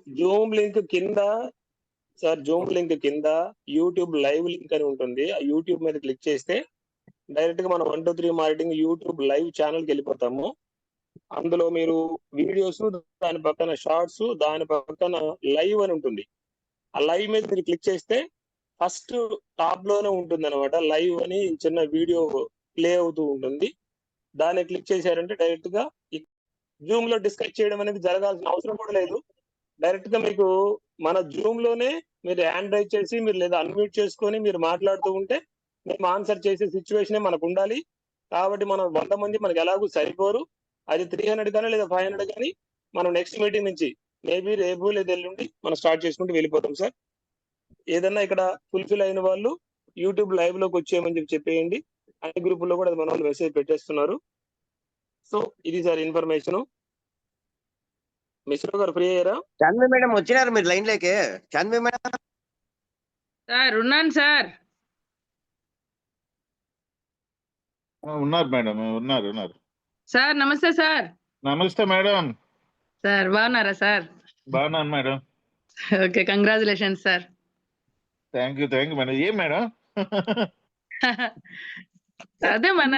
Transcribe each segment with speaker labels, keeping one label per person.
Speaker 1: Zoom link కింద sir, Zoom link కింద YouTube live link అని ఉంటుంది. ఆ యూట్యూబ్ మీద క్లిక్ చేస్తే డైరెక్ట్ గా మనం 1 2 3 మార్కెటింగ్ యూట్యూబ్ లైవ్ ఛానల్ కి వెళ్ళిపోతాము. అందులో మీరు వీడియోస్, దాని పక్కన షార్ట్స్, దాని పక్కన లైవ్ అని ఉంటుంది. ఆ లైవ్ మీద మీరు క్లిక్ చేస్తే ఫస్ట్ టాప్ లోనే ఉంటుంది అనమాట. లైవ్ అని చిన్న వీడియో ప్లే అవుతూ ఉంటుంది. దాన్ని క్లిక్ చేశారంటే డైరెక్ట్ గా జూమ్ లో డిస్కస్ చేయడం అనేది జరగాల్సిన అవసరం కూడా లేదు. డైరెక్ట్ గా మీకు మన జూమ్ లోనే మీరు హ్యాండ్ రైజ్ చేసి మీరు లేదా అన్మ్యూట్ చేసుకొని మీరు మాట్లాడుతూ ఉంటే మేము ఆన్సర్ చేసే సిచ్యువేషనే మనకు ఉండాలి. కాబట్టి మనం 100 మంది మనకి ఎలాగూ సరిపోరు. అది 300 కానీ లేదా 500 కానీ మనం నెక్స్ట్ మీటింగ్ నుంచి మేబీ రేపు లేదా ఎల్లుండి మనం స్టార్ట్ చేసుకుంటూ వెళ్ళిపోతాం సార్. ఏదన్నా ఇక్కడ ఫుల్ఫిల్ అయిన వాళ్ళు యూట్యూబ్ లైవ్ లోకి వచ్చేయమని చెప్పేయండి. అన్ని గ్రూపుల్లో కూడా మన వాళ్ళు మెసేజ్ పెట్టేస్తున్నారు. సో ఇది సార్ ఇన్ఫర్మేషన్. మిశ్రా గారు ఫ్రీ అయ్యారా?
Speaker 2: చాన్వి మేడం వచ్చినారు మీరు లైన్ లేకే. చాన్వి మేడం
Speaker 3: సార్ ఉన్నాను సార్.
Speaker 4: ఉన్నారు మేడం, ఉన్నారు.
Speaker 3: సార్ నమస్తే సార్.
Speaker 4: నమస్తే మేడం.
Speaker 3: సార్ బాగున్నారా సార్?
Speaker 4: బాగున్నాను madam.
Speaker 3: Okay, congratulation sir.
Speaker 4: Thank you madam. ఏం మేడం?
Speaker 3: అదే మన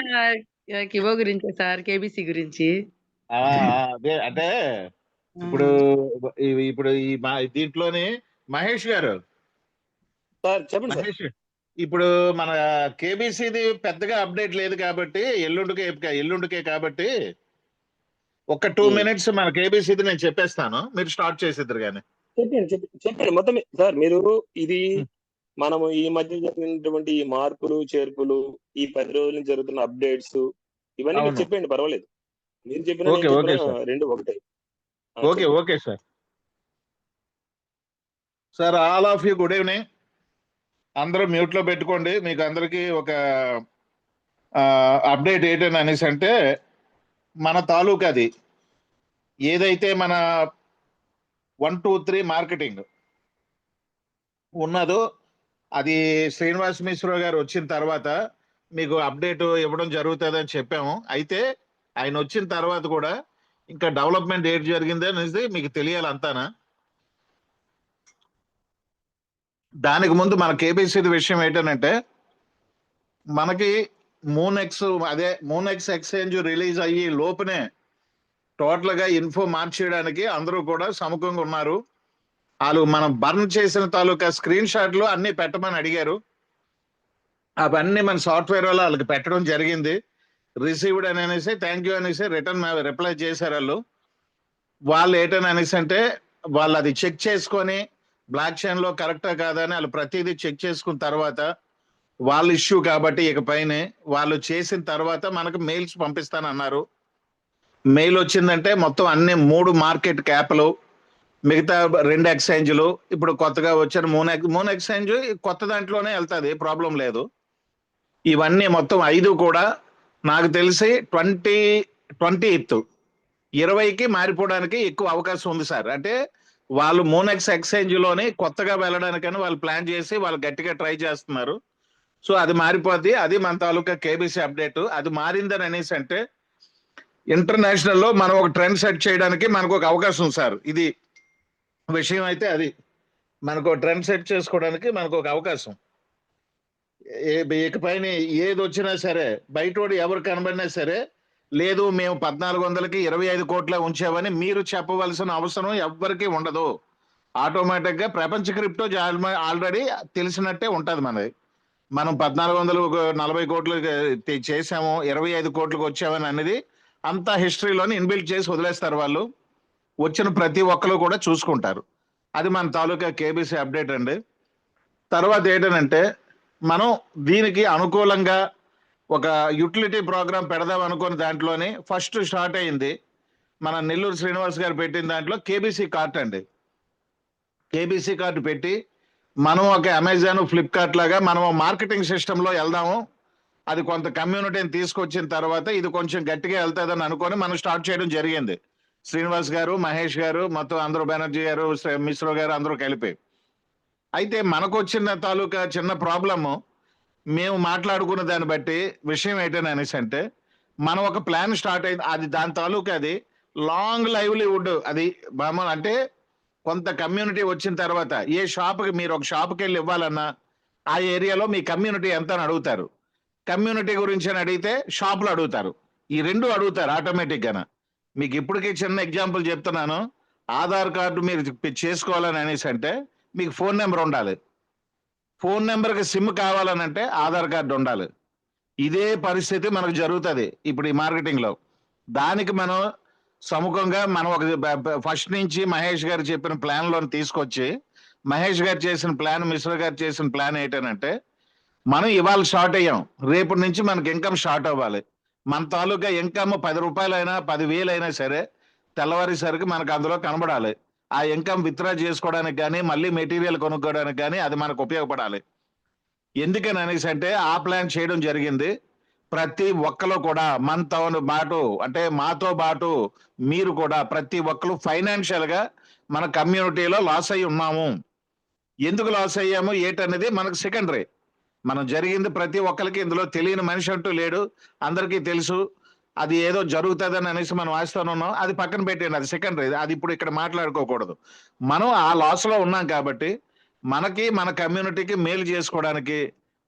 Speaker 3: కివో గురించి సార్, కేబీసీ గురించి.
Speaker 4: అదే అంటే ఇప్పుడు ఈ దీంట్లోని మహేష్ గారు,
Speaker 1: చెప్పండి
Speaker 4: మహేష్, ఇప్పుడు మన కేబీసీది పెద్దగా అప్డేట్ లేదు కాబట్టి ఎల్లుండికే కాబట్టి ఒక 2 minutes మన కేబీసీది నేను చెప్పేస్తాను, మీరు స్టార్ట్ చేసిద్దరు కానీ.
Speaker 1: చెప్పండి మొత్తం సార్. మీరు ఇది మనము ఈ మధ్య జరిగినటువంటి ఈ మార్పులు చేర్పులు, ఈ 10 రోజుల నుంచి జరుగుతున్న అప్డేట్స్ ఇవన్నీ మీరు చెప్పండి, పర్వాలేదు. మీరు చెప్పిన రెండు ఒకటే.
Speaker 4: Okay sir. Sir all of you good evening. అందరూ మ్యూట్ లో పెట్టుకోండి. మీకు అందరికి ఒక అప్డేట్ ఏంటని అనేసి అంటే, మన తాలూకాది ఏదైతే మన 1 2 3 మార్కెటింగ్ ఉన్నదో అది శ్రీనివాస్ మిశ్రా గారు వచ్చిన తర్వాత మీకు అప్డేట్ ఇవ్వడం జరుగుతుందని చెప్పాము. అయితే ఆయన వచ్చిన తర్వాత కూడా ఇంకా డెవలప్మెంట్ ఏది జరిగింది అనేది మీకు తెలియాలి అంతానా. దానికి ముందు మన కేబీసీ విషయం ఏంటంటే, మనకి మూనెక్స్ ఎక్స్చేంజ్ రిలీజ్ అయ్యి లోపునే టోటల్ గా ఇన్ఫో మార్చేయడానికి అందరూ కూడా సముఖంగా ఉన్నారు. వాళ్ళు మనం బర్న్ చేసిన తాలూకా స్క్రీన్ షాట్లు అన్ని పెట్టమని అడిగారు. అవన్నీ మన సాఫ్ట్వేర్ వల్ల వాళ్ళకి పెట్టడం జరిగింది. రిసీవ్డ్ అని అనేసి థ్యాంక్ యూ అనేసి రిటర్న్ రిప్లై చేశారు. వాళ్ళు ఏంటని అనేసి అంటే, వాళ్ళు అది చెక్ చేసుకొని బ్లాక్ చైన్ లో కరెక్టా కాదా అని వాళ్ళు ప్రతిదీ చెక్ చేసుకున్న తర్వాత వాళ్ళ ఇష్యూ కాబట్టి ఇకపైన వాళ్ళు చేసిన తర్వాత మనకు మెయిల్స్ పంపిస్తానన్నారు. మెయిల్ వచ్చిందంటే మొత్తం అన్ని 3 మార్కెట్ క్యాప్లు, మిగతా 2 ఎక్స్చేంజ్లు, ఇప్పుడు కొత్తగా వచ్చిన మూన్ ఎక్స్చేంజ్ కొత్త దాంట్లోనే వెళ్తుంది, ప్రాబ్లం లేదు. ఇవన్నీ మొత్తం 5 కూడా నాకు తెలిసి 20th మారిపోవడానికి ఎక్కువ అవకాశం ఉంది సార్. అంటే వాళ్ళు మూనెక్స్ ఎక్స్చేంజ్ లోని కొత్తగా వెళ్ళడానికని వాళ్ళు ప్లాన్ చేసి వాళ్ళు గట్టిగా ట్రై చేస్తున్నారు. సో అది మారిపోద్ది. అది మన తాలూకా కేబీసీ అప్డేట్. అది మారిందని అనేసి అంటే ఇంటర్నేషనల్ లో మనం ఒక ట్రెండ్ సెట్ చేయడానికి మనకు ఒక అవకాశం ఉంది సార్. ఇది విషయం అయితే అది మనకు ట్రెండ్ సెట్ చేసుకోవడానికి మనకు ఒక అవకాశం. ఇకపైన ఏది వచ్చినా సరే బయటోడు ఎవరు కనబడినా సరే, లేదు మేము 1400కి 25 కోట్ల ఉంచామని మీరు చెప్పవలసిన అవసరం ఎవ్వరికీ ఉండదు. ఆటోమేటిక్ గా ప్రపంచ క్రిప్టో ఆల్రెడీ తెలిసినట్టే ఉంటది మనది. మనం 1440 కోట్లు చేసాము, 25 కోట్లకు వచ్చామని అనేది అంతా హిస్టరీలోని ఇన్బిల్ట్ చేసి వదిలేస్తారు. వాళ్ళు వచ్చిన ప్రతి ఒక్కరు కూడా చూసుకుంటారు. అది మన తాలూకా కేబీసీ అప్డేట్ అండి. తర్వాత ఏంటంటే, మనం దీనికి అనుకూలంగా ఒక యూటిలిటీ ప్రోగ్రామ్ పెడదాం అనుకుని దాంట్లోని ఫస్ట్ స్టార్ట్ అయింది మన నెల్లూరు శ్రీనివాస్ గారు పెట్టిన దాంట్లో కేబీసీ కార్ట్ అండి. కేబీసీ కార్డు పెట్టి మనం ఒక అమెజాన్, ఫ్లిప్కార్ట్ లాగా మనం మార్కెటింగ్ సిస్టంలో వెళ్దాము. అది కొంత కమ్యూనిటీని తీసుకొచ్చిన తర్వాత ఇది కొంచెం గట్టిగా వెళ్తుందని అనుకొని మనం స్టార్ట్ చేయడం జరిగింది. శ్రీనివాస్ గారు, మహేష్ గారు, మొత్తం అందరూ, బెనర్జీ గారు, మిశ్రా గారు అందరూ కలిపి. అయితే మనకు వచ్చిన తాలూకా చిన్న ప్రాబ్లము, మేము మాట్లాడుకున్న దాన్ని బట్టి విషయం ఏంటని అనేసి అంటే, మనం ఒక ప్లాన్ స్టార్ట్ అయింది. అది దాని తాలూకా అది లాంగ్ లైవ్లీవుడ్. అది మామూలు అంటే కొంత కమ్యూనిటీ వచ్చిన తర్వాత ఏ షాప్కి మీరు ఒక షాప్కి వెళ్ళి ఇవ్వాలన్నా ఆ ఏరియాలో మీ కమ్యూనిటీ ఎంత అని అడుగుతారు. కమ్యూనిటీ గురించి అని అడిగితే షాపులు అడుగుతారు. ఈ రెండు అడుగుతారు ఆటోమేటిక్గాన. మీకు ఇప్పటికీ చిన్న ఎగ్జాంపుల్ చెప్తున్నాను. ఆధార్ కార్డు మీరు చేసుకోవాలని అనేసి అంటే మీకు ఫోన్ నెంబర్ ఉండాలి. ఫోన్ నెంబర్కి సిమ్ కావాలనంటే ఆధార్ కార్డు ఉండాలి. ఇదే పరిస్థితి మనకు జరుగుతుంది ఇప్పుడు ఈ మార్కెటింగ్లో. దానికి మనం సముఖంగా మనం ఒక ఫస్ట్ నుంచి మహేష్ గారు చెప్పిన ప్లాన్లో తీసుకొచ్చి, మహేష్ గారు చేసిన ప్లాన్, మిశ్రా గారు చేసిన ప్లాన్ ఏంటంటే, మనం ఇవాళ స్టార్ట్ అయ్యాం, రేపటి నుంచి మనకి ఇన్కమ్ స్టార్ట్ అవ్వాలి. మన తాలూకా ఇన్కమ్ 10 రూపాయలైనా 10,000 అయినా సరే తెల్లవారేసరికి మనకు అందులో కనబడాలి. ఆ ఇన్కమ్ విత్డ్రా చేసుకోవడానికి కానీ మళ్ళీ మెటీరియల్ కొనుక్కోవడానికి కానీ అది మనకు ఉపయోగపడాలి. ఎందుకని అనేసి అంటే ఆ ప్లాన్ చేయడం జరిగింది. ప్రతి ఒక్కరు కూడా మనతో పాటు అంటే మాతో పాటు మీరు కూడా ప్రతి ఒక్కరు ఫైనాన్షియల్ గా మన కమ్యూనిటీలో లాస్ అయి ఉన్నాము. ఎందుకు లాస్ అయ్యాము ఏంటనేది మనకు సెకండరీ. మనం జరిగింది ప్రతి ఒక్కరికి ఇందులో తెలియని మనిషి అంటూ లేడు, అందరికీ తెలుసు. అది ఏదో జరుగుతుందని అనేసి మనం ఆశతో ఉన్నాం, అది పక్కన పెట్టండి, అది సెకండరీ. అది ఇప్పుడు ఇక్కడ మాట్లాడుకోకూడదు. మనం ఆ లాస్ లో ఉన్నాం కాబట్టి మనకి మన కమ్యూనిటీకి మేలు చేసుకోవడానికి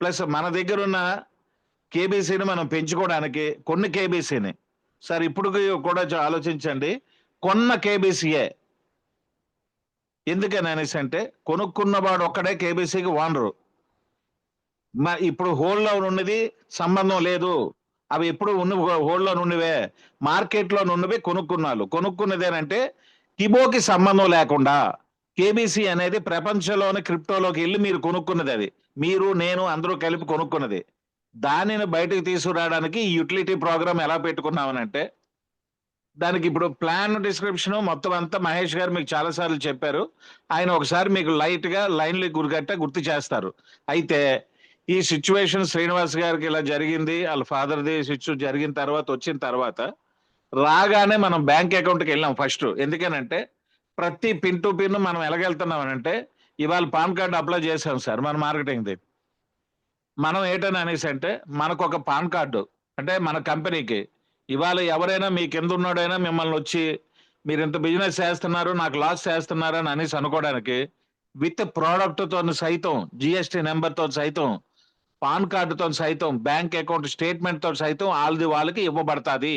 Speaker 4: ప్లస్ మన దగ్గర ఉన్న కేబీసీని మనం పెంచుకోవడానికి కొన్ని కేబీసీని సార్ ఇప్పుడు కూడా ఆలోచించండి, కొన్న కేబీసీయే. ఎందుకని అనేసి అంటే కొనుక్కున్నవాడు ఒక్కడే కేబీసీకి ఓనరు. ఇప్పుడు హోల్డ్లో ఉన్నది సంబంధం లేదు, అవి ఎప్పుడు హోల్డ్లో నుండివే, మార్కెట్లో నుండివే కొనుక్కున్నదేనంటే కిబోకి సంబంధం లేకుండా కేబీసీ అనేది ప్రపంచంలోని క్రిప్టోలోకి వెళ్ళి మీరు కొనుక్కున్నది. అది మీరు నేను అందరూ కలిపి కొనుక్కున్నది. దానిని బయటకు తీసుకురావడానికి ఈ యూటిలిటీ ప్రోగ్రామ్ ఎలా పెట్టుకున్నామనంటే దానికి ఇప్పుడు ప్లాన్ డిస్క్రిప్షన్ మొత్తం అంతా మహేష్ గారు మీకు చాలా సార్లు చెప్పారు. ఆయన ఒకసారి మీకు లైట్ గా లైన్లు గుర్తు చేస్తారు. అయితే ఈ సిచ్యువేషన్ శ్రీనివాస్ గారికి ఇలా జరిగింది, వాళ్ళ ఫాదర్ది సిచ్యువేషన్ జరిగిన తర్వాత వచ్చిన తర్వాత రాగానే మనం బ్యాంక్ అకౌంట్కి వెళ్ళాం ఫస్ట్. ఎందుకనంటే ప్రతి పిన్ టు పిన్ మనం ఎలాగెళ్తున్నామనంటే ఇవాళ పాన్ కార్డు అప్లై చేసాం సార్ మన మార్కెటింగ్ది. మనం ఏంటని అనేసి అంటే మనకు ఒక పాన్ కార్డు అంటే మన కంపెనీకి ఇవాళ ఎవరైనా మీ కింద ఉన్నాడైనా మిమ్మల్ని వచ్చి మీరు ఇంత బిజినెస్ చేస్తున్నారు నాకు లాస్ చేస్తున్నారు అని అనేసి అనుకోవడానికి విత్ ప్రోడక్ట్తో సైతం, జిఎస్టీ నెంబర్తో సైతం, పాన్ కార్డుతో సైతం, బ్యాంక్ అకౌంట్ స్టేట్మెంట్తో సైతం వాళ్ళకి ఇవ్వబడుతుంది.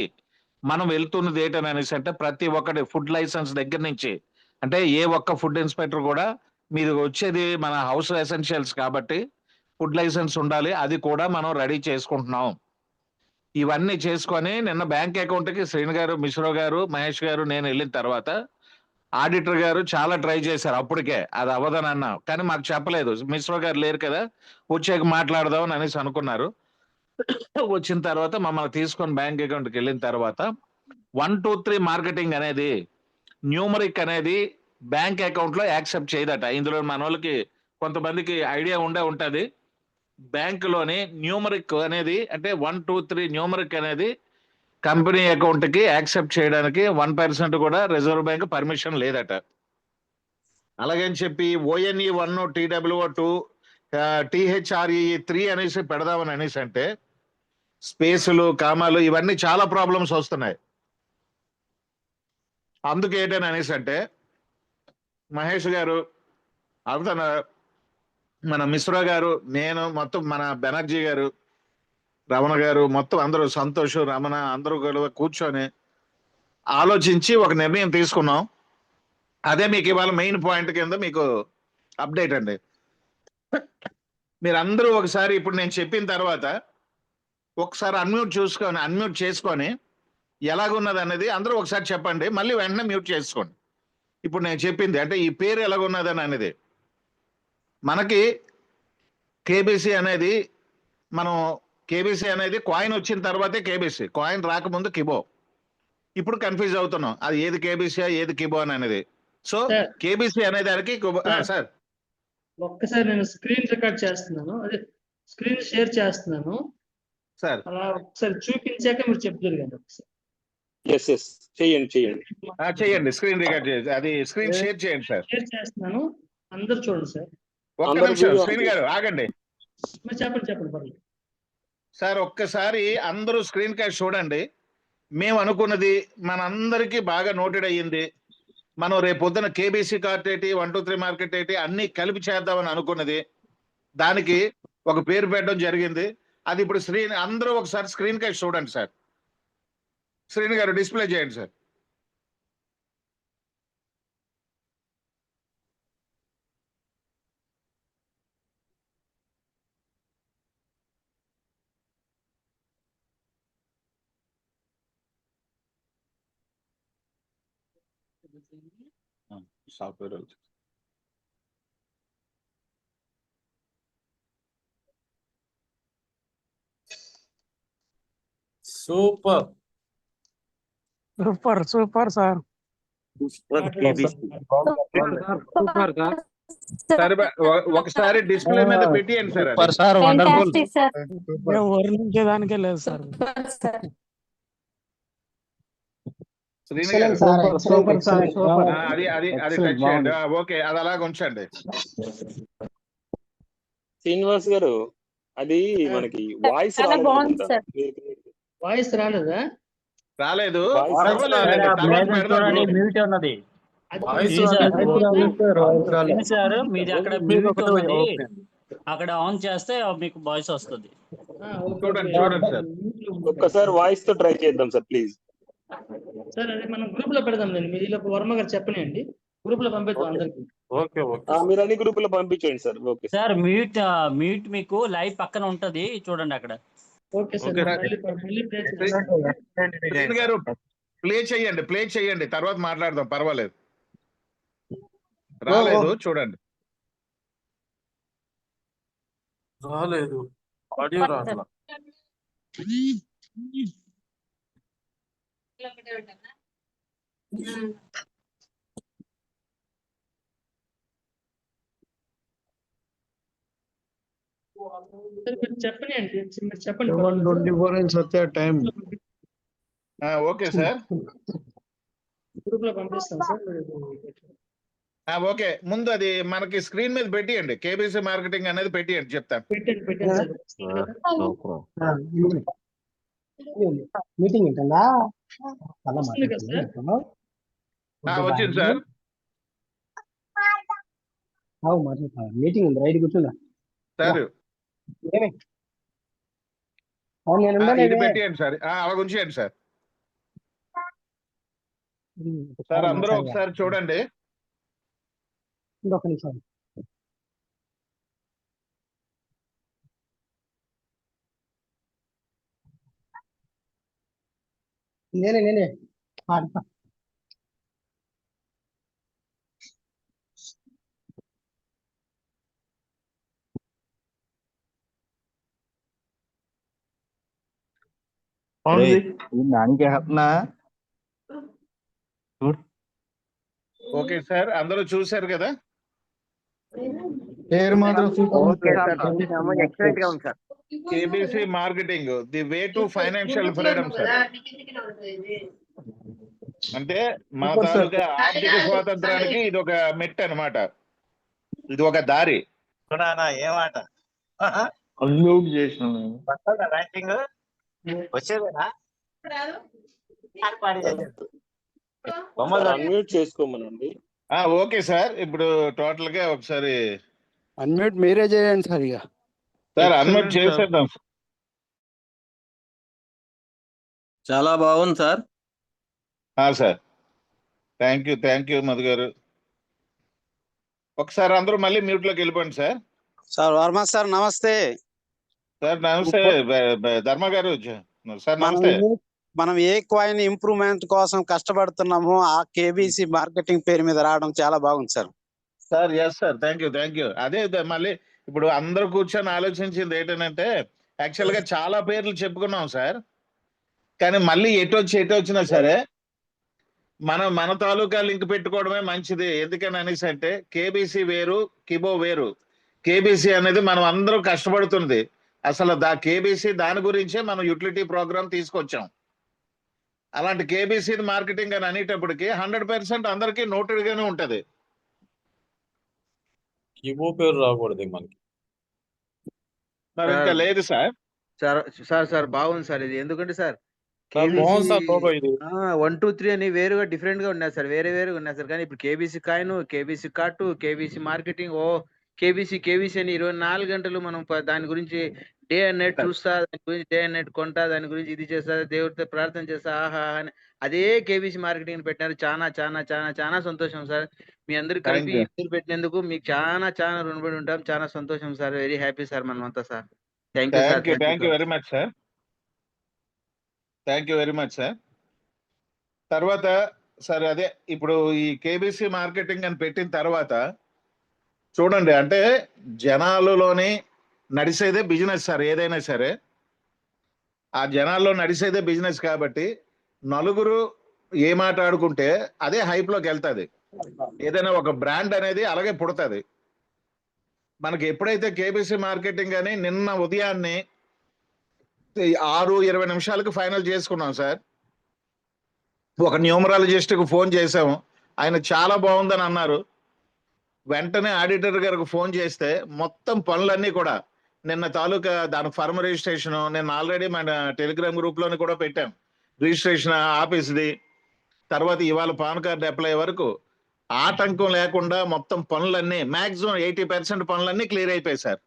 Speaker 4: మనం వెళ్తున్నది ఏంటని అనేసి అంటే ప్రతి ఒక్కటి ఫుడ్ లైసెన్స్ దగ్గర నుంచి అంటే ఏ ఒక్క ఫుడ్ ఇన్స్పెక్టర్ కూడా మీరు వచ్చేది మన హౌస్ ఎసెన్షియల్స్ కాబట్టి ఫుడ్ లైసెన్స్ ఉండాలి, అది కూడా మనం రెడీ చేసుకుంటున్నాం. ఇవన్నీ చేసుకొని నిన్న బ్యాంక్ అకౌంట్కి శ్రీని గారు, మిశ్రా గారు, మహేష్ గారు, నేను వెళ్ళిన తర్వాత ఆడిటర్ గారు చాలా ట్రై చేశారు. అప్పటికే అది అవ్వదని అన్నా కానీ మాకు చెప్పలేదు. మిశ్రా గారు లేరు కదా, వచ్చాక మాట్లాడదాం అని అనేసి అనుకున్నారు. వచ్చిన తర్వాత మమ్మల్ని తీసుకొని బ్యాంక్ అకౌంట్కి వెళ్ళిన తర్వాత 1, 2, 3 మార్కెటింగ్ అనేది న్యూమరిక్ అనేది బ్యాంక్ అకౌంట్ లో యాక్సెప్ట్ చేయదట. ఇందులో మన వాళ్ళకి కొంతమందికి ఐడియా ఉంటది. బ్యాంకులోని న్యూమరిక్ అనేది అంటే 1, 2, 3 న్యూమరిక్ అనేది కంపెనీ అకౌంట్ కి యాక్సెప్ట్ చేయడానికి 1% కూడా రిజర్వ్ బ్యాంక్ పర్మిషన్ లేదట. అలాగని చెప్పి ONE 1, TWO 2, THRE 3 అనేసి పెడదామని అనేసి అంటే స్పేసులు, కామాలు ఇవన్నీ చాలా ప్రాబ్లమ్స్ వస్తున్నాయి. అందుకు ఏంటని అనేసి అంటే మహేష్ గారు, అవుతాను మన మిశ్రా గారు, నేను మొత్తం మన బెనర్జీ గారు, రమణ గారు, మొత్తం అందరూ సంతోష్, రమణ అందరూ కూర్చొని ఆలోచించి ఒక నిర్ణయం తీసుకున్నాం. అదే మీకు ఇవాళ మెయిన్ పాయింట్ కింద మీకు అప్డేట్ అండి. మీరు అందరూ ఒకసారి ఇప్పుడు నేను చెప్పిన తర్వాత ఒకసారి అన్మ్యూట్ చేసుకొని ఎలాగున్నది అనేది అందరూ ఒకసారి చెప్పండి, మళ్ళీ వెంటనే మ్యూట్ చేసుకోండి. ఇప్పుడు నేను చెప్పింది అంటే ఈ పేరు ఎలాగున్నదని అనేది మనకి కేబీసీ అనేది కేబీసీ అనేది కాయిన్ వచ్చిన తర్వాతే కేబీసీ, కాయిన్ రాకముందు కిబో. ఇప్పుడు కన్ఫ్యూజ్ అవుతున్నాం అది ఏది కేబీసీ ఏది కిబో అని అనేది. సో కేబీసీ అనే దానికి సార్
Speaker 5: ఒక్కసారి నేను స్క్రీన్ రికార్డ్ చేస్తున్నాను, అదే స్క్రీన్ షేర్ చేస్తున్నాను
Speaker 4: సార్.
Speaker 5: అలా ఒకసారి చూపించాక మీరు చెప్తారు ఒకసారి.
Speaker 4: చేయండి స్క్రీన్ రికార్డ్ చేయండి, అది స్క్రీన్ షేర్ చేయండి సార్.
Speaker 5: షేర్ చేస్తున్నాను, అందరు చూడండి సార్.
Speaker 4: ఒక్క నిమిషం శ్రీని గారు ఆగండి.
Speaker 5: చెప్పండి పర్లేదు
Speaker 4: సార్. ఒక్కసారి అందరూ స్క్రీన్ కాస్ట్ చూడండి. మేము అనుకున్నది మనందరికీ బాగా నోటెడ్ అయ్యింది. మనం రేపు పొద్దున కేబీసీ కార్ట్ ఏంటి 123 మార్కెట్ ఏంటి అన్ని కలిపి చేద్దామని అనుకున్నది. దానికి ఒక పేరు పెట్టడం జరిగింది. అది ఇప్పుడు అందరూ ఒకసారి స్క్రీన్ కై చూడండి సార్. శ్రీని గారు డిస్ప్లే చేయండి sir. Software
Speaker 6: super
Speaker 7: super super sir.
Speaker 4: సరే ఒకసారి డిస్ప్లే మీద పెట్టియండి సార్.
Speaker 7: Super sir, wonderful. వర్ణించేదానికే లేదు సార్.
Speaker 4: శ్రీని గారు అది అది అది టచ్ చేయండి. ఓకే, అది అలాగ ఉంచండి.
Speaker 1: శ్రీనివాస్ గారు అది మనకి వాయిస్
Speaker 5: వాయిస్ రాలేదా?
Speaker 4: రాలేదు.
Speaker 7: మ్యూట్ ఉన్నది సార్, మీది అక్కడ మ్యూట్ ఉన్నది, అక్కడ ఆన్ చేస్తే మీకు వాయిస్ వస్తుంది.
Speaker 4: చూడండి చూడండి సార్.
Speaker 1: ఒక్కసారి వాయిస్ తో ట్రై చేద్దాం సార్ ప్లీజ్.
Speaker 5: సార్ అది మనం గ్రూప్ లో పెడదాం. మీరు వర్మ గారు చెప్పనండి, గ్రూప్ లో పంపిద్దాం అందరికి.
Speaker 1: మీరు అన్ని గ్రూప్ లో పంపించండి సార్. ఓకే
Speaker 7: సార్, మ్యూట్ మీకు లైవ్ పక్కన ఉంటది, చూడండి అక్కడ.
Speaker 5: ఓకే సార్,
Speaker 4: శ్రీని గారు ప్లే చేయండి, తర్వాత మాట్లాడదాం, పర్వాలేదు. రాలేదు చూడండి.
Speaker 6: రాలేదు, ఆడియో రాట్లా.
Speaker 5: చెప్పండి, మీరు చెప్పండి.
Speaker 7: టైం
Speaker 4: ఓకే సార్,
Speaker 5: గ్రూప్ లో పంపిస్తాం సార్.
Speaker 4: ఓకే. ముందు అది మనకి స్క్రీన్ మీద పెట్టియండి, కేబీసీ మార్కెటింగ్ అనేది పెట్టియండి, చెప్తాను.
Speaker 5: పెట్టండి సార్.
Speaker 8: మీటింగ్ ఉంటుందా?
Speaker 4: వచ్చింది సార్.
Speaker 8: మీటింగ్ ఉంది, రైట్ కూర్చుందా
Speaker 4: సార్ ఇది
Speaker 8: నేను
Speaker 4: పెట్టియండి సార్, అలా ఉంచేయండి సార్. సార్ అందరూ ఒకసారి చూడండి.
Speaker 8: ఇంకొక నిమిషం. నేనే
Speaker 4: ఓకే సార్, అందరూ చూశారు కదా.
Speaker 2: ఎక్సలెంట్ గా ఉంది sir.
Speaker 4: KBC marketing the way to financial freedom sir. అంటే మా తాలూకా ఆర్థిక స్వాతంత్రానికి ఇది ఒక మెట్ అన్నమాట, ఇది ఒక దారి.
Speaker 2: ఏమాట
Speaker 6: అన్మ్యూట్ చేసిన
Speaker 2: రైటింగ్ వచ్చేదేనా?
Speaker 1: అన్మ్యూట్ చేసుకోమనండి.
Speaker 4: ఓకే సార్, ఇప్పుడు టోటల్ గా ఒకసారి
Speaker 7: అన్మ్యూట్ మీరే చేయండి సార్. ఇక
Speaker 4: సార్ అన్మ్యూట్ చేసేద్దాం.
Speaker 6: చాలా బాగుంది sir.
Speaker 4: Sir thank you Madhu గారు. ఒకసారి అందరూ మళ్ళీ మ్యూట్ లోకి వెళ్ళిపోండి సార్.
Speaker 7: సార్ వర్మ సార్ నమస్తే.
Speaker 4: సార్ నమస్తే. ధర్మ గారు సార్ నమస్తే.
Speaker 7: మనం ఏ కాయిన్ ఇంప్రూవ్మెంట్ కోసం కష్టపడుతున్నామో ఆ కేబీసీ మార్కెటింగ్ పేరు మీద రావడం చాలా బాగుంది sir.
Speaker 4: Sir yes sir, thank you. అదే మళ్ళీ ఇప్పుడు అందరూ కూర్చొని ఆలోచించింది ఏంటంటే, యాక్చువల్ గా చాలా పేర్లు చెప్పుకున్నాం సార్, కానీ మళ్ళీ ఎటు వచ్చినా సరే మన తాలూకా లింక్ పెట్టుకోవడమే మంచిది. ఎందుకని అనేసి అంటే కేబీసీ వేరు, కిబో వేరు. కేబీసీ అనేది మనం అందరూ కష్టపడుతుంది. అసలు కేబీసీ దాని గురించే మనం యూటిలిటీ ప్రోగ్రామ్ తీసుకొచ్చాం. అలాంటి కేబీసీ మార్కెటింగ్ అని అనేటప్పటికి 100% అందరికీ నోటెడ్ గానే ఉంటది.
Speaker 6: కిబో పేరు రాకూడదు మనకి.
Speaker 4: మరి ఇంకా లేదు సార్.
Speaker 2: సార్ బాగుంది సార్ ఇది. ఎందుకంటే సార్
Speaker 6: బాగుంది సార్ లోగో ఇది.
Speaker 9: 1, 2, 3 అని వేరుగా డిఫరెంట్ గా ఉన్నాయి సార్, వేరుగా ఉన్నాయి సార్. కానీ ఇప్పుడు KBC coin, KBC cart, KBC marketing, KBC అని 24 గంటలు మనం దాని గురించి డే అండ్ నైట్ చూస్తా, దాని గురించి డే అండ్ నైట్ కొంటా, దాని గురించి ఇది చేస్తా, దేవుడితో ప్రార్థన చేస్తా, ఆహా అని అదే కేబీసీ మార్కెటింగ్ పెట్టారు. చాలా చాలా చాలా చాలా సంతోషం సార్. మీ అందరు కలిపి
Speaker 4: you.
Speaker 9: ఈ పేరు పెట్టినందుకు మీకు చాలా చాలా రుణపడి ఉంటాం. చాలా సంతోషం సార్. వెరీ హ్యాపీ సార్ మనమంతా sir. Thank you sir.
Speaker 4: Thank you very much sir. Thank you very much sir. తర్వాత సార్ అదే ఇప్పుడు ఈ కేబీసీ మార్కెటింగ్ అని పెట్టిన తర్వాత చూడండి, అంటే జనాలలోని నడిచేదే బిజినెస్ సార్. ఏదైనా సరే ఆ జనాల్లో నడిచేదే బిజినెస్ కాబట్టి నలుగురు ఏ మాట ఆడుకుంటే అదే హైప్లోకి వెళ్తుంది. ఏదైనా ఒక బ్రాండ్ అనేది అలాగే పుడుతుంది. మనకి ఎప్పుడైతే కేబీసీ మార్కెటింగ్ అని నిన్న ఉదయాన్నే 6:20 నిమిషాలకు ఫైనల్ చేసుకున్నాం సార్. ఒక న్యూమరాలజిస్ట్కి ఫోన్ చేసాము, ఆయన చాలా బాగుందని అన్నారు. వెంటనే ఆడిటర్ గారికి ఫోన్ చేస్తే మొత్తం పనులన్నీ కూడా నిన్న తాలూకా దాని ఫర్మ్ రిజిస్ట్రేషన్ నిన్న ఆల్రెడీ మన టెలిగ్రామ్ గ్రూప్లోని కూడా పెట్టాం. రిజిస్ట్రేషన్ ఆఫీస్ది, తర్వాత ఇవాళ పాన్ కార్డు అప్లై వరకు ఆటంకం లేకుండా మొత్తం పనులన్నీ మ్యాక్సిమం 80% పనులన్నీ క్లియర్ అయిపోయాయి సార్.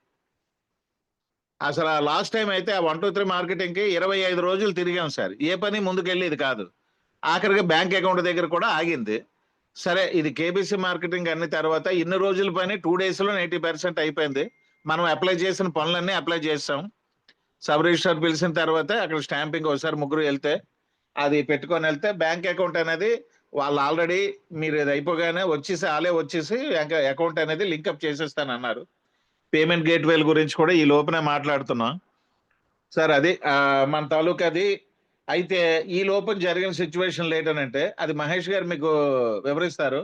Speaker 4: అసలు లాస్ట్ టైం అయితే ఆ 1, 2, 3 మార్కెటింగ్కి 25 రోజులు తిరిగాం సార్. ఏ పని ముందుకెళ్ళేది కాదు. ఆఖరికి బ్యాంక్ అకౌంట్ దగ్గర కూడా ఆగింది. సరే ఇది కేబీసీ మార్కెటింగ్ అన్ని తర్వాత ఇన్ని రోజుల పని 2 డేస్లో 80% అయిపోయింది. మనం అప్లై చేసిన పనులన్నీ అప్లై చేస్తాం. సబ్ రిజిస్టర్ పిలిచిన తర్వాత అక్కడ స్టాంపింగ్ ఒకసారి ముగ్గురు వెళ్తే అది పెట్టుకొని వెళ్తే బ్యాంక్ అకౌంట్ అనేది వాళ్ళు ఆల్రెడీ మీరు ఇది అయిపోగానే వచ్చేసి అకౌంట్ అనేది లింకప్ చేసేస్తానన్నారు. పేమెంట్ గేట్వేల గురించి కూడా ఈ లోపనే మాట్లాడుతున్నాం సార్. అది మన తాలూకాది. అయితే ఈ లోపల జరిగిన సిచ్యువేషన్ ఏంటంటే అది మహేష్ గారు మీకు వివరిస్తారు.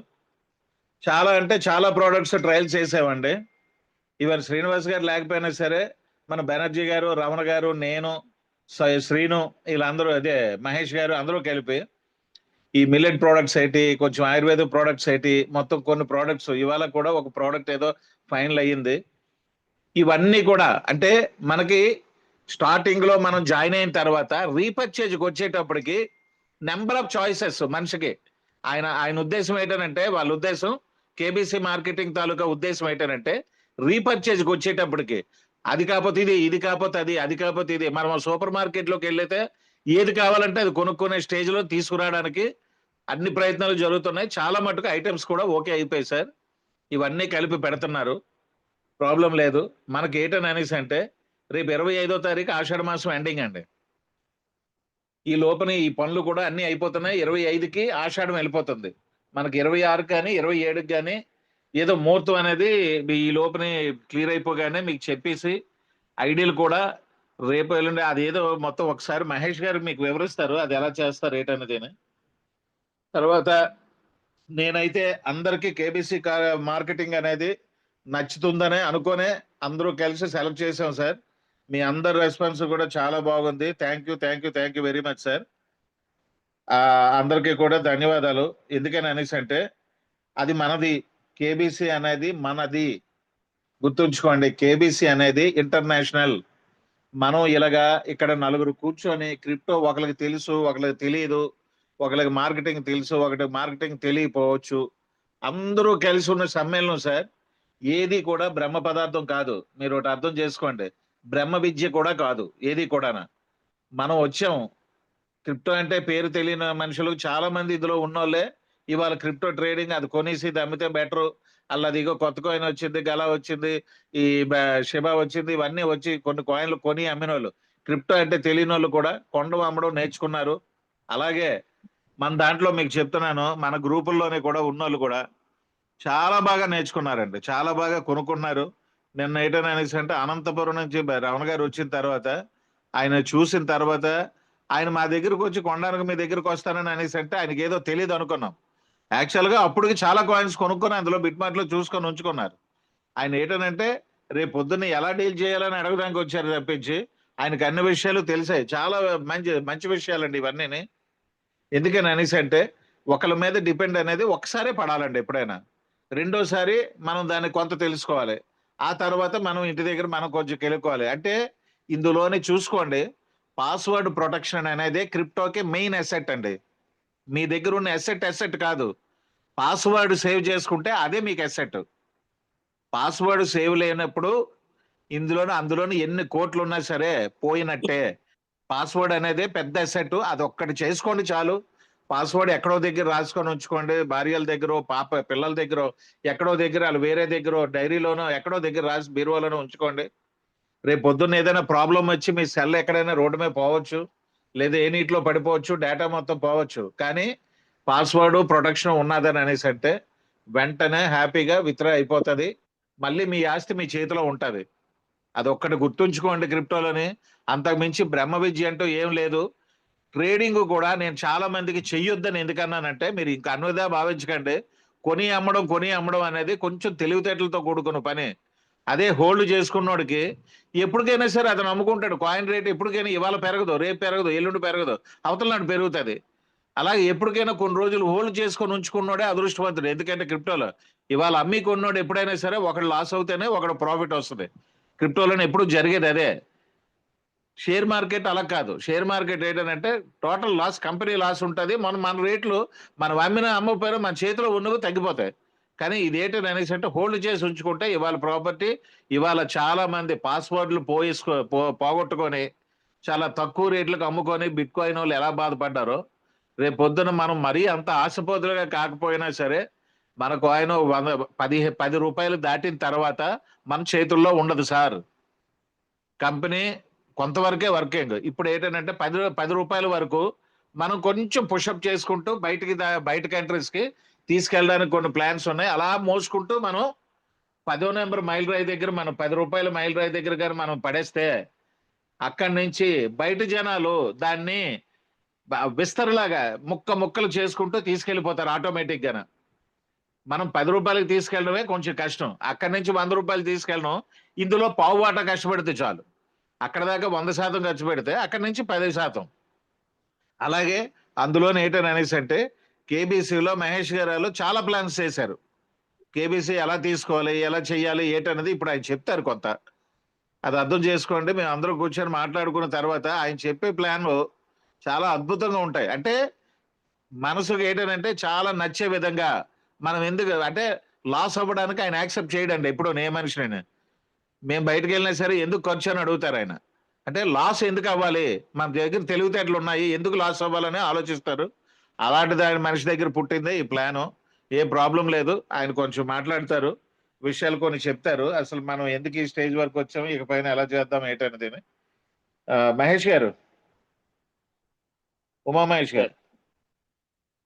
Speaker 4: చాలా అంటే చాలా ప్రోడక్ట్స్ ట్రయల్స్ చేసామండి. ఈవెన్ శ్రీనివాస్ గారు లేకపోయినా సరే మన బెనర్జీ గారు, రమణ గారు, నేను, శ్రీను, వీళ్ళందరూ అదే మహేష్ గారు అందరూ కలిపి ఈ మిల్లెట్ ప్రోడక్ట్స్ ఏంటి, కొంచెం ఆయుర్వేద ప్రోడక్ట్స్ ఏంటి, మొత్తం కొన్ని ప్రోడక్ట్స్ ఇవాళ కూడా ఒక ప్రోడక్ట్ ఏదో ఫైనల్ అయ్యింది. ఇవన్నీ కూడా అంటే మనకి స్టార్టింగ్ లో మనం జాయిన్ అయిన తర్వాత రీపర్చేజ్కి వచ్చేటప్పటికి నెంబర్ ఆఫ్ చాయిసెస్ మనిషికి. ఆయన ఉద్దేశం ఏంటంటే వాళ్ళ ఉద్దేశం కేబీసీ మార్కెటింగ్ తాలూకా ఉద్దేశం ఏంటంటే రీపర్చేజ్కి వచ్చేటప్పటికి అది కాకపోతే ఇది, ఇది కాకపోతే అది, అది కాకపోతే ఇది. మనం సూపర్ మార్కెట్లోకి వెళ్ళైతే ఏది కావాలంటే అది కొనుక్కునే స్టేజ్లో తీసుకురావడానికి అన్ని ప్రయత్నాలు జరుగుతున్నాయి. చాలా మటుకు ఐటమ్స్ కూడా ఓకే అయిపోయాయి సార్. ఇవన్నీ కలిపి పెడుతున్నారు, ప్రాబ్లం లేదు. మనకి ఏంటని అనేసి అంటే రేపు 25వ తారీఖు ఆషాఢ మాసం ఎండింగ్ అండి. ఈ లోపల ఈ పనులు కూడా అన్ని అయిపోతున్నాయి. 25కి ఆషాఢం వెళ్ళిపోతుంది. మనకి 26 కానీ 27కి కానీ ఏదో ముహూర్తం అనేది ఈ లోపల క్లియర్ అయిపోగానే మీకు చెప్పేసి ఐడియాలు కూడా రేపు ఎల్లుండి అది ఏదో మొత్తం ఒకసారి మహేష్ గారు మీకు వివరిస్తారు అది ఎలా చేస్తారు ఏంటనేది. తర్వాత నేనైతే అందరికీ కేబీసీ మార్కెటింగ్ అనేది నచ్చుతుందనే అనుకునే అందరూ కలిసి సెలెక్ట్ చేసాం సార్. మీ అందరి రెస్పాన్స్ కూడా చాలా బాగుంది. Thank you very much sir. అందరికీ కూడా ధన్యవాదాలు. ఎందుకని అనేసి అంటే అది మనది, కేబీసీ అనేది మనది. గుర్తుంచుకోండి, కేబీసీ అనేది ఇంటర్నేషనల్. మనం ఇలాగా ఇక్కడ నలుగురు కూర్చొని క్రిప్టో ఒకరికి తెలుసు, ఒకరికి తెలియదు, ఒకరికి మార్కెటింగ్ తెలుసు, ఒకటి మార్కెటింగ్ తెలియకపోవచ్చు. అందరూ కలిసి ఉన్న సమ్మేళనం సార్. ఏది కూడా బ్రహ్మ పదార్థం కాదు. మీరు ఒకటి అర్థం చేసుకోండి, బ్రహ్మ విద్య కూడా కాదు ఏది కూడా. మనం వచ్చాం క్రిప్టో అంటే పేరు తెలియని మనుషులు చాలా మంది ఇందులో ఉన్నోళ్ళే ఇవాళ క్రిప్టో ట్రేడింగ్ అది కొనేసి ఇది అమ్మితే బెటరు, అల్లది ఇగో కొత్త కాయిన్ వచ్చింది, గలా వచ్చింది, ఈ షిబా వచ్చింది, ఇవన్నీ వచ్చి కొన్ని కాయిన్లు కొని అమ్మిన వాళ్ళు. క్రిప్టో అంటే తెలియని వాళ్ళు కూడా కొండం అమ్మడం నేర్చుకున్నారు. అలాగే మన దాంట్లో మీకు చెప్తున్నాను, మన గ్రూపుల్లోనే కూడా ఉన్నోళ్ళు కూడా చాలా బాగా నేర్చుకున్నారండి, చాలా బాగా కొనుక్కున్నారు. నిన్న ఏంటని అనేసి అంటే అనంతపురం నుంచి రమణ గారు వచ్చిన తర్వాత ఆయన చూసిన తర్వాత ఆయన మా దగ్గరకు వచ్చి కొనడానికి మీ దగ్గరకు వస్తానని అనేసి అంటే ఆయనకి ఏదో తెలియదు అనుకున్నాం. యాక్చువల్గా అప్పటికి చాలా కాయిన్స్ కొనుక్కొని అందులో బిట్మార్ట్లో చూసుకొని ఉంచుకున్నారు. ఆయన ఏంటనంటే రేపు పొద్దున్న ఎలా డీల్ చేయాలని అడగడానికి వచ్చారు తప్పించి ఆయనకు అన్ని విషయాలు తెలిసాయి. చాలా మంచి విషయాలండి ఇవన్నీ. ఎందుకని అనేసి అంటే ఒకళ్ళ మీద డిపెండ్ అనేది ఒకసారి పడాలండి. ఎప్పుడైనా రెండోసారి మనం దాన్ని కొంత తెలుసుకోవాలి, ఆ తర్వాత మనం ఇంటి దగ్గర మనం కొంచెం కెలుకోవాలి. అంటే ఇందులోనే చూసుకోండి, పాస్వర్డ్ ప్రొటెక్షన్ అనేది క్రిప్టోకి మెయిన్ అసెట్ అండి. మీ దగ్గర ఉన్న అసెట్ కాదు. పాస్వర్డ్ సేవ్ చేసుకుంటే అదే మీకు అసెట్. పాస్వర్డ్ సేవ్ లేనప్పుడు అందులోని ఎన్ని కోట్లు ఉన్నా సరే పోయినట్టే. పాస్వర్డ్ అనేది పెద్ద అసెట్. అది ఒక్కటి చేసుకోండి చాలు. పాస్వర్డ్ ఎక్కడో దగ్గర రాసుకొని ఉంచుకోండి. భార్యల దగ్గర, పిల్లల దగ్గర, ఎక్కడో దగ్గర, వాళ్ళు వేరే దగ్గర డైరీలోనో ఎక్కడో దగ్గర రాసి బీరువాలోనో ఉంచుకోండి. రేపు పొద్దున్న ఏదైనా ప్రాబ్లం వచ్చి మీ సెల్ ఎక్కడైనా రోడ్డు మీద పోవచ్చు, లేదా ఏ నీటిలో పడిపోవచ్చు, డేటా మొత్తం పోవచ్చు. కానీ పాస్వర్డ్ ప్రొటెక్షన్ ఉన్నదని అనేసి అంటే వెంటనే హ్యాపీగా విత్డ్రా అయిపోతుంది. మళ్ళీ మీ ఆస్తి మీ చేతిలో ఉంటుంది. అది ఒక్కటి గుర్తుంచుకోండి క్రిప్టోలోని. అంతకు మించి బ్రహ్మ విద్య అంటూ ఏం లేదు. ట్రేడింగ్ కూడా నేను చాలా మందికి చెయ్యొద్దని ఎందుకన్నానంటే, మీరు ఇంకా అన్వదా భావించకండి. కొని అమ్మడం అనేది కొంచెం తెలివితేటలతో కూడుకున్న పని. అదే హోల్డ్ చేసుకున్నోడికి ఎప్పటికైనా సరే అతను అమ్ముకుంటాడు. కాయిన్ రేట్ ఎప్పటికైనా ఇవాళ పెరగదు, రేపు పెరగదు, ఎల్లుండి పెరగదు, అవతల నాడు పెరుగుతుంది. అలాగే ఎప్పటికైనా కొన్ని రోజులు హోల్డ్ చేసుకొని ఉంచుకున్నోడే అదృష్టవంతుడు. ఎందుకంటే క్రిప్టోలో ఇవాళ అమ్మి కొన్నోడు ఎప్పుడైనా సరే ఒకడు లాస్ అవుతేనే ఒకడు ప్రాఫిట్ వస్తుంది. క్రిప్టోలోనే ఎప్పుడు జరిగేది అదే. షేర్ మార్కెట్ అలా కాదు. షేర్ మార్కెట్ ఏంటంటే టోటల్ లాస్, కంపెనీ లాస్ ఉంటుంది. మన రేట్లు మనం అమ్మకపోయినా మన చేతిలో ఉన్నవి తగ్గిపోతాయి. కానీ ఇది ఏంటని అనేసి అంటే హోల్డ్ చేసి ఉంచుకుంటే ఇవాళ ప్రాపర్టీ, ఇవాళ చాలా మంది పాస్వర్డ్లు పోగొట్టుకొని చాలా తక్కువ రేట్లకు అమ్ముకొని బిట్ కాయిన్ వాళ్ళు ఎలా బాధపడ్డారో, రేపు పొద్దున మనం మరీ అంత ఆశపోతులుగా కాకపోయినా సరే మన కాయిన్ 10 రూపాయలు దాటిన తర్వాత మన చేతుల్లో ఉండదు సార్. కంపెనీ కొంతవరకే వర్కింగ్. ఇప్పుడు ఏంటంటే 10 రూపాయల వరకు మనం కొంచెం పుషప్ చేసుకుంటూ బయట కంట్రీస్ కి తీసుకెళ్ళడానికి కొన్ని ప్లాన్స్ ఉన్నాయి. అలా మోసుకుంటూ మనం 10వ నెంబర్ మైల్ రాయి దగ్గర, మనం 10 రూపాయల మైల్ రాయి దగ్గర కానీ మనం పడేస్తే అక్కడి నుంచి బయట జనాలు దాన్ని విస్తరలాగా ముక్కలు చేసుకుంటూ తీసుకెళ్లిపోతారు ఆటోమేటిక్ గా. మనం 10 రూపాయలకి తీసుకెళ్ళడమే కొంచెం కష్టం. అక్కడి నుంచి 100 రూపాయలు తీసుకెళ్ళడం ఇందులో పావు వాటా కష్టపడితే చాలు. అక్కడ దాకా 100% ఖర్చు పెడితే అక్కడి నుంచి 10%. అలాగే అందులోనే ఏంటని అనేసి అంటే కేబీసీలో మహేష్ గారు చాలా ప్లాన్స్ చేశారు. కేబీసీ ఎలా తీసుకోవాలి, ఎలా చెయ్యాలి, ఏంటనేది ఇప్పుడు ఆయన చెప్తారు కొంత. అది అర్థం చేసుకోండి. మేము అందరూ కూర్చొని మాట్లాడుకున్న తర్వాత ఆయన చెప్పే ప్లాన్ చాలా అద్భుతంగా ఉంటాయి. అంటే మనసుకు ఏంటంటే చాలా నచ్చే విధంగా. మనం ఎందుకు అంటే లాస్ అవ్వడానికి ఆయన యాక్సెప్ట్ చేయడండి ఎప్పుడు. ఏ మనిషిని మేము బయటకు వెళ్ళినా సరే ఎందుకు ఖర్చు అని అడుగుతారు ఆయన. అంటే లాస్ ఎందుకు అవ్వాలి, మన దగ్గర తెలివితేటలు ఉన్నాయి, ఎందుకు లాస్ అవ్వాలని ఆలోచిస్తారు. అలాంటిది ఆయన మనిషి దగ్గర పుట్టిందే ఈ ప్లాను. ఏ ప్రాబ్లం లేదు. ఆయన కొంచెం మాట్లాడతారు, విషయాలు కొన్ని చెప్తారు. అసలు మనం ఎందుకు ఈ స్టేజ్ వరకు వచ్చాము, ఇక పైన ఎలా చేద్దాం ఏంటనేది. మహేష్ గారు, ఉమా మహేష్ గారు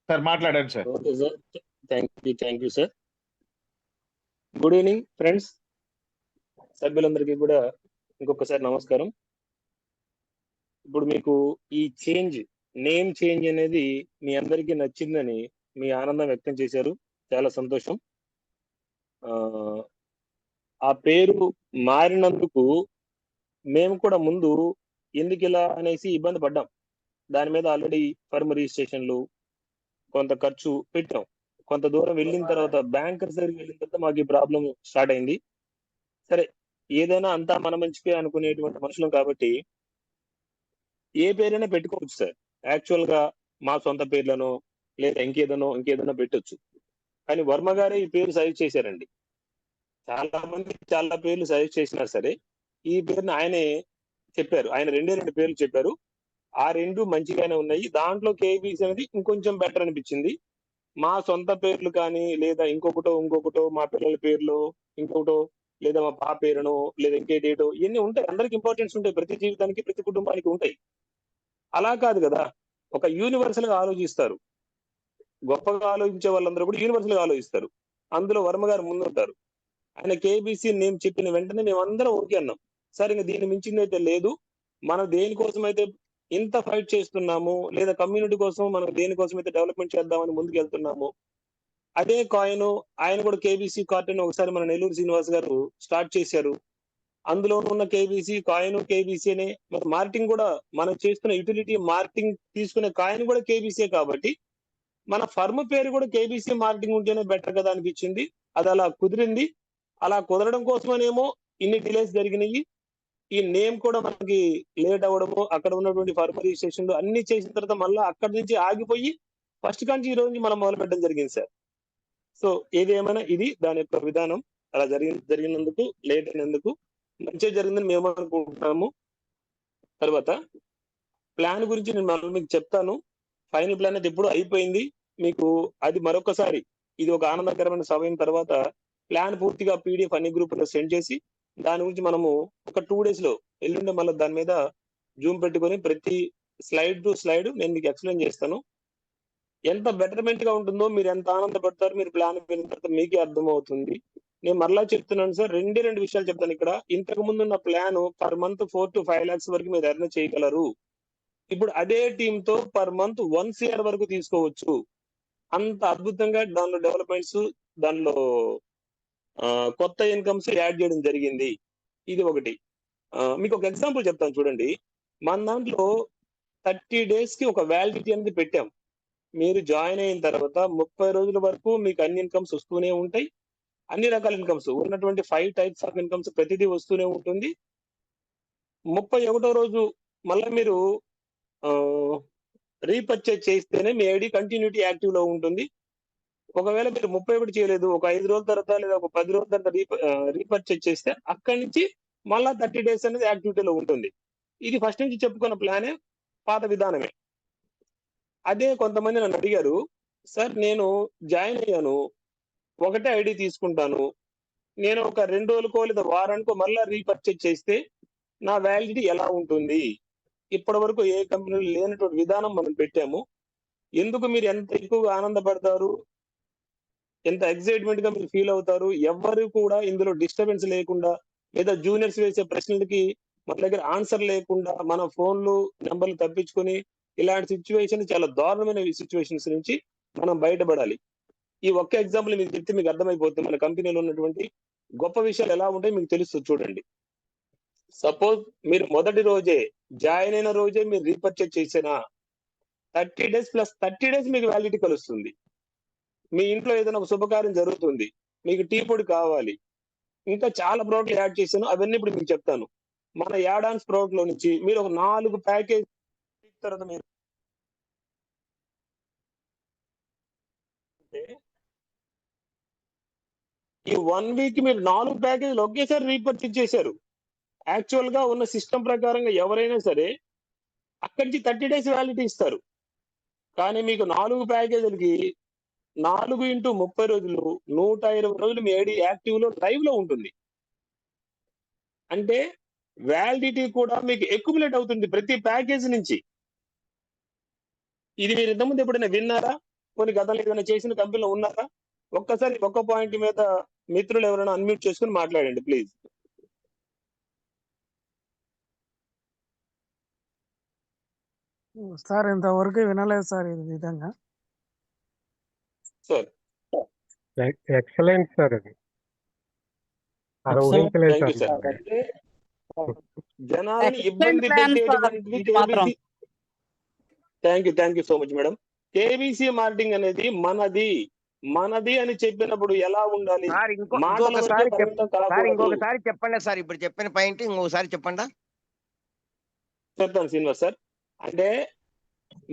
Speaker 4: సార్ మాట్లాడండి sir.
Speaker 1: Okay sir, thank you sir. Good evening friends, సభ్యులందరికీ కూడా ఇంకొకసారి నమస్కారం. ఇప్పుడు మీకు ఈ నేమ్ చేంజ్ అనేది మీ అందరికీ నచ్చిందని మీ ఆనందం వ్యక్తం చేశారు. చాలా సంతోషం. ఆ పేరు మారినందుకు మేము కూడా ముందు ఎందుకు ఇలా అనేసి ఇబ్బంది పడ్డాం. దాని మీద ఆల్రెడీ ఫర్మ్ రిజిస్ట్రేషన్లు కొంత ఖర్చు పెట్టాం. కొంత దూరం వెళ్ళిన తర్వాత బ్యాంకర్స్ దగ్గరికి వెళ్ళిన తర్వాత మాకు ఈ ప్రాబ్లం స్టార్ట్ అయింది. సరే, ఏదైనా అంతా మన మంచికే అనుకునేటువంటి మనుషులం కాబట్టి ఏ పేరైనా పెట్టుకోవచ్చు సార్. యాక్చువల్ గా మా సొంత పేర్లను లేదా ఇంకేదైనా పెట్టొచ్చు. కానీ వర్మ గారే ఈ పేరు సజెస్ట్ చేశారండి. చాలా మంది చాలా పేర్లు సజెస్ట్ చేసినా సరే ఈ పేరుని ఆయనే చెప్పారు. ఆయన 2 పేర్లు చెప్పారు. ఆ 2 మంచిగానే ఉన్నాయి. దాంట్లో కేబీసీ అనేది ఇంకొంచెం బెటర్ అనిపించింది. మా సొంత పేర్లు కానీ లేదా ఇంకొకటో మా పిల్లల పేర్లు ఇంకొకటో లేదా మా పాప పేరునో లేదా ఇంకేటేటో ఇవన్నీ ఉంటాయి. అందరికి ఇంపార్టెన్స్ ఉంటాయి. ప్రతి జీవితానికి, ప్రతి కుటుంబానికి ఉంటాయి. అలా కాదు కదా, ఒక యూనివర్సల్ గా ఆలోచిస్తారు. గొప్పగా ఆలోచించే వాళ్ళందరూ కూడా యూనివర్సల్ గా ఆలోచిస్తారు. అందులో వర్మ గారు ముందుంటారు. ఆయన కేబీసీ నేమ్ చెప్పిన వెంటనే మేము అందరం ఓకే అన్నాం. సరే, ఇంకా దీన్ని మించింది అయితే లేదు. మనం దేనికోసం అయితే ఇంత ఫైట్ చేస్తున్నాము, లేదా కమ్యూనిటీ కోసం మనం దేనికోసం అయితే డెవలప్మెంట్ చేద్దామని ముందుకు వెళ్తున్నాము, అదే కాయిన్ ఆయన కూడా కేబీసీ కార్టన్ ఒకసారి మన నెల్లూరు శ్రీనివాస్ గారు స్టార్ట్ చేశారు. అందులో ఉన్న కేబీసీ కాయిన్ కేబీసీ అనే మార్కెటింగ్ కూడా మనం చేస్తున్న యూటిలిటీ మార్కెటింగ్ తీసుకునే కాయిన్ కూడా కేబీసీ కాబట్టి మన ఫర్మ్ పేరు కూడా కేబీసీ మార్కెటింగ్ ఉంటేనే బెటర్ కదా అనిపించింది. అది అలా కుదిరింది. అలా కుదరడం కోసమనేమో ఇన్ని డిలేస్ జరిగినాయి. ఈ నేమ్ కూడా మనకి లేట్ అవ్వడము, అక్కడ ఉన్నటువంటి ఫార్మర్ రిజిస్ట్రేషన్ అన్ని చేసిన తర్వాత మళ్ళీ అక్కడి నుంచి ఆగిపోయి ఫస్ట్ కాంచి ఈ రోజు నుంచి మనం మొదలు పెట్టడం జరిగింది సార్. సో ఏదేమైనా ఇది దాని యొక్క విధానం. అలా జరిగినందుకు లేట్ అయినందుకు మంచిగా జరిగిందని మేము అనుకుంటున్నాము. తర్వాత ప్లాన్ గురించి నేను మళ్ళీ మీకు చెప్తాను. ఫైనల్ ప్లాన్ అయితే ఎప్పుడు అయిపోయింది. మీకు అది మరొకసారి ఇది ఒక ఆనందకరమైన సమయం తర్వాత ప్లాన్ పూర్తిగా పీడిఎఫ్ అన్ని గ్రూపులో సెండ్ చేసి దాని గురించి మనము ఒక 2 days లో ఎల్లుండి మళ్ళీ దాని మీద జూమ్ పెట్టుకొని ప్రతి స్లైడ్ టు స్లైడ్ నేను మీకు ఎక్స్ప్లెయిన్ చేస్తాను. ఎంత బెటర్మెంట్ గా ఉంటుందో, మీరు ఎంత ఆనందపడతారు, మీరు ప్లాన్ విన్న తర్వాత మీకే అర్థమవుతుంది. నేను మరలా చెప్తున్నాను సార్, 2 విషయాలు చెప్తాను ఇక్కడ. ఇంతకు ముందు ఉన్న plan per month 4 to 5 lakhs వరకు మీరు ఎర్న్ చేయగలరు. ఇప్పుడు అదే టీమ్ తో పర్ మంత్ 1 crore వరకు తీసుకోవచ్చు. అంత అద్భుతంగా దానిలో డెవలప్మెంట్స్, దానిలో కొత్త ఇన్కమ్స్ యాడ్ చేయడం జరిగింది. ఇది ఒకటి. మీకు ఒక ఎగ్జాంపుల్ చెప్తాను చూడండి. మన దాంట్లో 30 days కి ఒక వ్యాలిడిటీ అనేది పెట్టాం. మీరు జాయిన్ అయిన తర్వాత 30 రోజుల వరకు మీకు అన్ని ఇన్కమ్స్ వస్తూనే ఉంటాయి. అన్ని రకాల ఇన్కమ్స్ ఉన్నటువంటి 5 types ఆఫ్ ఇన్కమ్స్ ప్రతిదీ వస్తూనే ఉంటుంది. 31వ రోజు మళ్ళీ మీరు రీపర్చేజ్ చేస్తేనే మీ ఐడి కంటిన్యూటీ యాక్టివ్ లో ఉంటుంది. ఒకవేళ మీరు 31 చేయలేదు, ఒక 5 రోజుల తర్వాత లేదా ఒక 10 రోజుల తర్వాత రీపర్చేజ్ చేస్తే అక్కడి నుంచి మళ్ళా 30 days అనేది యాక్టివిటీలో ఉంటుంది. ఇది ఫస్ట్ నుంచి చెప్పుకున్న ప్లానే, పాత విధానమే. అదే కొంతమంది నన్ను అడిగారు, సార్ నేను జాయిన్ అయ్యాను, ఒకటే ఐడి తీసుకుంటాను, నేను ఒక 2 రోజులకో లేదా వారానికో మళ్ళా రీపర్చేజ్ చేస్తే నా వ్యాలిడిటీ ఎలా ఉంటుంది? ఇప్పటి వరకు ఏ కంపెనీలో లేనటువంటి విధానం మనం పెట్టాము. ఎందుకు మీరు ఎంత ఎక్కువగా ఆనందపడతారు, ఎంత ఎక్సైట్మెంట్ గా మీరు ఫీల్ అవుతారు, ఎవరు కూడా ఇందులో డిస్టర్బెన్స్ లేకుండా లేదా జూనియర్స్ వేసే ప్రశ్నలకి మన దగ్గర ఆన్సర్ లేకుండా మన ఫోన్లు నెంబర్లు తప్పించుకొని ఇలాంటి సిచ్యువేషన్, చాలా దారుణమైన సిచ్యువేషన్స్ నుంచి మనం బయటపడాలి. ఈ ఒక్క ఎగ్జాంపుల్ మీకు చెప్తే మీకు అర్థమైపోతుంది మన కంపెనీలో ఉన్నటువంటి గొప్ప విషయాలు ఎలా ఉంటాయి మీకు తెలుస్తుంది. చూడండి, సపోజ్ మీరు మొదటి రోజే జాయిన్ అయిన రోజే మీరు రీపర్చేజ్ చేసినా 30 days ప్లస్ 30 days మీకు వ్యాలిడిటీ కలుస్తుంది. మీ ఇంట్లో ఏదైనా ఒక శుభకార్యం జరుగుతుంది, మీకు టీ పొడి కావాలి, ఇంకా చాలా ప్రోడక్ట్లు యాడ్ చేశాను, అవన్నీ ఇప్పుడు మీకు చెప్తాను. మన యాడ్ ఆన్స్ ప్రోడక్ట్ లో నుంచి మీరు ఒక 4 ప్యాకేజ్ తర్వాత మీరు ఈ 1 week మీరు 4 ప్యాకేజీలు ఒకేసారి రీపర్చేజ్ చేశారు. యాక్చువల్ గా ఉన్న సిస్టమ్ ప్రకారంగా ఎవరైనా సరే అక్కడి నుంచి 30 days వ్యాలిడిటీ ఇస్తారు. కానీ మీకు 4 ప్యాకేజీలకి 4 into 30 రోజులు 120 రోజులు మీ ఐడి యాక్టివ్ లో లైవ్ లో ఉంటుంది. అంటే వ్యాలిడిటీ కూడా మీకు ఎక్యుములేట్ అవుతుంది ప్రతి ప్యాకేజ్ నుంచి. ఇది మీరు ఇంతకుముందు ఎప్పుడైనా విన్నారా? కొన్ని గతంలో ఏదైనా చేసిన కంపెనీలో ఉన్నారా? ఒక్కసారి ఒక్క పాయింట్ మీద మిత్రులు ఎవరైనా అన్మ్యూట్ చేసుకుని మాట్లాడండి ప్లీజ్.
Speaker 8: సార్ ఇంతవరకు వినలేదు సార్ ఈ విధంగా.
Speaker 1: సార్
Speaker 8: ఎక్సలెంట్ సార్ అది. అలా ఊహించలేదు
Speaker 1: థ్యాంక్ యూ
Speaker 8: సార్.
Speaker 1: సార్. అంటే జనాలను ఇబ్బంది పెట్టేటువంటిది KBC. Thank you so much madam. KBC marketing అనేది మనది అని చెప్పినప్పుడు ఎలా ఉండాలి?
Speaker 2: సార్ ఇంకొకసారి చెప్పండి సార్, ఇప్పుడు చెప్పిన పాయింట్ ఇంకొకసారి చెప్పండి.
Speaker 1: చెప్తాను శ్రీనివాస్ సార్. అంటే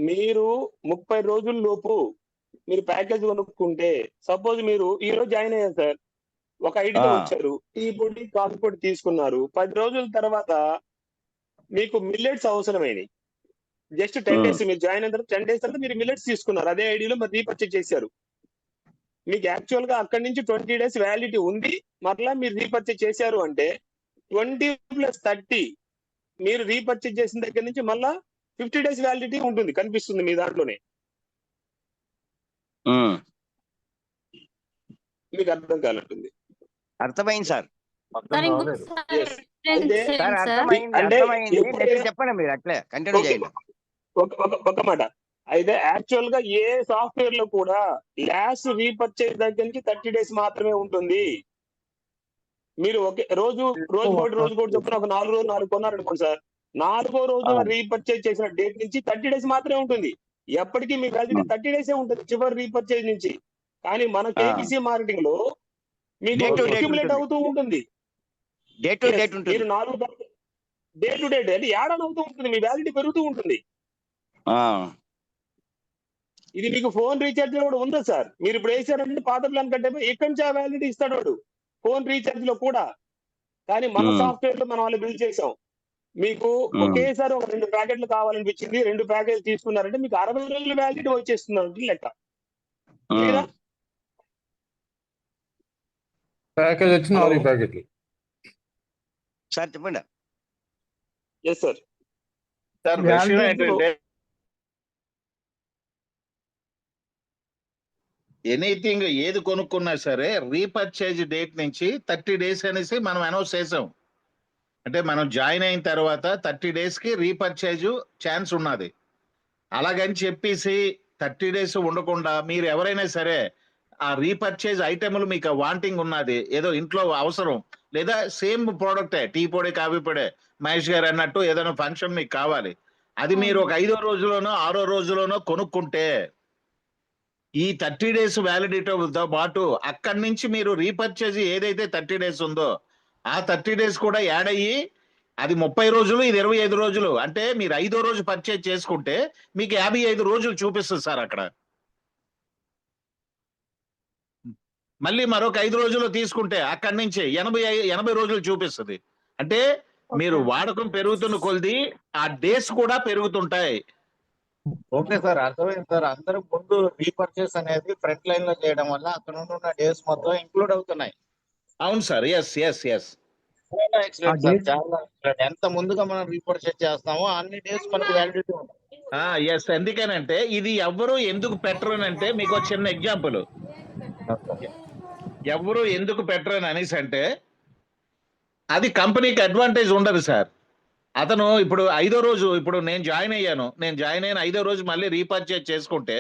Speaker 1: మీరు 30 రోజుల లోపు మీరు ప్యాకేజ్ కొనుక్కుంటే, సపోజ్ మీరు ఈ రోజు జాయిన్ అయ్యారు సార్, ఒక ఐడితో వచ్చారు, టీ పొడి కాఫీ పొడి తీసుకున్నారు, 10 రోజుల తర్వాత మీకు మిల్లెట్స్ అవసరమైనవి. జస్ట్ 10 days మీరు జాయిన్ అయిన తర్వాత 10 days తర్వాత మీరు మిల్లెట్స్ తీసుకున్నారు, అదే ఐడిలో మరి రీపర్చేజ్ చేశారు. మీకు యాక్చువల్ గా అక్కడి నుంచి 20 days వ్యాలిడిటీ ఉంది, మరలా మీరు రీపర్చేజ్ చేశారు అంటే 20 + 30 మీరు రీపర్చేజ్ చేసిన దగ్గర నుంచి మళ్ళా 50 days వ్యాలిడిటీ ఉంటుంది, కనిపిస్తుంది మీ దాంట్లోనే. మీకు అర్థం కాలంటుంది.
Speaker 2: అర్థమైంది సార్. చెప్పండి మీరు అట్లే కంటిన్యూ చేయండి.
Speaker 1: ఒక మాట అయితే, యాక్చువల్ గా ఏ సాఫ్ట్వేర్ లో కూడా లాస్ట్ రీపర్చేజ్ దగ్గర నుంచి 30 days మాత్రమే ఉంటుంది. మీరు ఒకే రోజు ఒకటి చొప్పున ఒక 4 రోజులు 4 కొన్నారనుకోండి సార్, 4వ రోజు రీపర్చేజ్ చేసిన డేట్ నుంచి 30 days మాత్రమే ఉంటుంది. ఎప్పటికీ మీ వ్యాలిడిటీ 30 days ఉంటుంది చివరి రీపర్చేజ్ నుంచి. కానీ మన కేబీసీ మార్కెటింగ్ లో మీకు అక్యుములేట్ అవుతూ ఉంటుంది. మీరు 4 డే టు డే అంటే యాడ్ అవుతూ ఉంటుంది, మీ వ్యాలిడిటీ పెరుగుతూ ఉంటుంది. ఇది మీకు ఫోన్ రీఛార్జ్ లో కూడా ఉందా సార్? మీరు ఇప్పుడు వేసారంటే పాత ప్లాన్ కంటే ఎక్కడి నుంచి ఆ వ్యాలిడిటీ ఇస్తాడు వాడు ఫోన్ రీఛార్జ్ లో కూడా. కానీ మన సాఫ్ట్వేర్ లో మనం వాళ్ళు బిల్డ్ చేసాం. మీకు ఒకేసారి ఒక 2 ప్యాకెట్లు కావాలనిపించింది, 2 ప్యాకెట్లు తీసుకున్నారంటే మీకు 60 రోజులు వ్యాలిడిటీ వచ్చేస్తుంది లెక్క. లేదా
Speaker 6: ప్యాకేజ్ వచ్చి 4 ప్యాకెట్లు.
Speaker 2: సార్ చెప్పండి.
Speaker 1: Yes sir.
Speaker 4: సార్ విషయం ఏంటంటే ఎనీథింగ్ ఏది కొనుక్కున్నా సరే రీపర్చేజ్ డేట్ నుంచి 30 డేస్ అనేసి మనం అనౌన్స్ చేసాం. అంటే మనం జాయిన్ అయిన తర్వాత 30 డేస్ కి రీపర్చేజ్ ఛాన్స్ ఉన్నది. అలాగని చెప్పేసి 30 డేస్ ఉండకుండా మీరు ఎవరైనా సరే ఆ రీపర్చేజ్ ఐటెంలు మీకు వాంటింగ్ ఉన్నది, ఏదో ఇంట్లో అవసరం లేదా సేమ్ ప్రోడక్టే, టీ పొడి కాఫీ పొడి మహేష్ గారు అన్నట్టు ఏదైనా ఫంక్షన్ మీకు కావాలి, అది మీరు ఒక 5వ రోజులోనో 6వ రోజులోనో కొనుక్కుంటే ఈ 30 డేస్ వ్యాలిడిటీతో పాటు అక్కడి నుంచి మీరు రీపర్చేజ్ ఏదైతే 30 డేస్ ఉందో ఆ 30 డేస్ కూడా యాడ్ అయ్యి అది 30 రోజులు, ఇది 25 రోజులు. అంటే మీరు 5వ రోజు పర్చేజ్ చేసుకుంటే మీకు 55 రోజులు చూపిస్తుంది సార్ అక్కడ. మళ్ళీ మరొక 5 రోజులు తీసుకుంటే అక్కడి నుంచి 80 రోజులు చూపిస్తుంది. అంటే మీరు వాడకం పెరుగుతున్న కొద్ది ఆ డేస్ కూడా పెరుగుతుంటాయి.
Speaker 10: ఓకే సార్, అర్థమైంది సార్. అందరూ ముందు రీపర్చేస్ అనేది ఫ్రంట్ లైన్ లో చేయడం వల్ల అక్కడ ఉన్న డేస్ మొత్తం ఇంక్లూడ్ అవుతున్నాయి.
Speaker 4: అవును సార్. ఎస్ ఎస్ ఎస్
Speaker 10: చాలా ఎక్సలెంట్ సార్, చాలా ఎక్సలెంట్. ఎంత ముందుగా మనం రీపర్చేస్ చేస్తామో అన్ని డేస్ మనకు వ్యాలిడిటీ ఉంటుంది.
Speaker 4: ఎస్, ఎందుకనంటే ఇది ఎవరు ఎందుకు పెట్టరు అంటే మీకు ఒక చిన్న ఎగ్జాంపుల్. ఎవరు ఎందుకు పెట్టరు అనేసి అంటే అది కంపెనీకి అడ్వాంటేజ్ ఉండదు సార్. అతను ఇప్పుడు 5వ రోజు, ఇప్పుడు నేను జాయిన్ అయ్యాను, నేను జాయిన్ అయిన 5వ రోజు మళ్ళీ రీపర్చేజ్ చేసుకుంటే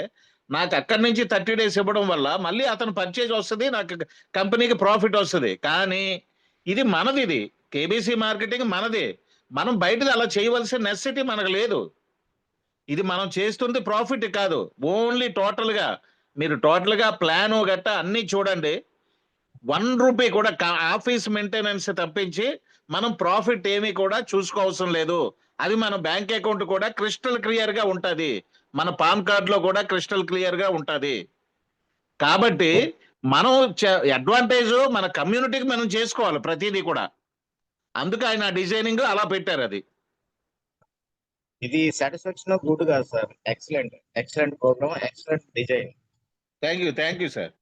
Speaker 4: నాకు అక్కడి నుంచి 30 డేస్ ఇవ్వడం వల్ల మళ్ళీ అతను పర్చేజ్ వస్తుంది, నాకు కంపెనీకి ప్రాఫిట్ వస్తుంది. కానీ ఇది మనది, ఇది కేబీసీ మార్కెటింగ్ మనది. మనం బయటది అలా చేయవలసిన నెసెసిటీ మనకు లేదు. ఇది మనం చేస్తుంది ప్రాఫిట్ కాదు, ఓన్లీ టోటల్గా మీరు టోటల్గా ప్లాను గట్ట అన్నీ చూడండి. 1 రూపీ కూడా ఆఫీస్ మెయింటెనెన్స్ తప్పించి మనం ప్రాఫిట్ ఏమీ కూడా చూసుకోవసరం లేదు. అది మన బ్యాంక్ అకౌంట్ కూడా క్రిస్టల్ క్లియర్ గా ఉంటది, మన పాన్ కార్డ్ లో కూడా క్రిస్టల్ క్లియర్ గా ఉంటది. కాబట్టి మనం అడ్వాంటేజ్ మన కమ్యూనిటీకి మనం చేసుకోవాలి ప్రతిదీ కూడా. అందుకు ఆయన డిజైనింగ్ అలా పెట్టారు. అది
Speaker 10: ఇది సాటిస్ఫాక్షన్ గుడ్ కాదు sir. Excellent, excellent program, excellent design.
Speaker 4: Thank you sir.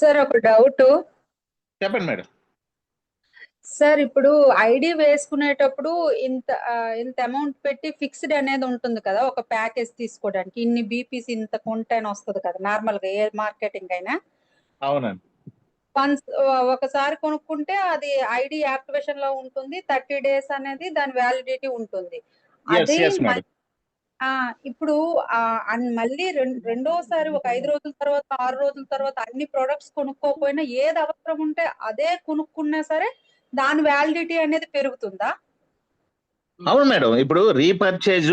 Speaker 11: Sir ఒక డౌట్.
Speaker 4: చెప్పండి మేడం.
Speaker 11: సార్ ఇప్పుడు ఐడి వేసుకునేటప్పుడు ఇంత అమౌంట్ పెట్టి ఫిక్స్డ్ అనేది ఉంటుంది కదా, ఒక ప్యాకేజ్ తీసుకోవడానికి ఇన్ని బీపీసీ ఇంత కొంటైన్ వస్తుంది కదా నార్మల్ గా ఏ మార్కెటింగ్ అయినా.
Speaker 4: అవునండి.
Speaker 11: వన్స్ ఒకసారి కొనుక్కుంటే అది ఐడి యాక్టివేషన్ లో ఉంటుంది, 30 డేస్ అనేది దాని వ్యాలిడిటీ ఉంటుంది. అదే ఇప్పుడు మళ్ళీ రెండోసారి ఒక 5 రోజుల తర్వాత 6 రోజుల తర్వాత అన్ని ప్రొడక్ట్స్ కొనుక్కోకపోయినా ఏది అవసరం ఉంటే అదే కొనుక్కున్నా సరే దాని వ్యాలిడిటీ అనేది పెరుగుతుందా?
Speaker 4: అవును మేడం. ఇప్పుడు రీపర్చేజ్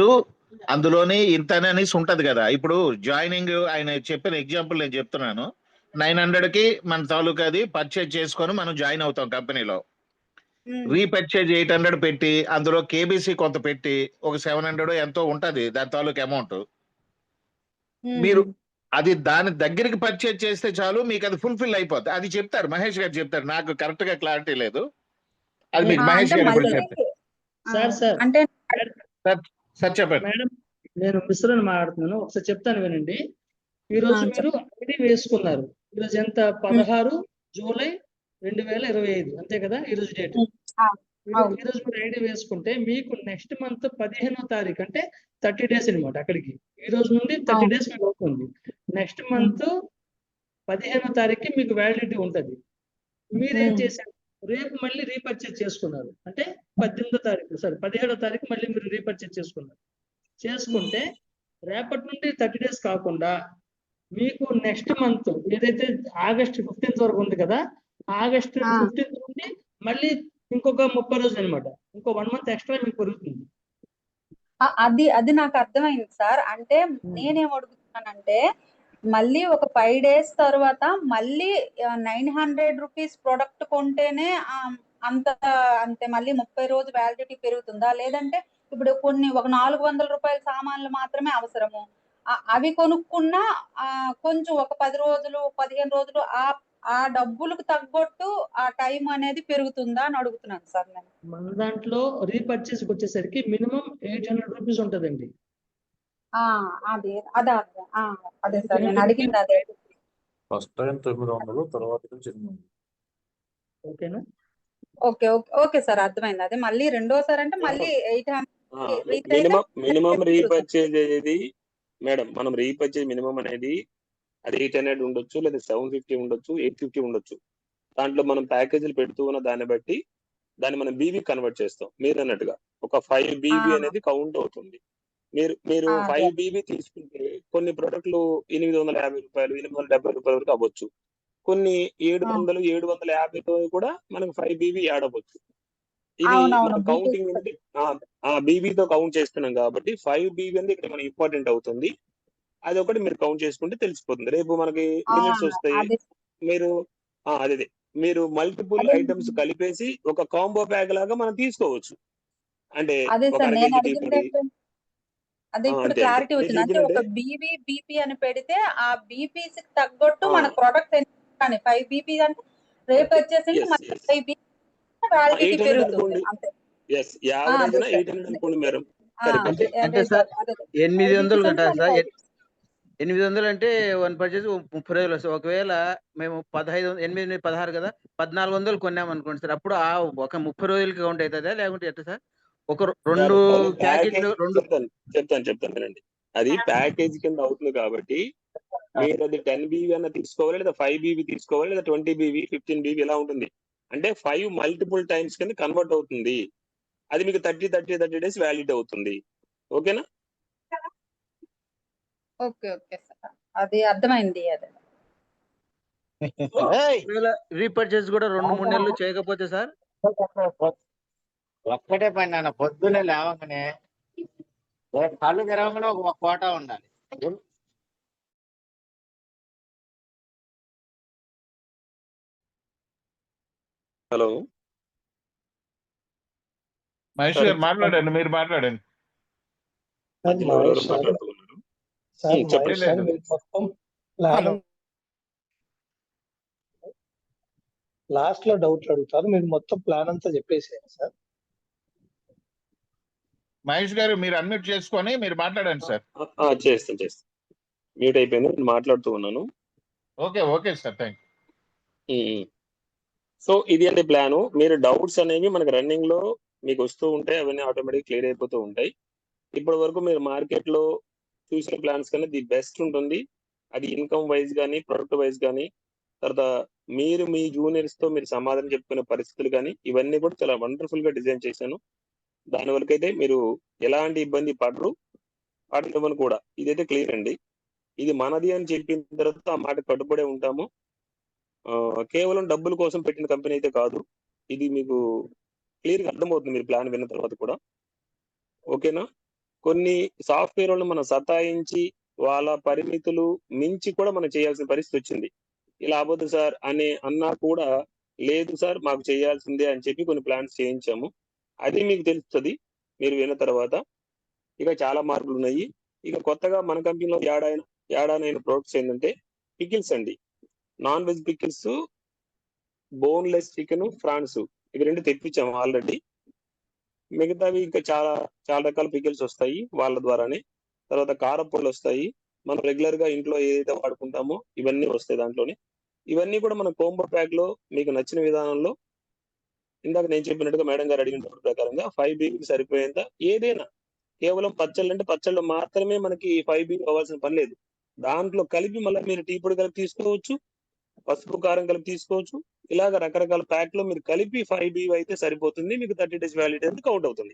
Speaker 4: అందులోని ఇంత అనేసి ఉంటది కదా. ఇప్పుడు జాయినింగ్ ఆయన చెప్పిన ఎగ్జాంపుల్ నేను చెప్తున్నాను. 900కి మన తాలూకాది పర్చేజ్ చేసుకొని మనం జాయిన్ అవుతాం కంపెనీలో. రీపర్చేజ్ 800 పెట్టి అందులో కేబీసీ కొంత పెట్టి ఒక 700 ఎంతో ఉంటది దాని తాలూకు అమౌంట్. మీరు అది దాని దగ్గరికి పర్చేజ్ చేస్తే చాలు, మీకు అది ఫుల్ఫిల్ అయిపోతుంది. అది చెప్తారు, మహేష్ గారు చెప్తారు, నాకు కరెక్ట్ గా క్లారిటీ లేదు. అది మీకు మహేష్ గారు ఇప్పుడు చెప్తారు. సార్ చెప్పండి
Speaker 5: మేడం. నేను మిశ్రని మాట్లాడుతున్నాను, ఒకసారి చెప్తాను వినండి. ఈ రోజు మీరు ఐడి వేసుకున్నారు. ఈరోజు ఎంత? 16 జూలై 2025 అంతే కదా ఈ రోజు డేట్. ఈ రోజు మీరు ఐడి వేసుకుంటే మీకు నెక్స్ట్ మంత్ 15వ తారీఖు అంటే 30 డేస్ అనమాట. అక్కడికి ఈ రోజు నుండి 30 డేస్ మీకు అవుతుంది. నెక్స్ట్ మంత్ 15వ తారీఖుకి మీకు వ్యాలిడిటీ ఉంటది. మీరేం చేశారు? రేపు మళ్ళీ రీపర్చేజ్ చేసుకున్నారు అంటే 17వ తారీఖు మళ్ళీ మీరు రీపర్చేజ్ చేసుకున్నారు. చేసుకుంటే రేపటి నుండి 30 డేస్ కాకుండా మీకు నెక్స్ట్ మంత్ ఏదైతే ఆగస్ట్ 15th వరకు ఉంది కదా, ఆగస్ట్ 15th నుండి మళ్ళీ ఇంకొక 30 రోజులు అనమాట. ఇంకో 1 మంత్ ఎక్స్ట్రా మీకు పెరుగుతుంది.
Speaker 11: అది నాకు అర్థమైంది సార్. అంటే నేనేం అడుగుతున్నానంటే మళ్ళీ ఒక 5 days తర్వాత మళ్ళీ 900 రూపీస్ ప్రొడక్ట్ కొంటేనే అంత అంతే మళ్ళీ 30 రోజు వ్యాలిడిటీ పెరుగుతుందా? లేదంటే ఇప్పుడు కొన్ని ఒక 400 రూపాయల సామాన్లు మాత్రమే అవసరము. అవి కొనుక్కున్నా కొంచెం ఒక 10 రోజులు 15 రోజులు ఆ డబ్బులకు తగ్గట్టు ఆ టైం అనేది పెరుగుతుందా అని అడుగుతున్నాను సార్ నేను.
Speaker 5: మన దాంట్లో రీపర్చేస్ వచ్చేసరికి మినిమం 800 రూపీస్ ఉంటదండి.
Speaker 11: అదే అదే సార్ నేను అడిగింది అదే.
Speaker 6: ఫస్ట్ టైం 900, తర్వాత నుంచి 800.
Speaker 5: ఓకేనా?
Speaker 11: ఓకే సార్, అర్థమైంది. అదే మళ్ళీ రెండోసారి అంటే మళ్ళీ 800
Speaker 1: మినిమం రీపర్చేజ్ అనేది మేడం, మనం రీపర్చేజ్ మినిమం అనేది అది 800 ఉండొచ్చు, లేదా 750 ఉండొచ్చు, 850 ఉండొచ్చు. దాంట్లో మనం ప్యాకేజీలు పెడుతూ ఉన్న దాన్ని బట్టి దాన్ని మనం బీబీ కన్వర్ట్ చేస్తాం. మీరు అన్నట్టుగా ఒక 5 బీబీ అనేది కౌంట్ అవుతుంది. మీరు 5 బీబీ తీసుకుంటే కొన్ని ప్రొడక్ట్లు 850 రూపాయలు, 870 రూపాయల వరకు అవ్వచ్చు. కొన్ని 700, 750 కూడా మనకు 5 బీబీ యాడ్ అవ్వచ్చు. ఇది మనం కౌంటింగ్ అనేది బీబీతో కౌంట్ చేస్తున్నాం కాబట్టి 5 బీబీ అనేది ఇక్కడ మనకి ఇంపార్టెంట్ అవుతుంది. అది ఒకటి మీరు కౌంట్ చేసుకుంటే తెలిసిపోతుంది. రేపు మనకి లిమిట్స్ వస్తాయి. మీరు మల్టిపుల్ ఐటమ్స్ కలిపేసి ఒక కాంబో ప్యాక్ లాగా మనం తీసుకోవచ్చు. అంటే ఒక అర కేజీ టీ పొడి.
Speaker 11: అదే ఇప్పుడు క్లారిటీ వచ్చింది. అంటే ఒక బీపీ అని పెడితే ఆ బీపీస్ తగ్గట్టు మన ప్రొడక్ట్ కానీ 5 బీపీ అంటే రేపు వచ్చేసి 5 బీపీ వ్యాలిడిటీ పెరుగుతుంది అంతే.
Speaker 1: యావరేజ్ 800 అనుకోండి మేడం.
Speaker 9: అంటే సార్ 800 కదా సార్. 800 అంటే 1 పర్చేజ్ 30 రోజులు వస్తాయి. ఒకవేళ మేము 8 16 కదా 1400 కొన్నాం అనుకోండి సార్. అప్పుడు ఒక 30 రోజులకి కౌంట్ అవుతుందా లేకుంటే ఎట్లా సార్? ఒక 2 ప్యాకెట్లు
Speaker 1: చెప్తాను వినండి. అది ప్యాకేజ్ కింద అవుతుంది కాబట్టి మీరు అది 10 బీవీ అన్న తీసుకోవాలి, లేదా 5 బీవీ తీసుకోవాలి, లేదా 20 బీవీ 15 బీవీ ఇలా ఉంటుంది. అంటే 5 మల్టిపుల్ టైమ్స్ కింద కన్వర్ట్ అవుతుంది. అది మీకు 30 డేస్ వ్యాలిడ్ అవుతుంది. ఓకేనా?
Speaker 11: ఓకే సార్, అది అర్థమైంది. అదే
Speaker 9: రీపర్చేస్ కూడా 2-3 నెలలు చేయకపోతే సార్
Speaker 10: ఒక్కటే పని నాన్న, పొద్దున్నే లేవగానే కళ్ళు తెరవగానే ఒక కోటా ఉండాలి.
Speaker 1: హలో
Speaker 4: మహేష్ గారు మాట్లాడండి, మీరు మాట్లాడండి.
Speaker 12: లాస్ట్ లో డౌట్లు అడుగుతారు, మీరు మొత్తం ప్లాన్ అంతా చెప్పేసారు సార్.
Speaker 4: మహేష్ గారు మీరు అన్మ్యూట్ చేసుకొని మీరు మాట్లాడండి సార్.
Speaker 1: చేస్తాను. మ్యూట్ అయిపోయింది, నేను మాట్లాడుతూ ఉన్నాను.
Speaker 4: Okay sir, thank
Speaker 1: you. So ఇది అంటే ప్లాను. మీరు డౌట్స్ అనేవి మనకి రన్నింగ్ లో మీకు వస్తూ ఉంటాయి, అవన్నీ ఆటోమేటిక్ క్లియర్ అయిపోతూ ఉంటాయి. ఇప్పటి వరకు మీరు మార్కెట్ లో చూసిన ప్లాన్స్ కన్నా ది బెస్ట్ ఉంటుంది. అది ఇన్కమ్ వైజ్ కానీ, ప్రొడక్ట్ వైజ్ కానీ, తర్వాత మీరు మీ జూనియర్స్ తో మీరు సమాధానం చెప్పుకునే పరిస్థితులు కానీ, ఇవన్నీ కూడా చాలా వండర్ఫుల్ గా డిజైన్ చేశాను. దాని వరకైతే మీరు ఎలాంటి ఇబ్బంది పడనివ్వను కూడా. ఇదైతే క్లియర్ అండి. ఇది మనది అని చెప్పిన తర్వాత ఆ మాట కట్టుబడే ఉంటాము. కేవలం డబ్బుల కోసం పెట్టిన కంపెనీ అయితే కాదు. ఇది మీకు క్లియర్ గా అర్థమవుతుంది మీరు ప్లాన్ విన్న తర్వాత కూడా. ఓకేనా? కొన్ని సాఫ్ట్వేర్ వాళ్ళు మనం సతాయించి వాళ్ళ పరిమితులు మించి కూడా మనం చేయాల్సిన పరిస్థితి వచ్చింది. ఇలా అవ్వదు సార్ అన్నా కూడా లేదు సార్ మాకు చేయాల్సిందే అని చెప్పి కొన్ని ప్లాన్స్ చేయించాము. అది మీకు తెలుస్తుంది మీరు విన్న తర్వాత. ఇక చాలా మార్పులు ఉన్నాయి. ఇక కొత్తగా మన కంపెనీలో యాడ్ అయిన ప్రొడక్ట్స్ ఏంటంటే పికిల్స్ అండి. Non veg pickles, boneless chicken, prawns, ఇవి 2 తెప్పించాము ఆల్రెడీ. మిగతావి ఇంకా చాలా రకాల పికిల్స్ వస్తాయి వాళ్ళ ద్వారానే. తర్వాత కారపొళ్ళు వస్తాయి. మనం రెగ్యులర్ గా ఇంట్లో ఏదైతే వాడుకుంటామో ఇవన్నీ వస్తాయి దాంట్లోనే. ఇవన్నీ కూడా మన కోంబో ప్యాక్ లో మీకు నచ్చిన విధానంలో ఇందాక నేను చెప్పినట్టుగా మేడం గారు అడిగిన ప్రకారంగా 5 బీబీకి సరిపోయేంత ఏదైనా, కేవలం పచ్చళ్ళు అంటే పచ్చళ్ళు మాత్రమే మనకి 5 బీబీ అవ్వాల్సిన పని లేదు. దాంట్లో కలిపి మళ్ళీ మీరు టీ పొడి కలిపి తీసుకోవచ్చు, పసుపు కారం కలిపి తీసుకోవచ్చు. ఇలాగ రకరకాల ప్యాక్ లో మీరు కలిపి 5 బీబీ అయితే సరిపోతుంది. మీకు 30 డేస్ వ్యాలిడిటీ అనేది కౌంట్ అవుతుంది.